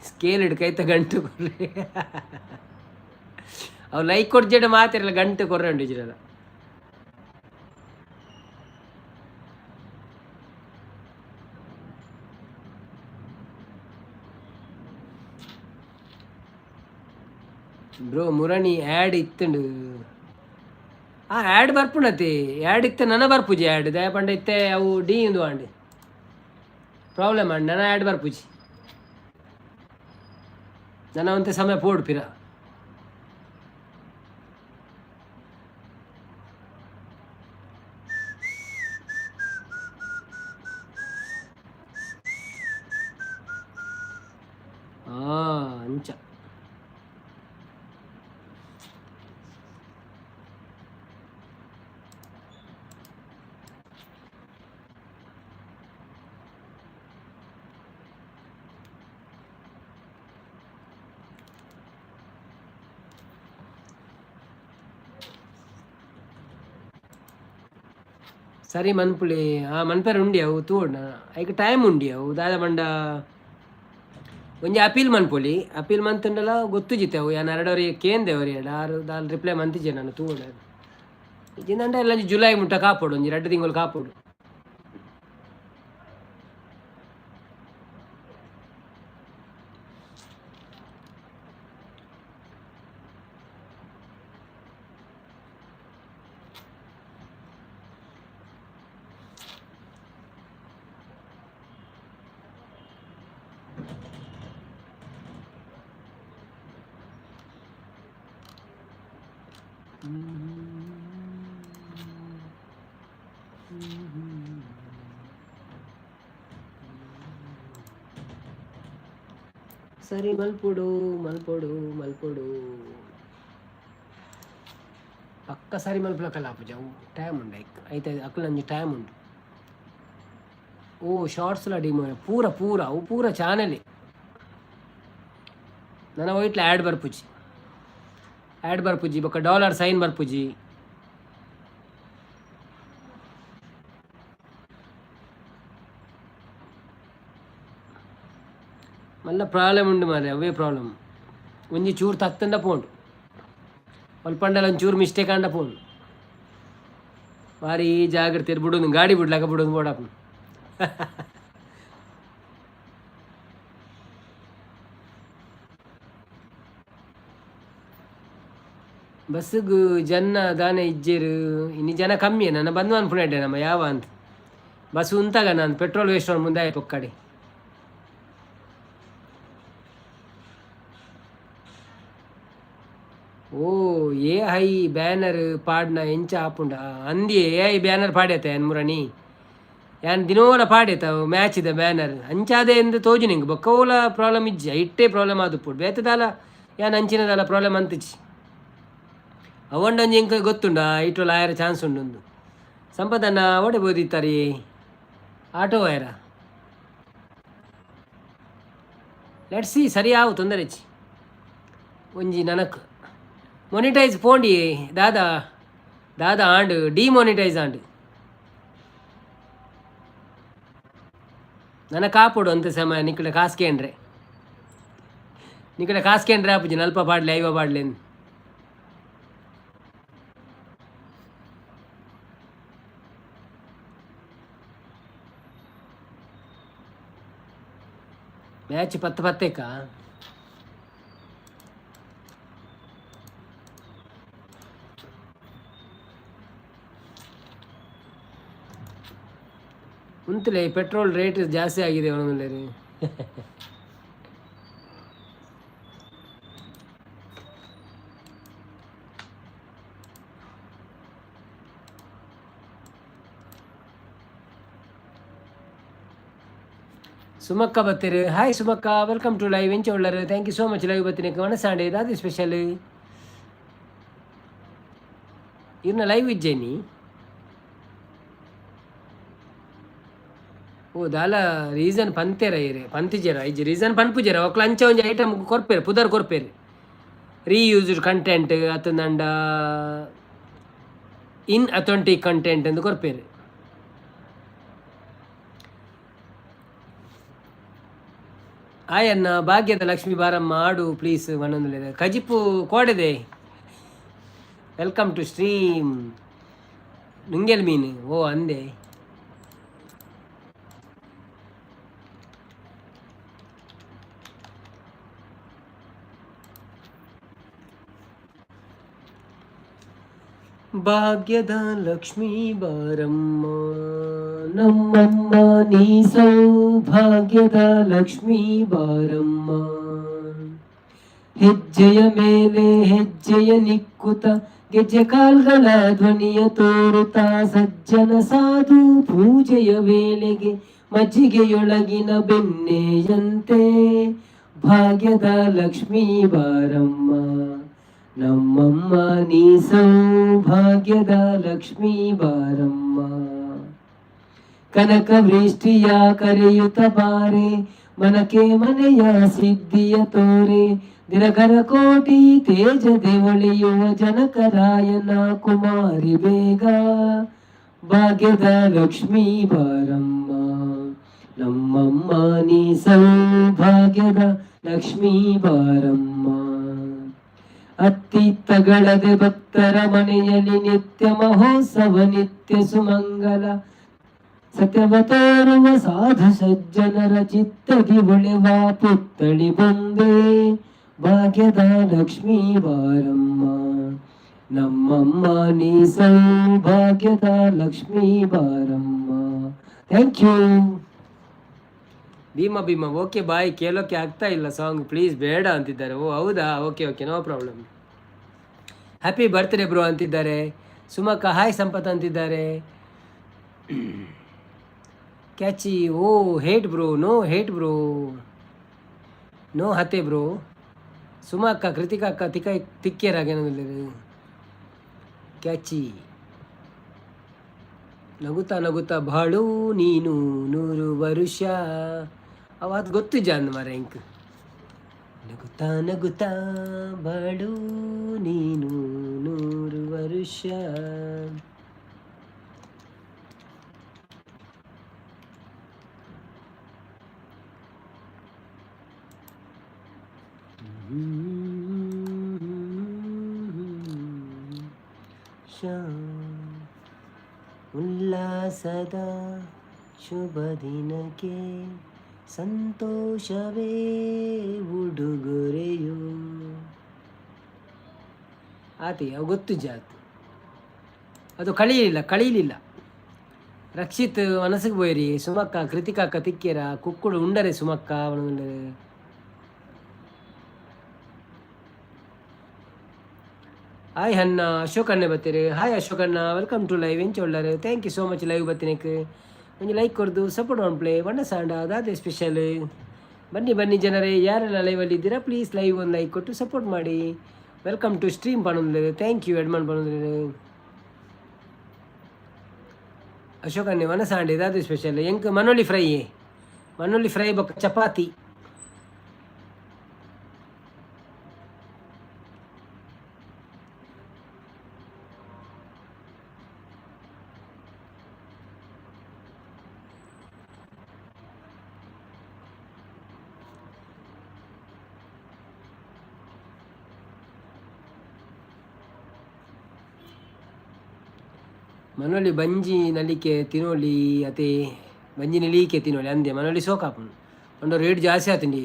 ಸ್ಕೇಲ್ ಹಿಡ್ ಕೈತ ಗಂಟು ಕೊರ್ರೆ ಅವು ಲೈಕ್ ಕೊಡ್ಜೇಡ ಮಾತಿರಲ್ಲ ಗಂಟು ಕೊರ್ರೆ ಉಂಡಿಜಿರಲ್ಲ. ಬ್ರೋ ಮುರಣಿ ಆ್ಯಡ್ ಇತ್ತಂಡು ಆ್ಯಡ್ ಬರ್ಪುಣತಿ ಆ್ಯಡ್ ಇತ್ತೆ ನನ್ನ ಬರ್ಪುಜಿ ಆ್ಯಡ್ ದಯಪಂಡ ಇತ್ತೆ ಅವು ಡಿ ಇಂದು ಆಂಡಿ ಪ್ರಾಬ್ಲಮ್ ಅಂಡ್ ನನ್ನ ಆ್ಯಡ್ ಬರ್ಪುಜಿ ನನ್ನ ಒಂತೆ ಸಮಯ ಪೋಡ್ಪಿರ ಅಂಚ ಸರಿ ಮನ್ಪುಳಿ ಮನ್ಪೇರ ಉಂಡಿ ಅವು ತೂಡ್ ಐಕ ಟೈಮ್ ಉಂಡಿ ಅವು ದಾದ ಬಂಡ ಒಂಜಿ ಅಪೀಲ್ ಮನ್ಪೊಲಿ ಅಪೀಲ್ ಮಂತಂಡಲ ಗೊತ್ತು ಜಿತ್ತೆ ಅವು ಯಾನ್ ಎರಡವರಿಗೆ ಕೇಂದೇವರಿ ಆರು ದಾಲ್ ರಿಪ್ಲೈ ಮಂತಿಜೆ ನಾನು ತೂಡ್ ಇಜಿಂದಂಡ ಎಲ್ಲ ಜುಲೈ ಮುಟ್ಟ ಕಾಪೋಡು ಒಂಜಿ 2 ತಿಂಗಳು ಕಾಪೋಡು. ಸರಿ ಮಲ್ಪೊಡು ಮಲ್ಪೊಡು ಮಲ್ಪೊಡು ಪಕ್ಕ ಸರಿ ಮಲ್ಪಲಕ್ಕಲ್ಲ ಅಪ್ಪುಜ ಅವು ಟೈಮ್ ಉಂಡು ಐತೆ ಅಕ್ಕಲ ನಂಜಿ ಟೈಮ್ ಉಂಡು. ಓ ಶಾರ್ಟ್ಸ್ಲ ಡಿಮೋ ಪೂರ ಪೂರ ಅವು ಪೂರ ಚಾನಲ್ ನನ್ನ ವೈಟ್ಲ ಆ್ಯಡ್ ಬರ್ಪುಜಿ ಬೊಕ್ಕ ಡಾಲರ್ ಸೈನ್ ಬರ್ಪುಜಿ ಮಲ್ಲ ಪ್ರಾಬ್ಲಮ್ ಉಂಡು ಮಾರೆ ಅವೇ ಪ್ರಾಬ್ಲಮ್ ಒಂಜಿ ಚೂರು ತತ್ತಂಡ ಪೋಂಡು ಒಲ್ಪಂಡಲ ಒಂಚೂರು ಮಿಸ್ಟೇಕ್ ಅಂಡ ಪೋಂಡು ಭಾರಿ ಜಾಗ್ರತೆ ಬಿಡೋದು ಗಾಡಿ ಬಿಡ್ಲಾಕ ಬಿಡೋದು ಬೋಡಪ್ಪ ಬಸ್ಸಿಗೂ ಜನ ದಾನೆ ಇಜ್ಜೇರು ಇನ್ನು ಜನ ಕಮ್ಮಿ ನನ್ನ ಬಂದು ಅನ್ಪುಣೆ ನಮ್ಮ ಯಾವ ಅಂತ ಬಸ್ಸು ಉಂತಾಗ ನಾನು ಪೆಟ್ರೋಲ್ ವೇಸ್ಟ್ ಮುಂದೆ ಆಯ್ತು ಒಕ್ಕಡೆ ಓ ಏ ಹೈ ಬ್ಯಾನರ್ ಪಾಡ್ನ ಎಂಚ ಆಪುಂಡ ಅಂದಿ ಏ ಐ ಬ್ಯಾನರ್ ಪಾಡ್ಯತೆ ಅನ್ ಮುರಣಿ ಯಾನ್ ದಿನೋಲ ಪಾಡ್ಯತ ಮ್ಯಾಚ್ ಇದೆ ಬ್ಯಾನರ್ ಅಂಚಾದೆ ಎಂದು ತೋಜು ನಿಂಗೆ ಬೊಕ್ಕೋಲ ಪ್ರಾಬ್ಲಮ್ ಇಜ್ಜಿ ಐಟ್ಟೆ ಪ್ರಾಬ್ಲಮ್ ಆದು ಪುಡ್ ಬೇತದಾಲ ಯಾನ್ ಅಂಚಿನದಾಲ ಪ್ರಾಬ್ಲಮ್ ಅಂತಿಚ್ಚಿ ಅವಂಡಂಜಿ ಇಂಕ ಗೊತ್ತುಂಡ ಇಟ್ಟು ಲಾಯರ ಚಾನ್ಸ್ ಉಂಡು ಸಂಪದನ್ನ ಓಡೆ ಬೋದಿತ್ತಾರೆ ಆಟೋ ವೈರ ಲೆಟ್ಸಿ ಸರಿ ಆವು ತೊಂದರೆ ಇಚ್ಚಿ ಒಂಜಿ ನನಕ್ ಮೊನಿಟೈಸ್ ಪೋಂಡಿ ದಾದ ಆಂಡ್ ಡಿಮೊನಿಟೈಸ್ ಆಂಡ್ ನನ್ನ ಕಾಪೋಡು ಅಂತ ಸಮಯ ನಿಕ್ಕಡೆ ಕಾಸ್ಕೇಂಡ್ರೆ ಆಪುಜಿ ನಲ್ಪ ಪಾಡ್ಲೆ ಐವ ಪಾಡ್ಲೆ ಮ್ಯಾಚ್ 10-10 ಉಂತಲೇ ಪೆಟ್ರೋಲ್ ರೇಟ್ ಜಾಸ್ತಿ ಆಗಿದೆ ಅವನಲ್ಲೇ ರೀ ಸುಮಕ್ಕ ಬತ್ತೀರಿ ಹಾಯ್ ಸುಮಕ್ಕ ವೆಲ್ಕಮ್ ಟು ಲೈವ್ ಎಂಚ ಒಳ್ಳರು thank you so much live ಬತ್ತೀನಿ ಮನಸ್ಸಾಂಡೆ ದಾದಿ ಸ್ಪೆಷಲ್ ಇರ್ನ ಲೈವ್ ಇಜ್ಜೇನಿ ಓ ದಾಲ ರೀಸನ್ ಪಂತೇರ ಇರೆ ಪಂತಿಜೇರ ಇಜ್ಜಿ ರೀಸನ್ ಪನ್ಪುಜೇರ ಒಕ್ಲ ಅಂಚ ಒಂಜಿ ಐಟಮ್ ಕೊರ್ಪೇರು ಪುದರ್ ಕೊರ್ಪೇರು ರೀಯೂಸ್ಡ್ ಕಂಟೆಂಟ್ ಅತ್ತಂದಂಡ ಇನ್ ಅಥೆಂಟಿಕ್ ಕಂಟೆಂಟ್ ಎಂದು ಕೊರ್ಪೇರು. ಆಯನ್ನ ಭಾಗ್ಯದ ಲಕ್ಷ್ಮಿ ಬಾರಮ್ಮ ಆಡು ಪ್ಲೀಸ್ ಒಂದೊಂದು ಕಜಿಪು ಕೋಡೆದೆ. Welcome to stream. ನುಂಗೆಲ್ ಮೀನು ಓ ಅಂದೆ. ಭಾಗ್ಯದ ಲಕ್ಷ್ಮೀ ಬಾರಮ್ಮ ನಮ್ಮಮ್ಮ ನೀ ಸೌಭಾಗ್ಯದ ಲಕ್ಷ್ಮೀ ಬಾರಮ್ಮ. ಹೆಜ್ಜೆಯ ಮೇಲೆ ಹೆಜ್ಜೆಯ ನಿಕ್ಕುತ ಗೆಜ್ಜೆ ಕಾಲ್ಗಳ ಧ್ವನಿಯ ತೋರುತ್ತ ಸಜ್ಜನ ಸಾಧು ಪೂಜೆಯ ವೇಳೆಗೆ ಮಜ್ಜಿಗೆಯೊಳಗಿನ ಬೆಣ್ಣೆಯಂತೆ ಭಾಗ್ಯದ ಲಕ್ಷ್ಮೀ ಬಾರಮ್ಮ ನಮ್ಮಮ್ಮ ನೀ ಸೌಭಾಗ್ಯದ ಲಕ್ಷ್ಮೀ ಬಾರಮ್ಮ. ಕನಕ ವೃಷ್ಟಿಯ ಕರೆಯುತ್ತ ಬಾರೆ ಮನಕೆ ಮನೆಯ ಸಿದ್ಧಿಯ ತೋರೆ ದಿನಕರ ಕೋಟಿ ತೇಜದೆ ಒಳೆಯುವ ಜನಕರಾಯನ ಕುಮಾರಿ ಬೇಗ ಭಾಗ್ಯದ ಲಕ್ಷ್ಮೀ ಬಾರಮ್ಮ ನಮ್ಮಮ್ಮ ನೀ ಸೌಭಾಗ್ಯದ ಲಕ್ಷ್ಮೀ ಬಾರಮ್ಮ. ಅತ್ತಿತ್ತಗಳದೆ ಭಕ್ತರ ಮನೆಯಲ್ಲಿ ನಿತ್ಯ ಮಹೋತ್ಸವ ನಿತ್ಯ ಸುಮಂಗಲ ಸತ್ಯವ ತೋರುವ ಸಾಧು ಸಜ್ಜನರ ಚಿತ್ತದಿ ಒಳೆವ ಪುತ್ತಳಿ ಬಂದೆ ಭಾಗ್ಯದ ಲಕ್ಷ್ಮೀ ಬಾರಮ್ಮ ನಮ್ಮಮ್ಮ ನೀ ಸೌಭಾಗ್ಯದ ಲಕ್ಷ್ಮೀ ಬಾರಮ್ಮ. Thank you. Bheema okay bye, ಕೇಳೋಕೆ ಆಗ್ತಾ ಇಲ್ಲ ಸಾಂಗ್ ಪ್ಲೀಸ್ ಬೇಡ ಅಂತಿದ್ದಾರೆ. ಓ ಹೌದಾ, okay okay no problem. Happy birthday bro ಅಂತಿದ್ದಾರೆ. ಸುಮಕ್ಕ ಹಾಯ್ ಸಂಪತ್ ಅಂತಿದ್ದಾರೆ. ಕ್ಯಾಚಿ ಓ hate bro, no hate bro, no ಹತೆ ಬ್ರೋ. ಸುಮಾ ಅಕ್ಕ ಕೃತಿಕಾ ಅಕ್ಕ ತಿಕ್ಕೇರಾಗೇನಿಲ್ಲ. ಕ್ಯಾಚಿ ನಗುತ್ತಾ ನಗುತ್ತಾ ಬಾಳು ನೀನು 100 ವರುಷ ಅವಾದ ಗೊತ್ತು ಜಾನ್ ಮರ ಇಂಕ್. ನಗುತ್ತಾ ನಗುತ್ತಾ ಬಾಳು ನೀನು 100 ವರುಷ. ಉಲ್ಲಾಸದ ಶುಭ ದಿನಕ್ಕೆ ಸಂತೋಷವೇ ಉಡುಗೊರೆಯು. ಆತಿ ಅವು ಗೊತ್ತು ಜಾತು, ಅದು ಕಳೀಲಿಲ್ಲ. ರಕ್ಷಿತ್ ಮನಸ್ಸಿಗೆ ಬೋಯ್ರಿ. ಸುಮಕ್ಕ ಕೃತಿಕಾ ಅಕ್ಕ ತಿಕ್ಕೇರ ಕುಕ್ಕುಡು ಉಂಡರೆ ಸುಮಕ್ಕ ಉಂಡರೆ. ಹಾಯ್ ಅಣ್ಣ ಅಶೋಕ್ ಅಣ್ಣ ಬತ್ತೀರಿ. ಹಾಯ್ ಅಶೋಕ್ ಅಣ್ಣ, ವೆಲ್ಕಮ್ ಟು ಲೈವ್. ಎಂಚ ಒಳ್ಳಾರೆ, thank you so much live ಬತ್ತಿನಕ್ಕೆ. ಒಂದು ಲೈಕ್ ಕೊಡ್ದು ಸಪೋರ್ಟ್ ಆನ್ ಪ್ಲೇ ಬಣ್ಣ ಸಾಂಡ ಅದಾದೆ ಸ್ಪೆಷಲ್. ಬನ್ನಿ ಜನರೇ, ಯಾರೆಲ್ಲ ಲೈವಲ್ಲಿ ಇದ್ದೀರಾ ಪ್ಲೀಸ್ ಲೈವ್ ಒಂದು ಲೈಕ್ ಕೊಟ್ಟು ಸಪೋರ್ಟ್ ಮಾಡಿ. ವೆಲ್ಕಮ್ ಟು ಸ್ಟ್ರೀಮ್ ಪಣಂದ್ರೆ. ಥ್ಯಾಂಕ್ ಯು ಎಡ್ಮಂಡ್ ಪಣಂದ್ರೆ. ಅಶೋಕ್ ಅಣ್ಣ ಮನ ಸಾಂಡ ಇದಾದ ಸ್ಪೆಷಲ್. ಎಂಕ್ ಮನೋಲಿ ಫ್ರೈ ಬೊಕ್ಕ ಚಪಾತಿ. మనోలి ಬಂಜಿ ನಲಿಕೆ ತಿನ್ನೋಲಿ ಅತೆ ಬಂಜಿ ನಲಿಕೆ ತಿನ್ನೋಲಿ ಅಂದೆ మనోಲಿ ಸೋಕಾಪುನು ಒಂದು ರೇಟ್ ಜಾಸ್ತಿ ಆತಂಡಿ.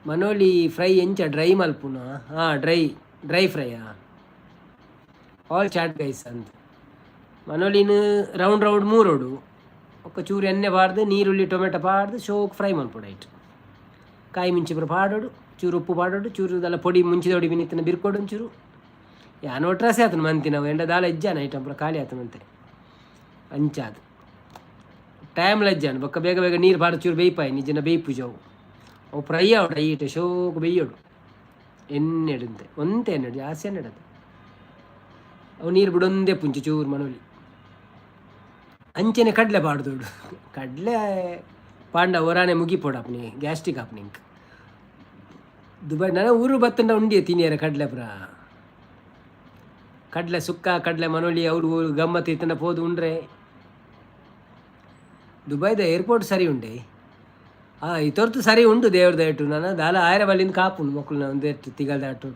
మనోಲಿ ಫ್ರೈ ಎಂಚ ಡ್ರೈ ಮಲ್ಪುನ. ಡ್ರೈ ಫ್ರೈಯಾ ಆಲ್ ಚಾಟ್ ಗೈಸ್ ಅಂತ. మనోಲಿನ ರೌಂಡ್ 3 ఒక ಚೂರು ಎಣ್ಣೆ ಪಾಡ್ದು ನೀರುಳ್ಳಿ ಟೊಮೆಟೊ ಪಾಡ್ದು ಶೋಕ್ ಫ್ರೈ ಮಲ್ಪುಡಾಯ್ತು. ಕಾಯಿ ಮಿಂಚಿ ಪಾಡೋಡು, ಚೂರು ಉಪ್ಪು ಪಾಡೋಡು, ಚೂರು ಅದೆಲ್ಲ ಪೊಡಿ ಮುಂಚಿದೊಡಿ ಬಿನಿತ್ತನ ಬಿರ್ಕೊಡು ಒಂಚೂರು. ಯಾನು ಒಟ್ರಾಸೆ ಆತನು ಮಂತಿ ನಾವು ಎಂಡ ದಾಲ ಇಜ್ಜಾನ ಐಟಂಪುರ ಖಾಲಿ ಆತನಂತೆ ಅಂಚಾದು ಟೈಮ್ ಲಜ್ಜಾನು ಬೊಕ್ಕ ಬೇಗ ನೀರು ಪಾಡ ಚೂರು ಬೇಯ್ಪಾಯಿ ನಿಜನ ಬೇಯ್ಪು ಜವು ಅವು ಫ್ರೈ ಅವಡ ಈಟ ಶೋಕು ಬೇಯ್ಯೋಡು ಎಣ್ಣೆಡುಂತೆ ಒಂತೆ ಎಣ್ಣೆಡು ಜಾಸ್ತಿ ಎಣ್ಣೆಡದು ಅವು ನೀರು ಬಿಡೊಂದೇ ಪುಂಚು ಚೂರು ಮನೋಲಿ ಅಂಚೆನೆ ಕಡಲೆ ಪಾಡ್ದೋಡು ಕಡಲೆ ಪಾಂಡ ಹೊರಾನೆ ಮುಗಿಪೋಡಪ್ನಿ ಗ್ಯಾಸ್ಟ್ರಿಕ್ ಆಪ್ನಿ ಇಂಕ್ ದುಬೈ ನಾನು ಊರು ಬತ್ತಂಡ ಉಂಡಿಯ ತಿನಿಯರ ಕಡಲೆ ಪುರ ಕಡಲೆ ಸುಕ್ಕ ಕಡಲೆ ಮನೋಳಿ ಅವ್ರು ಗಮ್ಮತ್ತು ಇತ್ತನ ಪೋದು ಉಂಡ್ರೆ ದುಬೈದ ಏರ್ಪೋರ್ಟ್ ಸರಿ ಉಂಡೆ ಇತೊರ್ತು ಸರಿ ಉಂಟು ದೇವ್ರ ದಯಟು ನಾನು ದಾಲ ಆಯ್ರ ಬಲ್ಲಿಂದ ಕಾಪುಂಡು ಮಕ್ಕಳು ಒಂದು ಎಷ್ಟು ತಿಗಲ್ದ ಆಟು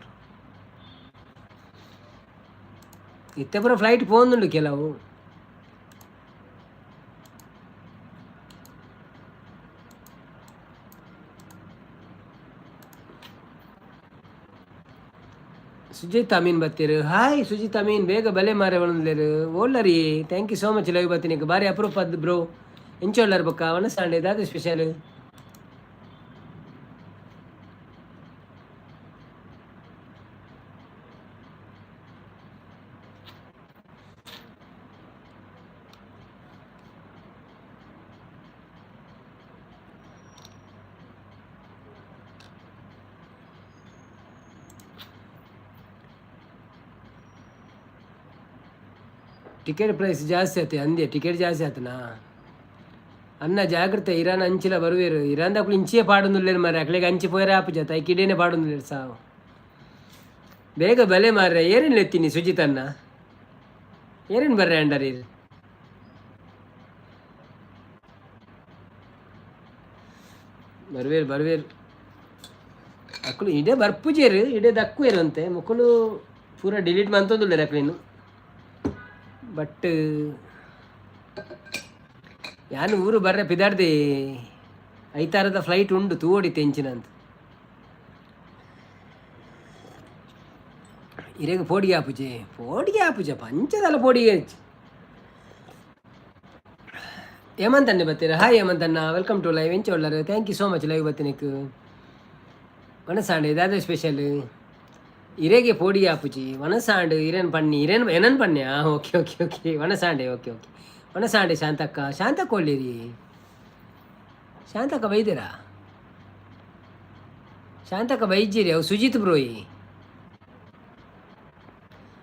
ಇತ್ತೆ ಪುರ ಫ್ಲೈಟ್ ಪೋಂದುಂಡು ಕೆಲವು ಸುಜಿತ್ ಅಮೀನ್ ಬತ್ತೀರು ಹಾಯ್ ಸುಜಿತ್ ಅಮೀನ್ ಬೇಗ ಬಲೆ ಮಾರೆ ಒಳಂದ್ಲೇರು ಓಲ್ಲರಿ thank you so much live ಬತ್ತೀನಿ ಬಾರಿ ಅಪರೂಪದ್ದು ಬ್ರೋ ಎಂಚೋಳ್ಳರ್ ಬೊಕ್ಕ ವನಸಾಂಡೆ ದಾದ ಸ್ಪೆಷಲ್ ಟಿಕೆಟ್ ಪ್ರೈಸ್ ಜಾಸ್ತಿ ಆಯ್ತು ಅಂದೆ ಟಿಕೆಟ್ ಜಾಸ್ತಿ ಆಯ್ತನಾ ಅನ್ನ ಜಾಗ್ರತೆ ಇರಾನ್ ಅಂಚಿಲ ಬರುವೇರು ಇರಾನ್ ದಾಖಲು ಇಂಚಿಯೇ ಪಾಡೊಂದುಲ್ಲೇರು ಮಾರ್ರೆ ಅಕ್ಲೆಗೆ ಅಂಚಿ ಪೋಯರೆ ಆಪು ಜತ ಕಿಡೇನೆ ಪಾಡೊಂದುಲ್ಲೇರು ಸಾವು ಬೇಗ ಬಲೆ ಮಾರ್ರೆ ಏನೇನು ಎತ್ತೀನಿ ಸುಜಿತನ್ನ ಏನೇನು ಬರ್ರೆ ಅಂಡರ್ ಇರು ಬರುವೇರು ಅಕ್ಕಳು ಇಡೇ ಬರ್ಪುಜೇರು ಇಡೇ ದಕ್ಕುವೇರು ಅಂತೆ ಮಕ್ಕಳು ಪೂರ ಡಿಲೀಟ್ ಮಂತೊಂದುಲ್ಲೇರು ಅಕ್ಲೇನು ಬಟ್ ಯಾನು ಊರು ಬರ್ರೆ ಪಿದಾಡ್ದೆ ಐತಾರದ ಫ್ಲೈಟ್ ಉಂಡು ತೂವಡಿ ತೆಂಚಿನ ಅಂತ ಇರೇಗ ಪೋಡಿಗೆ ಆಪುಜೆ ಪಂಚದಲ್ಲ ಪೋಡಿಗೆ ಹಚ್ಚಿ ಹೇಮಂತನ್ನೇ ಬರ್ತೀರಾ ಹಾಯ್ ಹೇಮಂತಣ್ಣ ವೆಲ್ಕಮ್ ಟು ಲೈವ್ ಎಂಚ ಒಳ್ಳಾರು thank you so much live ಬತ್ತಿನಕ್ಕೆ ವನಸಾಂಡೆ ಇದಾದ ಸ್ಪೆಷಲ್ ಇರೇಗೆ ಪೋಡಿಗೆ ಆಪುಜಿ ವನಸಾಂಡು ಇರೇನು ಪಣ್ಣಿ ಇರೇನು ಏನನ್ ಪಣ್ಯ ಓಕೆ ವನಸಾಂಡೆ ಓಕೆ ವನಸಾಂಡೆ ಶಾಂತಕ್ಕ ಒಳ್ಳಿರಿ ಶಾಂತಕ್ಕ ಬೈದಿರಾ ಶಾಂತಕ್ಕ ಬೈಜಿರಿ ಅವು Sujit ಬ್ರೋಯಿ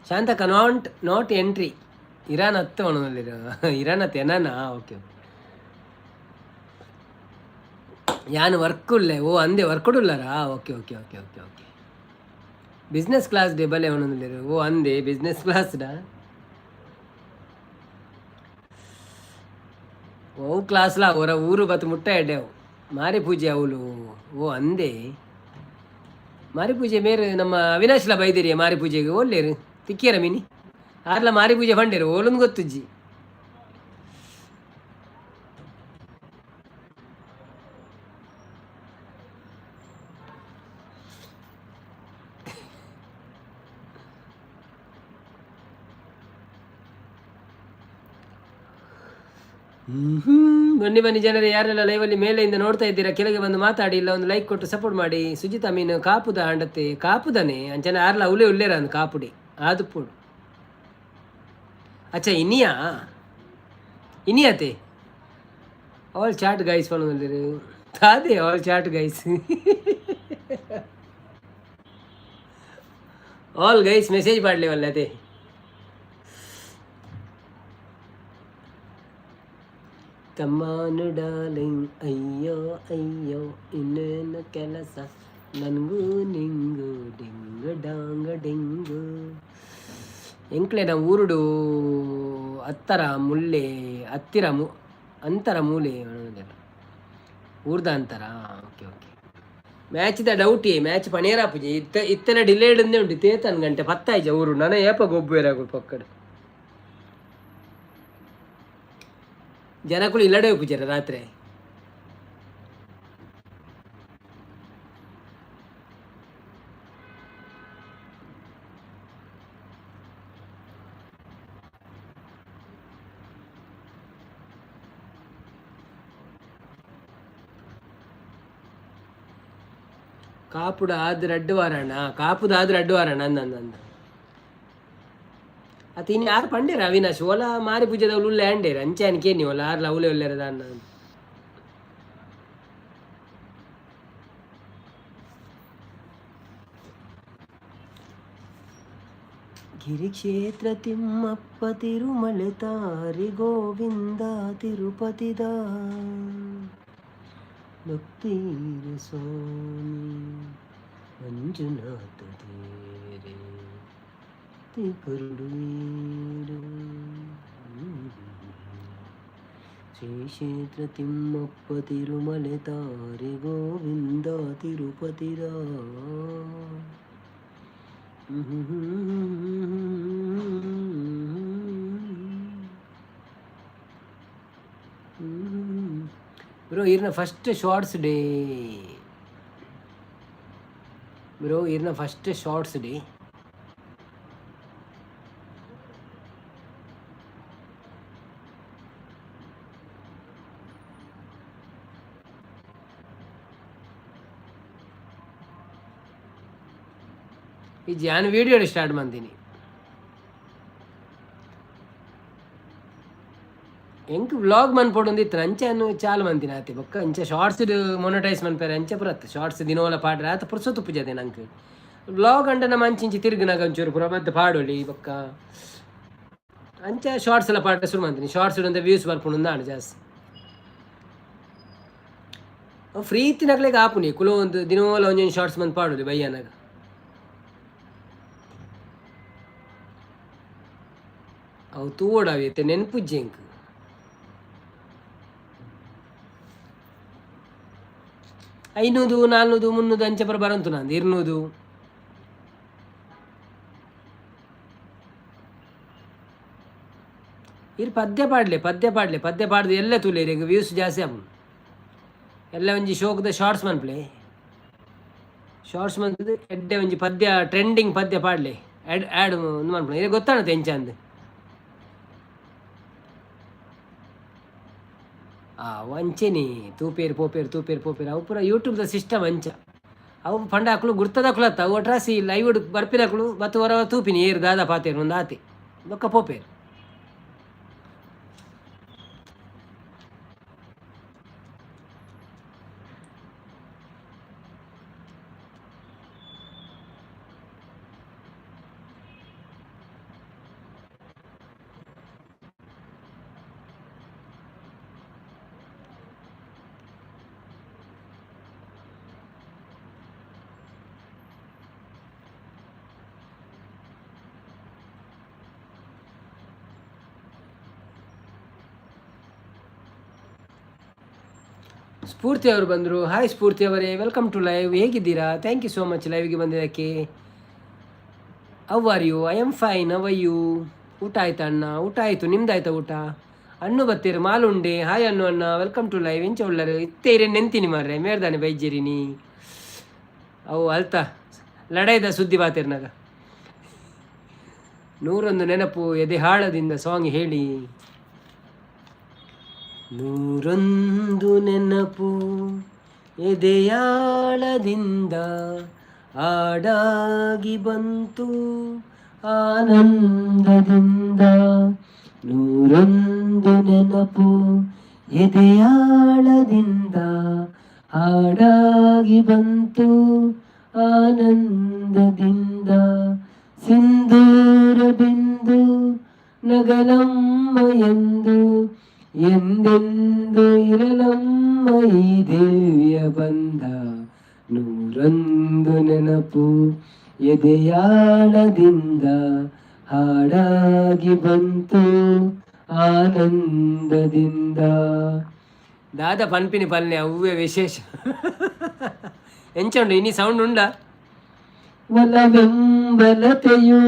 Shantakka not entry Iran ಹತ್ತು ಒಣಲ್ಲಿರು ಇರಾನ್ ಹತ್ತು ಎನಾನ ಓಕೆ ಯಾನು ವರ್ಕ್ ಉಳ್ಳೆ ಅಂದೆ ವರ್ಕ್ ಉಳ್ಳಾರಾ ಓಕೆ ಬಿಸ್ನೆಸ್ ಕ್ಲಾಸ್ ಡೇ ಬಲೆ ಒಣಲ್ಲಿರು ಅಂದೆ ಬಿಸ್ನೆಸ್ ಕ್ಲಾಸ್ಡಾ ಕ್ಲಾಸ್ಲ ಹೊರ ಊರು ಬತ್ತು ಮುಟ್ಟ ಎಡ್ಡೆವು ಮಾರಿ ಪೂಜೆ ಅವಳು ಅಂದೆ ಮಾರಿ ಪೂಜೆ ಮೇರೆ ನಮ್ಮ ಅವಿನಾಶ್ಲ ಬೈದಿರಿಯ ಮಾರಿ ಪೂಜೆಗೆ ಒಳ್ಳೆರು ತಿಕ್ಕಿಯರ ಮೀನಿ ಆರ್ಲ ಮಾರಿ ಪೂಜೆ ಫಂಡೇರು ಓಲೊಂದು ಗೊತ್ತುಜ್ಜಿ ಬನ್ನಿ ಜನರೇ ಯಾರೆಲ್ಲ ಲೈವಲ್ಲಿ ಮೇಲೆಯಿಂದ ನೋಡ್ತಾ ಇದ್ದೀರಾ ಕೆಳಗೆ ಬಂದು ಮಾತಾಡಿ ಇಲ್ಲ ಒಂದು ಲೈಕ್ ಕೊಟ್ಟು ಸಪೋರ್ಟ್ ಮಾಡಿ ಸುಜಿತ ಮೀನು ಕಾಪುದ ಅಂಡತ್ತೆ ಕಾಪುದನೆ ಅಂಚನೆ ಯಾರಲ್ಲ ಉಳ್ಳೇ ಉಳ್ಳೇರ ಅಂದ್ ಕಾಪುಡಿ ಆದುಪುಡು ಅಚ್ಚಾ ಇನಿಯಾತೆ ಆಲ್ ಚಾಟ್ ಗೈಸ್ ಪಣೋದಿರು ತಾದೆ all chat guys all guys message ಮಾಡಲಿ ಅಲ್ಲದೆ ಕಮ್ಮಾನು ಡಾರ್ಲಿಂಗ್ ಅಯ್ಯೋ ಇನ್ನೇನು ಕೆಲಸ ನನಗೂ ನಿಂಗು ಡಿಂಗು ಡಾಂಗ ಡಿಂಗು ಎಂಕ್ಲೆ ನಾವು ಊರುಡು ಹತ್ತರ ಮುಲ್ಲೆ ಹತ್ತಿರ ಅಂತರ ಮೂಲೆ ಊರ್ದ ಅಂತರ ಓಕೆ ಮ್ಯಾಚ್ದ ಡೌಟಿ ಮ್ಯಾಚ್ ಪಣೇರ ಪೂಜೆ ಇತ್ತೆಲ್ಲ ಡಿಲೇಡ್ ಅಂದೇ ಉಂಟು ತೇತನ್ ಗಂಟೆ ಪತ್ತಾಯ್ಜ ಊರು ನನ್ನ ಏಪ ಗೊಬ್ಬರ ಪಕ್ಕಡು ಜನಕ್ಕಳು ಇಲ್ಲಡೆ ಪೂಜಾರ ರಾತ್ರಿ ಕಾಪುಡ ಆದ್ರೆ ಅಡ್ಡು ವಾರಣ ಅಂದ ಅದು ಇನ್ನು ಯಾರು ಪಂಡೇರ ಅವಿನಾಶ್ ಓಲ ಮಾರಿ ಪೂಜೆದ ಉಳ್ಳೆ ಅಂಡೇರ ಅಂಚೆ ಅನ್ಕೆ ನೀವು ಓಲ ಆರ್ಲ ಅವಳೆ ಒಳ್ಳೆರದ ಅನ್ನ ಗಿರಿಕ್ಷೇತ್ರ ತಿಮ್ಮಪ್ಪ ತಿರುಮಲೆ ತಾರಿ ಗೋವಿಂದ ತಿರುಪತಿದ ಭಕ್ತೀರ ಸ್ವಾಮಿ ಮಂಜುನಾಥ ದೇರೆ ತಿಪರುಡು ಶ್ರೀ ಕ್ಷೇತ್ರ ತಿಮ್ಮಪ್ಪ ತಿರುಮಲೆ ತಾರೆ ಗೋವಿಂದ ತಿರುಪತಿರ ಬ್ರೋ ಇರ್ನ ಫಸ್ಟ್ ಶಾರ್ಟ್ಸ್ ಡೇ ಈ ಜಾನ್ ವಿಡಿಯೋ ಸ್ಟಾರ್ಟ್ ಮಾಡ್ತೀನಿ ಎಂಕ್ ವ್ಲಾಗ್ ಮನ್ಪೊಡೊಂದಿತ್ತು ಅಂಚೆನು ಚಾಲು ಮಂತಿನ ಆತಿ ಬೊಕ್ಕ ಅಂಚ ಶಾರ್ಟ್ಸ್ ಮೊನಟೈಸ್ ಮನ್ಪೇರೆ ಅಂಚೆ ಪುರತ್ ಶಾರ್ಟ್ಸ್ ದಿನೋಲ ಪಾಡ್ರೆ ಆತ ಪುರ್ಸೊತ್ತು ಉಪ್ಪುಜದೆ ನಂಗೆ ವ್ಲಾಗ್ ಅಂಟ ನಮ್ಮ ಅಂಚಿಂಚಿ ತಿರುಗಿನಾಗ ಒಂಚೂರು ಪುರ ಮತ್ತೆ ಪಾಡೋಳಿ ಬೊಕ್ಕ ಅಂಚ ಶಾರ್ಟ್ಸ್ ಎಲ್ಲ ಪಾಡ್ರೆ ಶುರು ಮಾಡ್ತೀನಿ ಶಾರ್ಟ್ಸ್ ಇಡಂತ ವ್ಯೂಸ್ ಬರ್ಕೊಂಡು ನಾನು ಜಾಸ್ತಿ ಫ್ರೀ ತಿನ್ನಕ್ಲಿಕ್ಕೆ ಆಪುನಿ ಕುಲೋ ಒಂದು ದಿನೋಲ ಒಂಜೊಂದು ಶಾರ್ಟ್ಸ್ ಮಂತ್ ಪಾಡೋಳಿ ಬಯ್ಯನಾಗ ಅವು ತೂಡಾವಿತ್ತೆ ನೆನ್ಪುಜ್ಜೆಂಕ್ ಐನೂದು 400 300 ಅಂಚೆ ಪರ ಬರಂತು ನಂದು 200 ಇರ್ ಪದ್ಯ ಪಾಡ್ದು ಎಲ್ಲ ತುಲೇರಿ ಈಗ ವ್ಯೂಸ್ ಜಾಸ್ತಿ ಆಪುಂಡು ಎಲ್ಲ ಒಂಜಿ ಶೋಕದ ಶಾರ್ಟ್ಸ್ ಮನ್ಪ್ಲೆ ಶಾರ್ಟ್ಸ್ ಮನ್ಪದು ಎಡ್ಡೆ ಒಂಜಿ ಪದ್ಯ ಟ್ರೆಂಡಿಂಗ್ ಪದ್ಯ ಪಾಡ್ಲೆ ಆ್ಯಡ್ ಒಂದು ಮನ್ಪುಣ ಇದು ಗೊತ್ತಾಣತ್ತೆ ಎಂಚ ಅಂದು ಅಂಚೆನಿ ತೂಪೇರು ಪೋಪೇರು ಅವು ಪೂರ ಯೂಟ್ಯೂಬ್ದ ಸಿಸ್ಟಮ್ ಅಂಚ ಅವು ಪಂಡ ಹಾಕ್ಲು ಗುರ್ತದಾಕ್ಲತ್ತ ಅವು ಅಟ್ರಾಸಿ ಲೈವ್ ಬರ್ಪಿನಕ್ಳು ಬತ್ತು ಹೊರ ತೂಪಿನಿ ಏರು ದಾದ ಪಾತೇರು ಒಂದು ಆತಿ ಬೊಕ್ಕ ಪೋಪೇರು ಸ್ಫೂರ್ತಿ ಅವರು ಬಂದರು. ಹಾಯ್ ಸ್ಫೂರ್ತಿ ಅವರೇ, ವೆಲ್ಕಮ್ ಟು ಲೈವ್. ಹೇಗಿದ್ದೀರಾ? ಥ್ಯಾಂಕ್ ಯು ಸೋ ಮಚ್ ಲೈವ್ಗೆ ಬಂದಿದ್ದಕ್ಕೆ. How are you? I am fine. How are you? ಊಟ ಆಯ್ತಾ ಅಣ್ಣ? ಊಟ ಆಯಿತು. ನಿಮ್ದಾಯ್ತಾ ಊಟ? ಅನ್ನು ಬತ್ತೀರು ಮಾಲುಂಡೆ. ಹಾಯ್ ಅನ್ನು ಅಣ್ಣ, ವೆಲ್ಕಮ್ ಟು ಲೈವ್. ಎಂಚ ಒಳ್ಳರು ಇತ್ತೇರಿ ನೆಂತೀನಿ ಮಾರ್ರೆ ಮೇರ್ದಾನೆ ಬೈಜೇರಿನಿ ಅವು ಅಲ್ತಾ ಲಡೈದ ಸುದ್ದಿ ಬಾತಿರ್ನಾಗ 101 ನೆನಪು ಎದೆ ಹಾಳದಿಂದ ಸಾಂಗ್ ಹೇಳಿ. 101 ನೆನಪು ಎದೆಯಾಳದಿಂದ ಹಾಡಾಗಿ ಬಂತು ಆನಂದದಿಂದ. 101 ನೆನಪು ಎದೆಯಾಳದಿಂದ ಹಾಡಾಗಿ ಬಂತು ಆನಂದದಿಂದ. ಸಿಂಧೂರ ಬಿಂದು ನಗಲಮ್ಮ ಎಂದು ಎಂದೆಂದು ಇರಲಮ್ಮ ಈ ದೇವಿಯ ಬಂದ. 101 ನೆನಪು ಎದೆಯಾಳದಿಂದ ಹಾಡಾಗಿ ಬಂತು ಆನಂದದಿಂದ. ದಾದ ಪನ್ಪಿನಿ ಪಲ್ಲೆ ಅವ್ವೇ ವಿಶೇಷ ಎಂಚ ಉಂಡು ಇನಿ ಸೌಂಡ್ ಉಂಡ. ಒಲವೆಂಬಲತೆಯು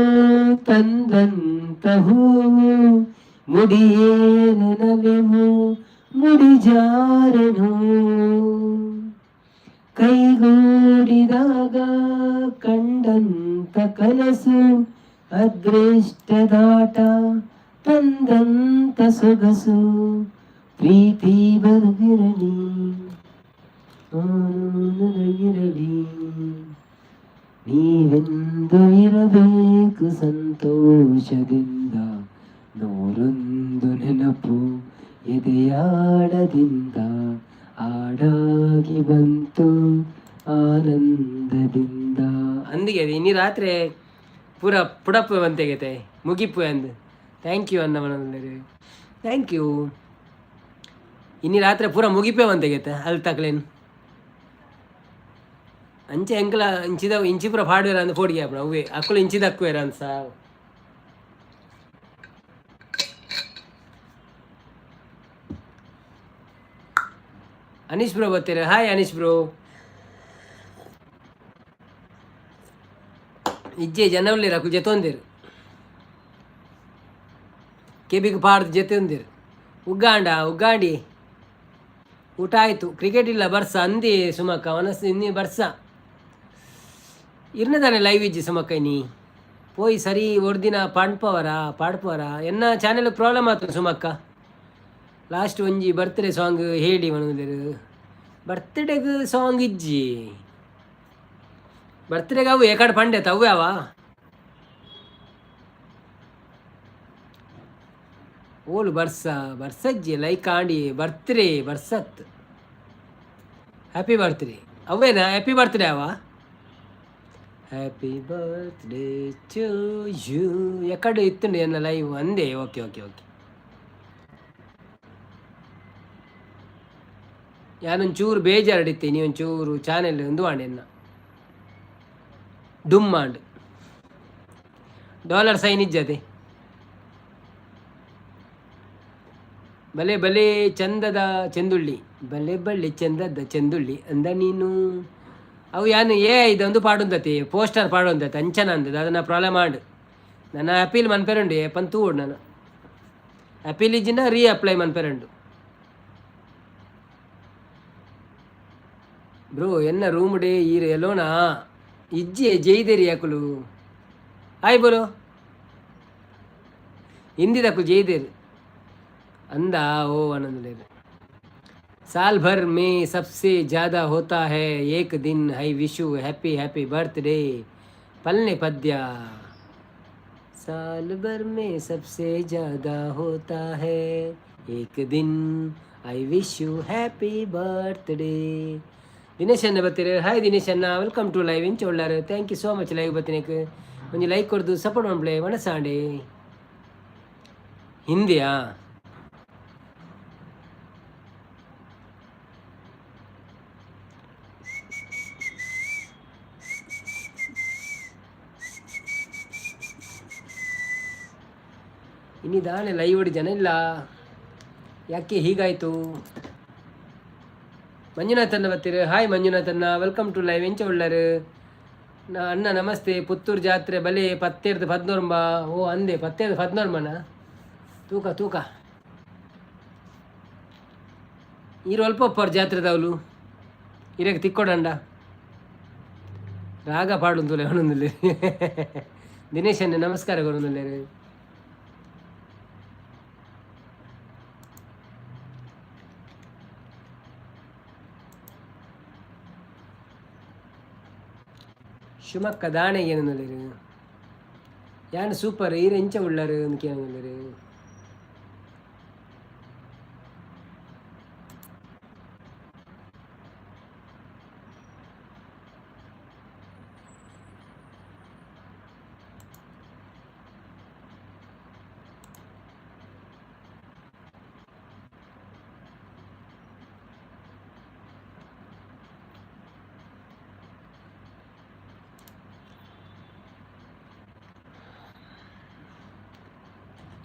ತಂದಂತ ಹೂವು ಮುಡಿಯೇನು ನಲಿವು ಮುಡಿಜಾರನು. ಕೈಗೂಡಿದಾಗ ಕಂಡಂತ ಕನಸು ಅದೃಷ್ಟದಾಟ ತಂದಂತ ಸೊಗಸು. ಪ್ರೀತಿ ಬರದಿರಲಿ ನನಗಿರಲಿ ನೀವೆಂದು ಇರಬೇಕು ಸಂತೋಷದಿಂದ. 101 ನೆನಪು ಎದೆಯಾಳದಿಂದ ಹಾಡಾಗಿ ಬಂತು ಆನಂದದಿಂದ. ಅಂದಿಗೆ ಇನ್ನಿ ರಾತ್ರಿ ಪೂರ ಪುಡಪ್ಪು ಬಂತೆಗೈತೆ ಮುಗಿಪ್ಪು ಅಂದು. ಥ್ಯಾಂಕ್ ಯು ಅನ್ನವನಲ್ಲಿ, ಥ್ಯಾಂಕ್ ಯು. ಇನ್ನಿ ರಾತ್ರಿ ಪೂರ ಮುಗಿಪೇ ಬಂತೆಗೈತೆ ಅಲ್ಲಿ ತಕ್ಲೇನು ಅಂಚೆ ಎಂಕಲ ಇಂಚಿದ ಇಂಚಿ ಪೂರ ಪಾಡುವೇರ ಅಂದು ಪೋಡಿಗೆ ಅವೇ ಅಕ್ಕಳು ಇಂಚಿದ ಅಕ್ಕುವೇರ ಅಂತ ಸಾ ಅನೀಶ್ ಬ್ರೋ ಬರ್ತೀರಾ? Hi Anish bro. ಇಜ್ಜೆ ಜನವಲ್ಲಿ ರಕು ಜೊತೆಂದಿರು ಕೆಬಿಗೆ ಪಾಡ್ದು ಜೊತೆಂದಿರು ಉಗ್ಗಾಂಡಿ ಊಟ ಆಯಿತು. ಕ್ರಿಕೆಟ್ ಇಲ್ಲ ಬರ್ಸ ಅಂದಿ ಸುಮಕ್ಕ ಮನಸ್ಸು ಇನ್ನಿ ಬರ್ಸ ಇರ್ನದಾನೆ ಲೈವ್ ಇಜ್ಜಿ ಸುಮಕ್ಕ ನೀ ಪೋಯಿ ಸರಿ ಒರ್ದಿನ ಪಾಡ್ಪವರ ಎನ್ನ ಚಾನೆಲ್ ಪ್ರಾಬ್ಲಮ್ ಆಯ್ತು ಸುಮಕ್ಕ. ಲಾಸ್ಟ್ ಒಂಜಿ ಬರ್ತ್ಡೇ ಸಾಂಗ್ ಹೇಳಿ ಮನೋದಿರು ಬರ್ತ್ಡೇಗೆ ಸಾಂಗ್ ಇಜ್ಜಿ ಬರ್ತ್ಡೇಗೆ ಅವು ಏಕಾಡು ಪಂಡೆ ಅವು ಯಾವ ಓಲು ಬರ್ಸಜ್ಜಿ ಲೈಕ್ ಆಂಡಿ ಬರ್ತ್ಡೇ ಬರ್ಸತ್ ಹ್ಯಾಪಿ ಬರ್ತ್ಡೇ ಅವೇನಾ ಹ್ಯಾಪಿ ಬರ್ತ್ಡೇ ಅವ ಹ್ಯಾಪಿ ಬರ್ತ್ಡೇ ಟು ಯು ಎಕಡೆ ಇತ್ತು ಎನ್ನ ಲೈವ್ ಅಂದೆ. ಓಕೆ ಯಾನೊಂಚೂರು ಬೇಜಾರಡಿತ್ತೆ ನೀವೊಂಚೂರು ಚಾನೆಲ್ ಒಂದು ಮಾಡಿ ಎನ್ನ ಡುಮ್ ಮಾಡು $ಸೈನ್ ಇಜ್ಜದೆ ಬಲೆ ಚಂದದ ಚೆಂದುಳ್ಳಿ ಬಲೆ ಚಂದದ ಚೆಂದುಳ್ಳಿ ಅಂದ ನೀನು ಅವು ಯಾನು ಇದೊಂದು ಪಾಡೊಂದತಿ ಪೋಸ್ಟರ್ ಪಾಡೊಂದತಿ ಅಂಚನ ಅಂದದು ಅದನ್ನು ಪ್ರಾಬ್ಲಮ್ ಮಾಡು. ನನ್ನ ಅಪೀಲ್ ಮನ್ಪೆರಂಡು ಪಂತೂ ನಾನು ಅಪೀಲ್ ಇಜ್ಜಿನ ಅಪ್ಲೈ ಮನ್ಪೆರಂಡು ಬ್ರೋ ಎನ್ನ ರೂಮ್ ಡೇ ಈರು ಎಲ್ಲೋನಾ ಇಜ್ಜಿ ಜೈದೇರಿ ಯಾಕುಲು ಹಾಯ್ ಬೋಲೋ ಹಿಂದಿದಕು ಜೈದೇರಿ अंदा ओ आनंद ले रहे साल भर में सबसे ज़्यादा होता है एक दिन हाई विशु हैप्पी बर्थडे पलने पद्या साल भर में सबसे ज़्यादा होता है एक दिन I wish you happy birthday. Dinesh ಅನ್ನ ಬರ್ತೀರಿ? ಹಾಯ್ ದಿನೇಶ್ ಅನ್ನ, ವೆಲ್ಕಮ್ ಟು ಲೈವ್ ಇಂಚ ಒಳ್ಳಾರು. Thank you so much live ಬರ್ತೀನಿ ಒಂದು ಲೈಕ್ ಕೊಡ್ದು ಸಪೋರ್ಟ್ ಮಾಡ್ಬಿಳೆ ಮನಸ್ಸಾಂಡೆ ಹಿಂದಿಯಾ ಇನ್ನಿದಾನೆ ಲೈವ್ ಹೊಡಿ ಜನ ಇಲ್ಲ ಯಾಕೆ ಹೀಗಾಯಿತು? ಮಂಜುನಾಥನ್ನ ಬರ್ತೀರಿ? ಹಾಯ್ ಮಂಜುನಾಥನ್ನ, ವೆಲ್ಕಮ್ ಟು ಲೈವ್ ಎಂಚ ಒಳ್ಳಾರು ಅಣ್ಣ ನಮಸ್ತೆ. ಪುತ್ತೂರು ಜಾತ್ರೆ ಬಲೆ 17 ಓ ಅಂದೆ 17 ತೂಕ ಈರು ಅಲ್ಪ ಜಾತ್ರೆದವಲು ಇರಕ್ಕೆ ತಿಕ್ಕೊಡಂಡ ರಾಗ ಪಾಡುಂತುಲೆ ಅವನೊಂದಿಲ್ಲ. ದಿನೇಶ್ ಅಣ್ಣ ನಮಸ್ಕಾರ ಕೊರೊಂದಿಲ್ಲ. ಶಿವಮೊಗ್ಗ ದಾಣೆ ಏನಂದಿರು ಯಾನು ಸೂಪರ್ ಈರು ಎಂಚ ಉಳ್ಳಾರು ಅಂತ ಏನಂದಿರು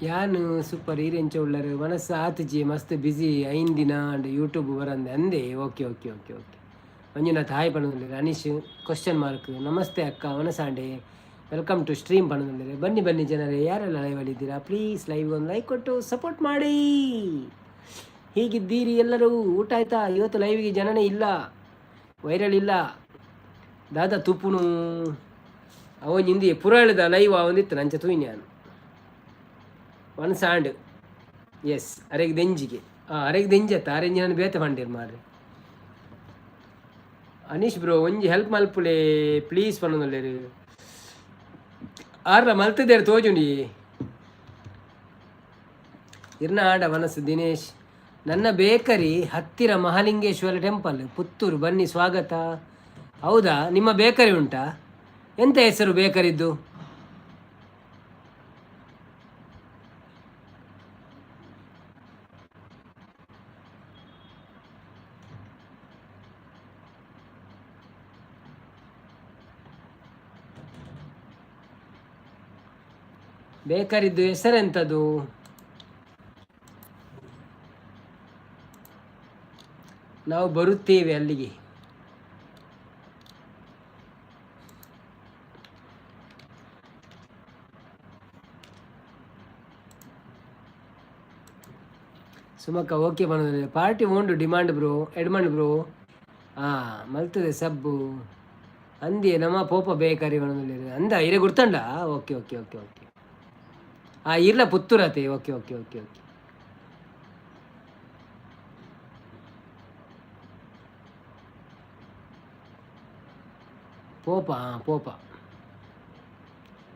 ಯಾನು ಸೂಪರ್ ಈರೆಂಚ ಉಳ್ಳರು ಮನಸ್ಸು ಆತಜಿ ಮಸ್ತ್ ಬ್ಯುಸಿ ಐಂದಿನ ಅಂಡ್ ಯೂಟ್ಯೂಬ್ ಬರಂದೆ ಅಂದೆ. ಓಕೆ ಮಂಜುನಾಥ್ ಹಾಯ್ ಪಣದಲ್ಲಿ. ಅನೀಶ್ ಕ್ವಶನ್ ಮಾರ್ಕ್ ನಮಸ್ತೆ ಅಕ್ಕ ಮನಸಾಂಡೆ ವೆಲ್ಕಮ್ ಟು ಸ್ಟ್ರೀಮ್ ಪಣದಲ್ಲಿ. ಬನ್ನಿ ಜನರೇ ಯಾರೆಲ್ಲ ಲೈವಲ್ಲಿ ಇದ್ದೀರಾ ಪ್ಲೀಸ್ ಲೈವ್ ಒಂದು ಲೈಕ್ ಕೊಟ್ಟು ಸಪೋರ್ಟ್ ಮಾಡಿ. ಹೀಗಿದ್ದೀರಿ ಎಲ್ಲರೂ? ಊಟ ಆಯ್ತಾ? ಇವತ್ತು ಲೈವಿಗೆ ಜನನೇ ಇಲ್ಲ, ವೈರಲ್ ಇಲ್ಲ. ದಾದಾ ತುಪ್ಪುನು ಅವನ ಹಿಂದಿ ಪುರ ಹೇಳಿದ ಲೈವ್ ಅವನಿತ್ತು ನಂಚ ತೂಯಿ ನಾನು ಒನ್ ಸಾಂಡ್ ಎಸ್ ಅರೆಗೆ ದೆಂಜಿಗೆ ಅರೆಗೆ ದೆಂಜತ್ತ ಅರೆಂಜಿ ನಾನು ಬೇತೆ ಪಂಡೀರ್ ಮಾರ್ರಿ. ಅನೀಶ್ ಬ್ರೋ ಒಂಜಿ ಹೆಲ್ಪ್ ಮಲ್ಪುಲೆ ಪ್ಲೀಸ್ ಪನ್ನೊಂದುಲ್ಲೇರಿ ಆರ್ರ ಮಲ್ತದೇರು ತೋಜುಂಡಿ ಇರ್ನ ಆಡ ಮನಸ್ಸು. ದಿನೇಶ್ ನನ್ನ ಬೇಕರಿ ಹತ್ತಿರ ಮಹಾಲಿಂಗೇಶ್ವರ ಟೆಂಪಲ್ ಪುತ್ತೂರು, ಬನ್ನಿ ಸ್ವಾಗತ. ಹೌದಾ, ನಿಮ್ಮ ಬೇಕರಿ ಉಂಟಾ? ಎಂತ ಹೆಸರು ಬೇಕರಿದ್ದು? ಬೇಕರಿದ್ದು ಹೆಸರೆಂಥದ್ದು? ನಾವು ಬರುತ್ತೇವೆ ಅಲ್ಲಿಗೆ. ಸುಮಕ್ಕ ಓಕೆ ಬಂದಿದೆ. ಪಾರ್ಟಿ ಉಂಡು ಡಿಮಾಂಡ್ ಬ್ರೋ, ಎಡ್ಮಂಡ್ ಬ್ರೋ. ಮಲ್ತದೆ ಸಬ್ಬು ಅಂದಿ ನಮ್ಮ ಪೋಪ ಬೇಕರಿ ಬಂದಿಲ್ಲ ಅಂದ ಇರೇ ಗುರ್ತಂಡ. ಓಕೆ ಓಕೆ ಓಕೆ ಓಕೆ ಇರ್ಲ ಪುತ್ತೂರತೆ. ಓಕೆ ಓಕೆ ಓಕೆ ಓಕೆ ಪೋಪ ಪೋಪ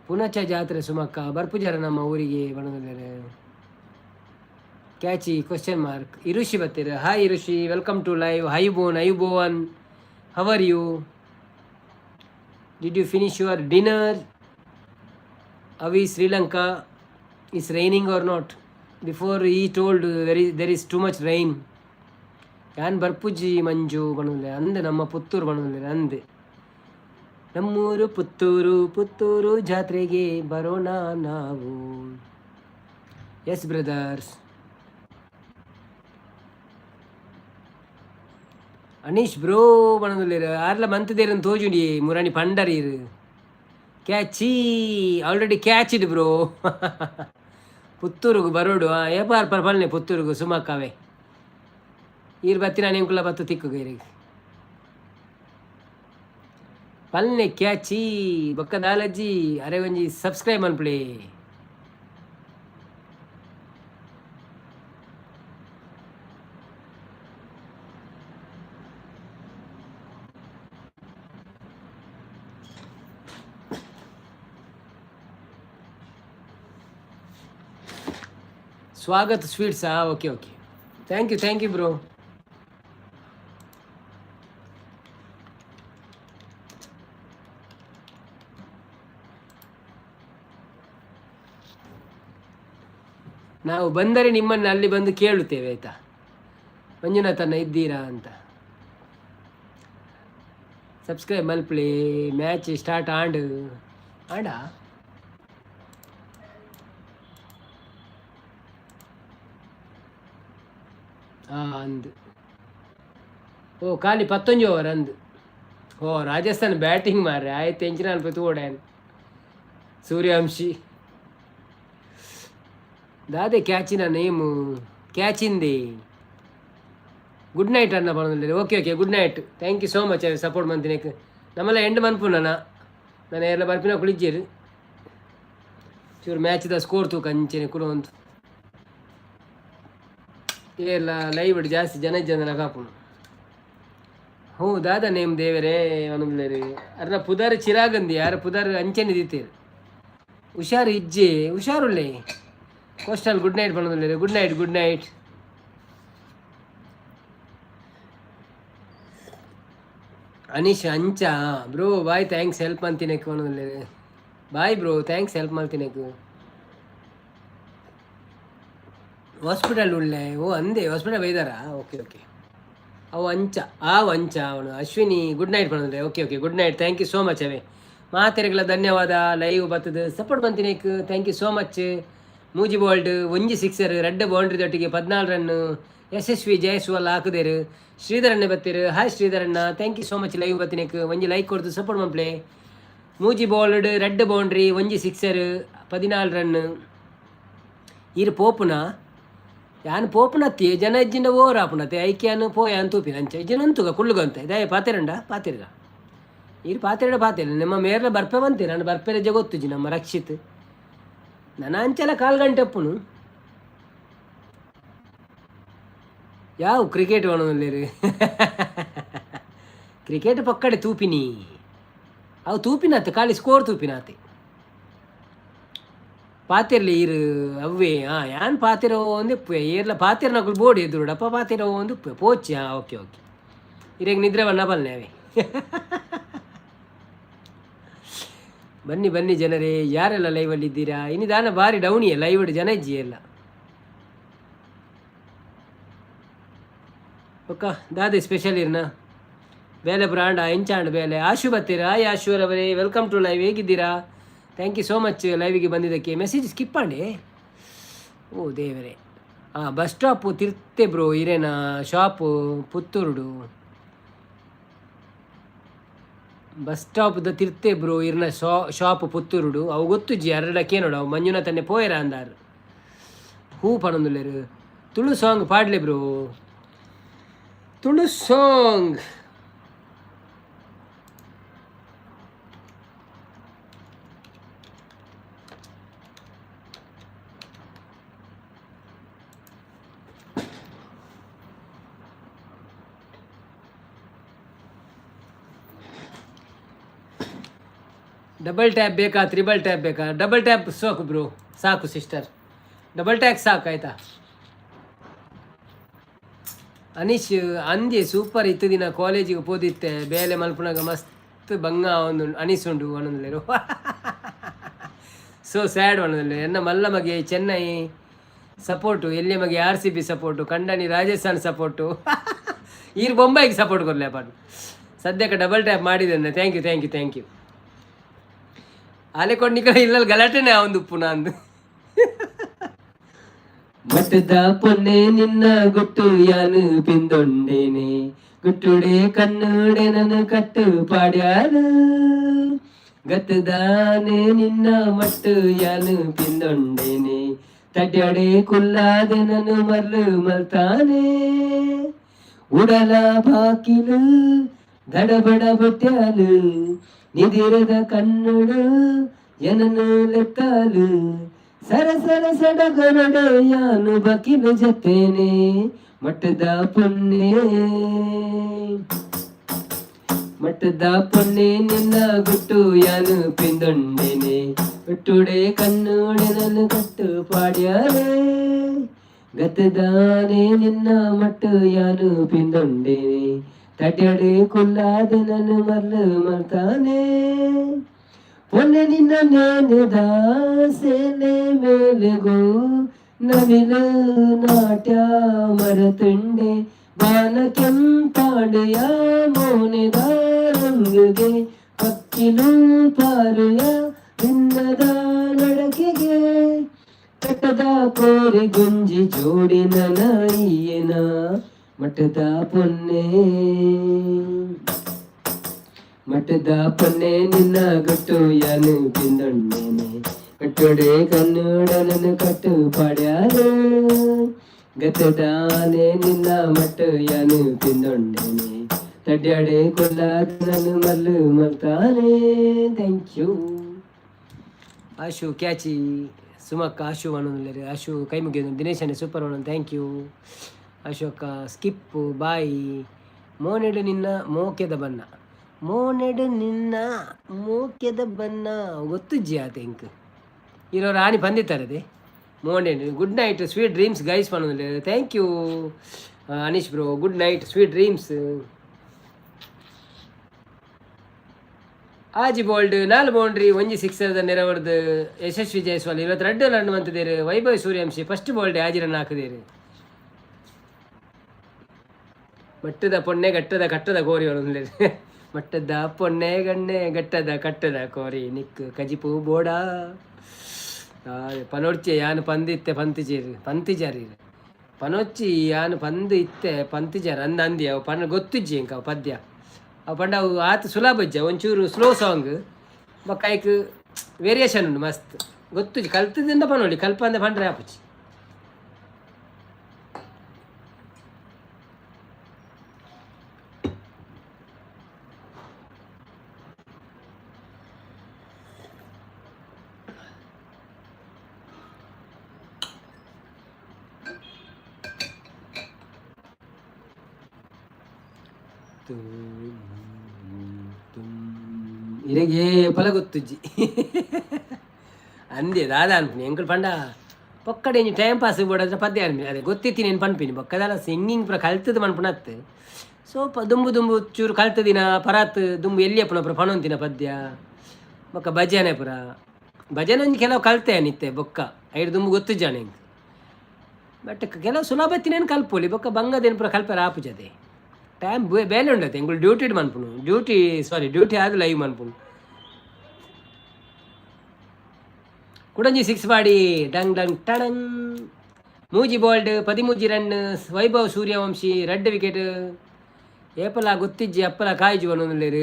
ಪುನಚ ಜಾತ್ರೆ ಸುಮಕ್ಕ ಬರ್ಪುಜಾರ ನಮ್ಮ ಊರಿಗೆ ಬಣದಲ್ಲಿ ಕ್ಯಾಚಿ ಕ್ವಶನ್ ಮಾರ್ಕ್. ಇರುಷಿ ಬರ್ತೀರ. Hi Irushi, welcome to live. Hi ಬೋನ್ how are you? Did you finish your dinner? ಅವಿ Sri Lanka is raining or not? Before he told there is too much rain. ಯಾನ್ ಬರ್ಪುಜಿ ಮಂಜು ಬಣಲೆ ಅಂದೆ ನಮ್ಮ ಪುತ್ತೂರು ಬಣಲೆ ಅಂದೆ ನಮ್ಮೂರು ಪುತ್ತೂರು, ಪುತ್ತೂರು ಜಾತ್ರೆಗೆ ಬರೋಣ ನಾವು. Yes brothers. ಅನೀಶ್ ಬ್ರೋ ಬಣದಲ್ಲಿರ ಆರ್ಲ ಮಂತದೇರನ್ನು ತೋಜುಂಡಿ ಮುರಾಣಿ ಪಂಡರೀರು ಕ್ಯಾಚಿ ಆಲ್ರೆಡಿ ಕ್ಯಾಚ್ ಇಡ್ ಬ್ರೋ. ಪುತ್ತೂರುಗು ಬರೋಡು ಏಪಾರ್ ಪರ್ಪಲ್ನೆ ಪುತ್ತೂರುಗು ಸುಮಕ್ಕವೇ ಈರು ಬತ್ತಿನ ನಿಂಕುಲ ಬತ್ತು ತಿಕ್ಕುಗೈರಿಗೆ ಪಲ್ನೆ ಕ್ಯಾಚಿ ಬೊಕ್ಕದಾಲಜ್ಜಿ ಅರೆ ಒಂಜಿ ಸಬ್ಸ್ಕ್ರೈಬ್ ಅನ್ಪ್ಲೇ. ಸ್ವಾಗತ ಸ್ವೀಟ್ಸಾ? Okay okay thank you bro. ನಾವು ಬಂದರೆ ನಿಮ್ಮನ್ನು ಅಲ್ಲಿ ಬಂದು ಕೇಳುತ್ತೇವೆ ಆಯಿತಾ, ಮಂಜುನಾಥನ್ನ ಇದ್ದೀರಾ ಅಂತ. ಸಬ್ಸ್ಕ್ರೈಬ್ ಮಲ್ಪ್ಲಿ. ಮ್ಯಾಚ್ ಸ್ಟಾರ್ಟ್ ಆಂಡ ಅಂದು ಖಾಲಿ 11 ಓವರ್ ಅಂದು. ರಾಜಸ್ಥಾನ್ ಬ್ಯಾಟಿಂಗ್ ಮಾರ್ರೆ ಆಯ್ತು ಎಂಚಿನ ಅಲ್ಪ ತೋಡ್ಯಾನ್ ಸೂರ್ಯವಂಶಿ ದಾದೆ ಕ್ಯಾಚಿನ ನೇಮು ಕ್ಯಾಚಿಂದೆ. ಗುಡ್ ನೈಟ್ ಅನ್ನ ಬರೋದಿಲ್ಲ. Okay good night. Thank you so much support ಮಂತಿನಕ್ಕೆ. ನಮ್ಮೆಲ್ಲ ಎಂಡ್ ಮನ್ಪು ನಾನು ಎಲ್ಲ ಬರ್ಪಿನ ಕುಳಿಜೇರು ಚೂರು ಮ್ಯಾಚ್ದ ಸ್ಕೋರ್ ತೂಕ ಅಂಚೆನೆ ಕುಲವಂತು ಎಲ್ಲ ಲೈವ್ ಇಡು ಜಾಸ್ತಿ ಜನ ಕಾಪುಣು. ದಾದ ನೇಮ್ ದೇವರೇ ಅವನರಿ ಅರ್ನ ಪುದಾರ್ ಚಿರಾಗಂದಿ ಯಾರ ಪುದಾರ್ ಅಂಚೆನೆ ದೀತೀರು ಹುಷಾರು ಇಜ್ಜೆ ಹುಷಾರುಳ್ಳೆ ಕೋಸ್ಟಲ್. ಗುಡ್ ನೈಟ್ ಬಣ್ಣದಲ್ಲಿ. Good night. ಅನೀಶ್ ಅಂಚ ಬ್ರೋ ಬಾಯ್ ಥ್ಯಾಂಕ್ಸ್ ಹೆಲ್ಪ್ ಮಾಡ್ತೀನಕ್ಕೆ ಬಣ್ಣದಲ್ಲಿ. ಬಾಯ್ ಬ್ರೋ ಥ್ಯಾಂಕ್ಸ್ ಹೆಲ್ಪ್ ಮಾಡ್ತೀನಕ್ಕೆ. ಹಾಸ್ಪಿಟಲ್ ಉಳ್ಳೆ ಅಂದೆ ಹಾಸ್ಪಿಟಲ್ ಬೈದಾರಾ? ಓಕೆ ಅವು ಅಂಚ ಅವನು ಅಶ್ವಿನಿ. ಗುಡ್ ನೈಟ್ ಬಣ್ಣದಲ್ಲಿ. Okay good night. Thank you so much ಅವೇ ಮಾತೆರೆಗಳ ಧನ್ಯವಾದ. ಲೈವ್ ಬರ್ತದೆ ಸಪೋರ್ಟ್ ಬಂತೀನಿ. Thank you so much. ಮೂಜಿ ಬೋಲ್ಡ್ ಒಂಜಿ ಸಿಕ್ಸರ್ ರೆಡ್ ಬೌಂಡ್ರಿದೊಟ್ಟಿಗೆ 14 ರನ್. ಯಶಸ್ವಿ ಜಯಸ್ವಾಲ್ ಹಾಕಿದೇರು. ಶ್ರೀಧರಣ್ಣ ಬತ್ತೀರು. Hi ಶ್ರೀಧರಣ್ಣ, thank you so much. Live ಬತ್ತಿನಕ್ಕೆ ಒಂಜಿ ಲೈಕ್ ಕೊಡ್ದು ಸಪೋರ್ಟ್ ಮಂಪ್ಲೆ. ಮೂಜಿ ಬೋಲ್ಡ್ ರೆಡ್ ಬೌಂಡ್ರಿ ಒಂಜಿ ಸಿಕ್ಸರ್ 14 ರನ್. ಈರು ಪೋಪುನ ಯಾನ್ ಪೋಪುನತ್ತಿ ಜನ ಇಜ್ಜಿಂದ ಓವರ್ ಆಪುನತ್ತೆ ಐಕ್ಯಾನು ಪೋಯಾನ್ ತೂಪಿನ ಅಂಚ ಇಜ್ಜನಂತುಗ ಕುಳ್ಳುಗಂತ ಇದಾಯ ಪಾತೆರಂಡ ಈರು ಪಾತೆರ ನಿಮ್ಮ ಮೇರ್ಲ ಬರ್ಪೆ ಬಂತೆ. ನಾನು ಬರ್ಪೆ ರಜೆ ಗೊತ್ತುಜಿ ನಮ್ಮ ರಕ್ಷಿತ್ ನನ್ನ ಅಂಚೆಲ್ಲ 4 ಗಂಟೆ ಅಪ್ಪುನು ಯಾವ ಕ್ರಿಕೆಟ್ ಒಣದಲ್ಲಿ ಕ್ರಿಕೆಟ್ ಪಕ್ಕಡೆ ತೂಪಿನಿ ಅವು ತೂಪಿನತ್ತೆ ಖಾಲಿ ಸ್ಕೋರ್ ತೂಪಿನಾತೆ ಪಾತಿರ್ಲಿ ಇರು ಅವ್ವೇ ಯಾನ್ ಪಾತಿರೋ ಒಂದು ಏರ್ಲ ಪಾತಿರ್ ನಕಲು ಬೋಡಿ ಎದುರುಡಪ್ಪ ಪಾತಿರೋ ಒಂದು ಪೋಚಿ. ಓಕೆ ಇರೇಗ ನಿದ್ರೆ ಬಣ್ಣ ಬಲ್ಲೆ ಅವೇ. ಬನ್ನಿ ಜನರೇ, ಯಾರೆಲ್ಲ ಲೈವಲ್ಲಿ ಇದ್ದೀರಾ? ಇನ್ನಿದಾನ ಭಾರಿ ಡೌನಿಯೇ ಲೈವ್ ಜನ ಇಜ್ಜಿ ಎಲ್ಲ. ಒಕ್ಕ ದಾದೆ ಸ್ಪೆಷಲ್ ಇರ್ನ ಬೇಲೆ ಬ್ರಾಂಡ ಎಂಚಾಂಡ್ ಬೇಲೆ. ಆಶು ಬರ್ತೀರಾ? ಆಶೂರ್ ಅವರೇ ವೆಲ್ಕಮ್ ಟು ಲೈವ್. ಹೇಗಿದ್ದೀರಾ? ಥ್ಯಾಂಕ್ ಯು ಸೋ ಮಚ್ ಲೈವಿಗೆ ಬಂದಿದ್ದಕ್ಕೆ. ಮೆಸೇಜ್ ಸ್ಕಿಪ್ ಮಾಡಿ. ದೇವರೇ ಬಸ್ ಸ್ಟಾಪ್ ತಿರ್ತೆ ಬ್ರೋ ಇರೇನ ಶಾಪು ಪುತ್ತೂರುಡು ಬಸ್ ಸ್ಟಾಪ್ದ ತಿರ್ತೆ ಬ್ರೋ ಇರ್ನ ಶಾಪ್ ಪುತ್ತೂರುಡು ಅವು ಗೊತ್ತುಜ್ಜಿ ಅರಡಕ್ಕೆ ನೋಡು ಅವು ಮಂಜುನಾಥನ್ನೇ ಪೋಯರ ಅಂದಾರು ಹೂ ಪನೊಂದುಲ್ಲೇರು ತುಳು ಸಾಂಗ್ ಪಾಡ್ಲೆ bro Tulu song double tap ಬೇಕಾ ತ್ರಿಬಲ್ ಟ್ಯಾಪ್ ಬೇಕಾ ಡಬಲ್ ಟ್ಯಾಪ್ ಸಾಕು ಬ್ರೋ ಸಾಕು ಸಿಸ್ಟರ್ ಡಬಲ್ ಟ್ಯಾಪ್ ಸಾಕು ಆಯ್ತಾ ಅನೀಶ್ ಅಂದೆ ಸೂಪರ್ ಇತ್ತು ದಿನ ಕಾಲೇಜಿಗೆ ಹೋದಿತ್ತೆ ಬೇಲೆ ಮಲ್ಪನಾಗ ಮಸ್ತ್ ಬಂಗ ಒಂದು ಅನೀಸ್ ಉಂಡು ಒಂದೊಂದು ಸೊ ಸ್ಯಾಡ್ ಒಂದೊಂದು ಎನ್ನ ಮಲ್ಲಮಗೆ ಚೆನ್ನೈ ಸಪೋರ್ಟು ಎಲ್ಲಿ ಮಗೆ RCB ಸಪೋರ್ಟು ಕಂಡನಿ ರಾಜಸ್ಥಾನ್ ಸಪೋರ್ಟು ಈರ್ ಬೊಂಬೈಗೆ ಸಪೋರ್ಟ್ ಕೊಡಲಿ ಅಪ್ಪ ಸದ್ಯಕ್ಕೆ ಡಬಲ್ ಟ್ಯಾಪ್ ಮಾಡಿದ್ದೇನೆ ಥ್ಯಾಂಕ್ ಯು ಆಲೆ ಕೊಂಡಿ ಕಡೆ ಇಲ್ಲಲ್ಲಿ ಗಲಾಟೆನೇ ಒಂದು ಪುನಃ ಅಂದು ಮಟ್ಟದ ಪೊನ್ನೆ ನಿನ್ನ ಗುಟ್ಟು ಯಾನು ಪಿಂದೊಂಡೇನೆ ಗುಟ್ಟುಡೆ ಕಣ್ಣುಡೆ ನನ್ನ ಕಟ್ಟು ಪಾಡ್ಯಾರು ಗತ್ತದಾನೆ ನಿನ್ನ ಮಟ್ಟು ಯಾನು ಪಿಂದೊಂಡೇನೆ ತಡ್ಯಾಡೆ ಕುಲ್ಲಾದೆ ನಾನು ಮಲ್ತಾನೆ ಉಡಲ ಬಾಕಿಲು ದಡಬಡ ಬಟ್ಯಾಲು ನಿದಿರದ ಕಣ್ಣುಡು ಏನನ್ನು ಲೆತ್ತಾಲು ಸರಸರ ಸಡಗರಡೆ ಯಾನು ಬಕಿಲು ಜತ್ತೇನೆ ಮಟ್ಟದ ಪೊನ್ನೆ ನಿನ್ನ ಗುಟ್ಟು ಯಾನು ಪಿಂದೊಂಡೇನೆ ಗುಟ್ಟುಡೆ ಕಣ್ಣುಡೆ ನಾನು ಕಟ್ಟು ಪಾಡ್ಯಾರೆ ಗತದಾನೆ ನಿನ್ನ ಮಟ್ಟು ಯಾನು ಪಿಂದೊಂಡೇನೆ ತಡ್ಯಾಡೆ ಕುಲ್ಲಾದ ನಾನು ಮಲ್ತಾನೆ ಪೊನ್ನೆ ನಿನ್ನ ನೇನೆದ ಸೇಲೆ ಮೇಲೆಗೋ ನವಿಲು ನಾಟ್ಯ ಮರತುಂಡೆ ಬಾನ ಕೆಂಪಾಡೆಯ ಮೌನೆದ ರಂಗುಗೆ ಪಕ್ಕಿಲು ಪಾರುಯ ನಿನ್ನದ ನಡಕೆಗೆ ಕಟ್ಟದ ಕೋರಿ ಗುಂಜಿ ಜೋಡಿ ನನಯ್ಯನ ಮಠದ ಪೊನ್ನೆ ನಿನ್ನ ಗುಟ್ಟು ಯಾನು ಪಿಂದೊಂಡೇನೆ ಕಟ್ಟೊಡೆ ಕನ್ನಡನನ್ನು ಕಟ್ಟು ಪಾಡ್ಯಾರು ಗತದಾನೆ ನಿನ್ನ ಮಟ್ಟು ಯಾನು ಪಿಂದೊಂಡೇನೆ ತಡ್ಯಾಡೆ ಕೊಲ್ಲಾದನು ಮಲ್ತಾನೆ ಥ್ಯಾಂಕ್ ಯು ಆಶು ಕ್ಯಾಚಿ ಸುಮಕ್ಕ ಆಶು ಅನ್ನೋದಿಲ್ಲ ಆಶು ಕೈ ಮುಗಿಯೋದು ದಿನೇಶನೇ ಸೂಪರ್ ಅನ್ನೋ ಥ್ಯಾಂಕ್ ಯು ಅಶೋಕ ಸ್ಕಿಪ್ಪು ಬಾಯಿ ಮೋನೆಡು ನಿನ್ನ ಮೋಕೆದ ಬನ್ನ ಗೊತ್ತುಜ್ಜಿ ಆ ಥಿಂಕ್ ಇರೋರು ಆನಿ ಬಂದಿತ್ತಾರದೆ ಮೋನೆಡು good night sweet dreams guys ಪನ್ನೋದಿಲ್ಲ thank you Anish bro good night sweet dreams ಆಜಿ ಬೋಲ್ಡ್ 4 ಬೌಂಡ್ರಿ 1 ಸಿಕ್ಸರ್ದ ನೆರವರ್ದು ಯಶಸ್ವಿ ಜೈಸ್ವಾಲ್ 22 ರನ್ ಬಂತಿದ್ದೀರಿ ವೈಭವ್ ಸೂರ್ಯವಂಶಿ ಫಸ್ಟ್ ಬೋಲ್ಡ್ ಆಜಿ ರನ್ ಹಾಕಿದ್ದೀರಿ ಮಟ್ಟದ ಪೊನ್ನೆ ಕಟ್ಟದ ಕೋರಿ ಅವರೊಂದು ಮಟ್ಟದ ಪೊನ್ನೆ ಗಣ್ಣೆ ಕಟ್ಟದ ಕೋರಿ ನಿಕ್ಕು ಕಜಿಪು ಬೋಡ ಪನೊಡ್ಚೆ ಯಾನು ಪಂದಿತ್ತೆ ಪಂತಿಜಾರಿ ಪನೊಚ್ಚಿ ಯಾನು ಪಂದು ಇತ್ತೆ ಪಂತಿಜಾರ ಅಂದಿ ಅವು ಪನ್ನ ಗೊತ್ತುಜ್ಜಿ ಇಂಕ ಅವು ಪದ್ಯ ಅವು ಪಂಡ ಅವು ಆತ ಸುಲಭಜ್ಜ ಒಂಚೂರು ಸ್ಲೋ ಸಾಂಗ್ ಬೊಕ್ಕ ವೇರಿಯೇಷನ್ ಉಂಡು ಮಸ್ತ್ ಗೊತ್ತುಜ್ಜಿ ಕಲ್ತದಿಂದ ಪನೋಡಿ ಕಲ್ಪ ಅಂದ ಪಂಡ್ರೆ ಆಪುಚ್ಚಿ ಇರಗೆ ಫಲ ಗೊತ್ತುಜ್ಜಿ ಅಂದೆ ದಾದ ಅನ್ಪಿನಿ ಎಂಕಲ್ ಪಂಡ ಪೊಕ್ಕಡೆ ನೀನು ಟೈಮ್ ಪಾಸ್ ಬೋಡಾದ್ರೆ ಪದ್ಯ ಅನ್ಪಿನಿ ಅದೇ ಗೊತ್ತಿತ್ತೀನಿ ಏನು ಪನ್ಪಿನಿ ಬೊಕ್ಕದಲ್ಲ ಸಿಂಗಿಂಗ್ ಪುರ ಕಲ್ತದ ಮನ್ಪುಣತ್ತೆ ಸ್ವಲ್ಪ ದುಂಬು ಚೂರು ಕಲ್ತದಿನ ಪರಾತ್ ದುಂಬು ಎಲ್ಲಿಯಪ್ಪನ ಪುರ ಪಣೊಂತಿನ ಪದ್ಯ ಬೊಕ್ಕ ಭಜನೆ ಪುರ ಭಜನೆ ಒಂದು ಕೆಲವು ಕಲ್ತೆ ನಿತ್ತೆ ಬೊಕ್ಕ ಐದು ದುಂಬು ಗೊತ್ತುಜ್ಜಾನೆ ಹೆಂಗೆ ಬಟ್ ಕೆಲವು ಸುಲಭತ್ತಿನೇನು ಕಲ್ಪೋಲಿ ಬೊಕ್ಕ ಬಂಗದೇನು ಪುರ ಕಲ್ಪರ ಆಪುಜದೆ ಟೈಮ್ ಬೇಲೆ ಉಂಡತ್ತೆ ಎಂಗಳು ಡ್ಯೂಟಿ ಮನ್ಪುನು ಡ್ಯೂಟಿ ಆದ ಲೈವ್ ಮನ್ಪುನು ಕುಡಂಜಿ 6 ಮಾಡಿ ಡಂಗ್ ಟಣಂಗ್ ಮೂಜಿ ಬೋಲ್ಡ್ 13 ರನ್. ವೈಭವ್ ಸೂರ್ಯವಂಶಿ ರೆಡ್ ವಿಕೆಟ್. ಏಪಲ ಗೊತ್ತಿಜ್ಜಿ ಅಪ್ಪಲ ಕಾಯ್ಜು ಅನ್ನೋದಿಲ್ಲೇರಿ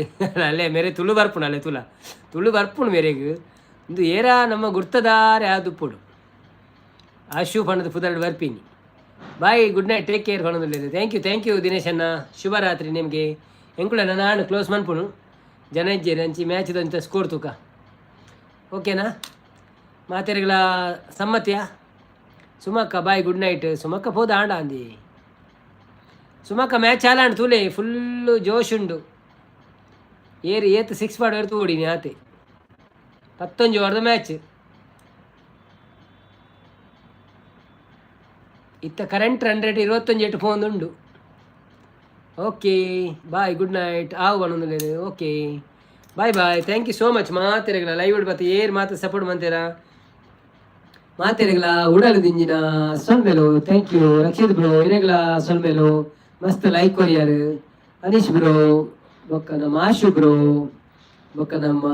ಅಲ್ಲೇ ಮೇರೆ ತುಳು ಬರ್ಪುಣ ಅಲ್ಲೇ ತುಳು ಬರ್ಪುಣು ಮೇರೆಗೆ ಇಂದು ಏರಾ ನಮ್ಮ ಗುರ್ತದಾರೆ ಆದುಪ್ಪುಡು ಆಶು ಪಣದ ಪುದರ್ಡು ಬರ್ಪಿನಿ. Bye, good night, take care ಪಣೋದಿಲ್ಲೇರಿ. ಥ್ಯಾಂಕ್ ಯು ದಿನೇಶ್ ಅಣ್ಣ, ಶುಭರಾತ್ರಿ ನಿಮಗೆ. ಎಂಕುಳ ನಾನು ಕ್ಲೋಸ್ ಮನ್ಪುಣು ಜನ ಇಜ್ಜೇರಿ ಅಂಚಿ ಮ್ಯಾಚ್ದಂತ ಸ್ಕೋರ್ ತೂಕ ಓಕೆನಾ ಮಾತೆರೆಗಳ ಸಮ್ಮತಿಯಾ? ಸುಮಕ್ಕ ಬಾಯ್, ಗುಡ್ ನೈಟ್. ಸುಮಕ್ಕ ಪೋದ ಆಂಡ ಅಂದಿ ಸುಮಕ್ಕ ಮ್ಯಾಚ್ ಆಲಾಂಡ್ ತೂಲೆ ಫುಲ್ಲು ಜೋಶ್ ಉಂಡು. ಏತ್ 6 ಪಾಡು ಎರ್ತು ಓಡಿನಿ ಆತೆ 11 ಓವರ್ದ ಮ್ಯಾಚ್. ಇತ್ತ ಕರೆಂಟ್ ರನ್ ರೇಟ್ 21 ಫೋನ್ ಉಂಡು. Okay bye, good night. ಆವು ಬಣ್ಣದಲ್ಲಿ okay bye. Thank you so much ಮಾತೆರೆಗಳ ಲೈವ್ ಬತ್ತೆ ಏರ್ ಮಾತು ಸಪೋರ್ಟ್ ಮಾಡ್ತೀರಾ ಮಾತೆರೆಗಳ ಉಡಲು ದಿಂಜಿನ ಸೊಲ್ಮೆಲು. Thank you Rakshith bro. ಇರೆಗಳ ಸೊಲ್ಮೆಲು ಮಸ್ತ್ ಲೈಕ್ ಕೊರಿಯರ್. ಅನೀಶ್ ಬ್ರೋ, ಬೊಕ್ಕ ನಮ್ಮ ಆಶು ಬ್ರೋ, ಬೊಕ್ಕ ನಮ್ಮ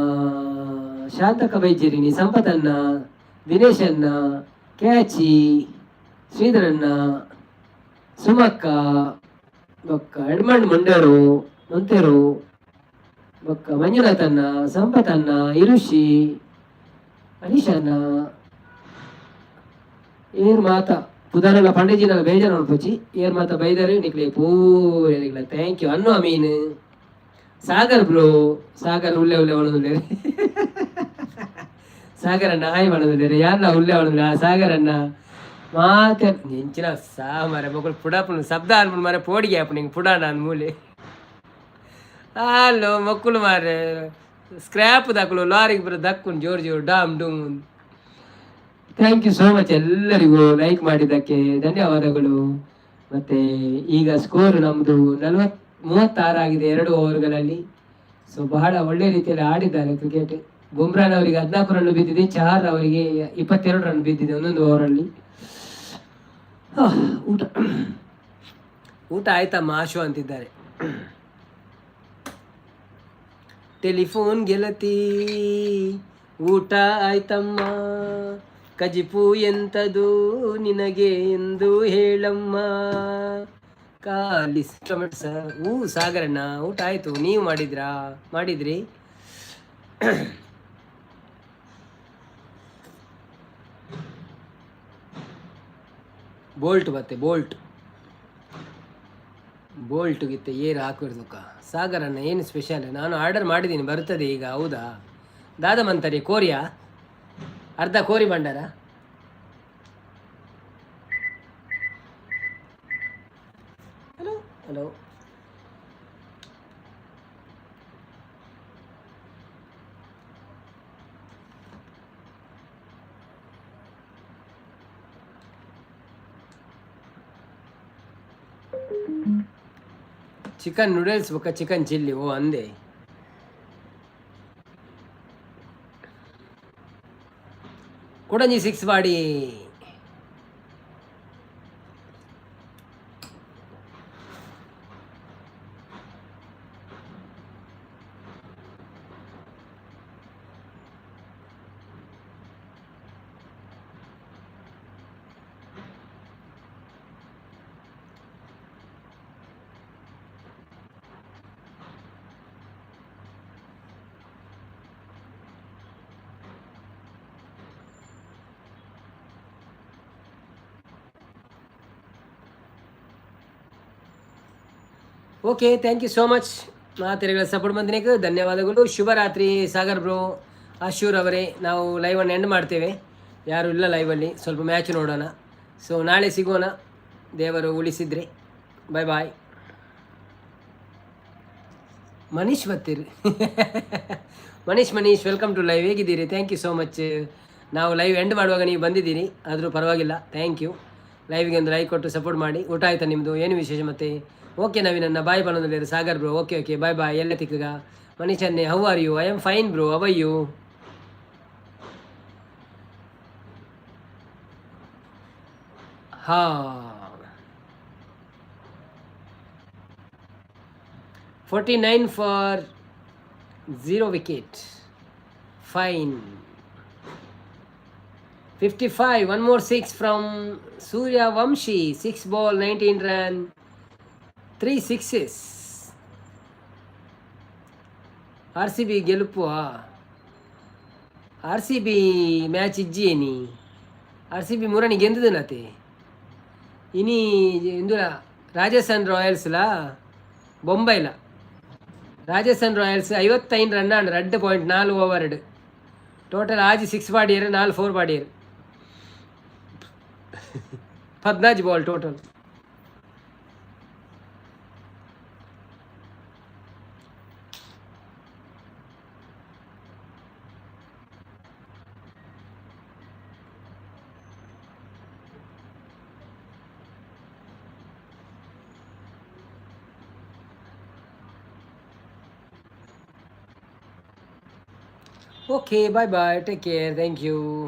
ಶಾಂತಕ ಬೈಜೇರಿನಿ, ಸಂಪತನ್ನ, ದಿನೇಶ್ ಅನ್ನ, ಕ್ಯಾಚಿ, ಶ್ರೀಧರನ್ನ, ಸುಮಕ್ಕ, ಬೊಕ್ಕ ಎಡ್ಮಂಡ್ ಮುಂಡರು ಮುಂತೆರು, ಬೊಕ್ಕ ಮಂಜುನಾಥನ್ನ, ಸಂಪತನ್ನ, ಇರುಷಿ, ಅನೀಶನ್ನ, ಏರ್ ಮಾತ ಪುದಾರಲ್ಲ ಪಂಡಿಜಿನ ಬೇಜಾರು ನೋಡ್ಪೋಚಿ ಏರ್ ಮಾತ ಬೈದರೆ ನಿಕ್ಲೆ ಪೂರ. Thank you. ಅನ್ನು ಅಮೀನ್, ಸಾಗರ್ ಬ್ರೋ, ಸಾಗರ್ ಉಳ್ಳೆ ಒಣದಿಲ್ಲ ಸಾಗರಣ್ಣ ಹಾಯ್ ಮಾಡೋದಿಲ್ಲ ಯಾರನ್ನ ಉಳ್ಳೆ ಒಣದಿಲ್ಲ ಸಾಗರಣ್ಣ ಮಾತೆ ನೆಂಚಿನ ಸಾ ಮರ ಮಕ್ಕಳು ಪುಡಾಪು ಶಬ್ದ ಅನ್ಬಿಟ್ಟು ಮಾರ ಪೋಡಿಗೆ ಆಪು ನಿಂಗೆ ಪುಡಾಣ ಅಂದ ಮೂಲೆ ಅಲ್ಲೋ ಮಕ್ಕಳು ಮಾರೆ ಸ್ಕ್ರ್ಯಾಪ್ ದಾಕಲು ಲಾರಿಗೆ ಬರೋ ದಕ್ಕು ಜೋರು ಡಾಮ್ ಡೂಮ್. ಥ್ಯಾಂಕ್ ಯು ಸೋ ಮಚ್ ಎಲ್ಲರಿಗೂ ಲೈಕ್ ಮಾಡಿದ್ದಕ್ಕೆ ಧನ್ಯವಾದಗಳು. ಮತ್ತೆ ಈಗ ಸ್ಕೋರ್ ನಮ್ಮದು 36 ಆಗಿದೆ 2 ಓವರ್ಗಳಲ್ಲಿ. ಸೊ ಬಹಳ ಒಳ್ಳೆ ರೀತಿಯಲ್ಲಿ ಆಡಿದ್ದಾರೆ ಕ್ರಿಕೆಟ್. ಬುಮ್ರಾನವರಿಗೆ 14 ರನ್ ಬಿದ್ದಿದೆ, ಚಹರ್ ಅವರಿಗೆ 22 ರನ್ ಬಿದ್ದಿದೆ ಒಂದೊಂದು ಓವರಲ್ಲಿ. ಊಟ ಆಯ್ತಮ್ಮ ಆಶು ಅಂತಿದ್ದಾರೆ. ಟೆಲಿಫೋನ್ ಗೆಳತಿ ಊಟ ಆಯ್ತಮ್ಮ, ಕಜಿಪು ಎಂತದು ನಿನಗೆ ಎಂದು ಹೇಳಮ್ಮ. ಕಾಲಿಸ್ ಟೊಮೆಟೊ ಸಾಗರಣ್ಣ ಊಟ ಆಯ್ತು, ನೀವು ಮಾಡಿದ್ರಿ? ಬೋಲ್ಟ್ ಬತ್ತೆ ಬೋಲ್ಟ್ಗಿತ್ತೆ ಏರು ಹಾಕಿರ್ದಕ್ಕ. ಸಾಗರಣ್ಣ ಏನು ಸ್ಪೆಷಲ್? ನಾನು ಆರ್ಡರ್ ಮಾಡಿದ್ದೀನಿ, ಬರ್ತದೆ ಈಗ. ಹೌದಾ ದಾದಮಂತರಿ ಕೋರಿಯಾ ಅರ್ಧ ಕೋರಿ ಭಂಡಾರ. ಹಲೋ ಚಿಕನ್ ನೂಡಲ್ಸ್ ಬೇಕಾ ಚಿಕನ್ ಚಿಲ್ಲಿ? ಓ ಅಂದೆ. ಕೊಡಂಜಿ 6 ಬಾಡಿ. Okay thank you so much ಮಾತೆರೆಗಳ ಸಪೋರ್ಟ್ ಬಂದಿನಿಗೆ ಧನ್ಯವಾದಗಳು. ಶುಭರಾತ್ರಿ ಸಾಗರ್ ಬ್ರೋ, ಆಶೂರ್ ಅವರೇ. ನಾವು ಲೈವನ್ನು ಎಂಡ್ ಮಾಡ್ತೇವೆ, ಯಾರು ಇಲ್ಲ ಲೈವಲ್ಲಿ, ಸ್ವಲ್ಪ ಮ್ಯಾಚ್ ನೋಡೋಣ. ಸೊ ನಾಳೆ ಸಿಗೋಣ, ದೇವರು ಉಳಿಸಿದ್ರೆ. ಬಾಯ್. ಮನೀಶ್ ಬತ್ತೀರಿ ಮನೀಶ್ ವೆಲ್ಕಮ್ ಟು ಲೈವ್. ಹೇಗಿದ್ದೀರಿ? Thank you so much. ನಾವು ಲೈವ್ ಎಂಡ್ ಮಾಡುವಾಗ ನೀವು ಬಂದಿದ್ದೀರಿ, ಆದರೂ ಪರವಾಗಿಲ್ಲ, ಥ್ಯಾಂಕ್ ಯು. ಲೈವ್ಗೆ ಒಂದು ಲೈಕ್ ಕೊಟ್ಟು ಸಪೋರ್ಟ್ ಮಾಡಿ. ಊಟ ಆಯ್ತಾ ನಿಮ್ಮದು? ಏನು ವಿಶೇಷ ಮತ್ತೆ? ಓಕೆ ನವೀನನ್ನ ಬಾಯ್ ಬನ್ನೋದಿಲ್ಲ. Sagar bro okay bye. ಎಲ್ಲ ತಿಕ್ಕಗ ಮನೀಶನ್ನೇ how are you? I am fine bro, how are you? ಹಾ 49 for 0 wicket, fine. 55. One more six from Surya Vamshi. 6 ball, 19 run, 3 sixes. RCB ಗೆಲುಪು RCB ಮ್ಯಾಚ್ ಇಜ್ಜಿಯೇನಿ RCB ಮೂರನಿ ಗೆಂದದನತೆ ಇನಿ ಇಂದುಲ ರಾಜಸ್ಥಾನ್ ರಾಯಲ್ಸ್ಲ ಬೊಂಬೈಲ Rajasthan Royals 55 run and 2.4 over total ಆಜಿ 6 ಬಾಡಿಯರು 4 4 ಬಾಡಿಯರು 14 ball total. Okay, bye bye. Take care. Thank you.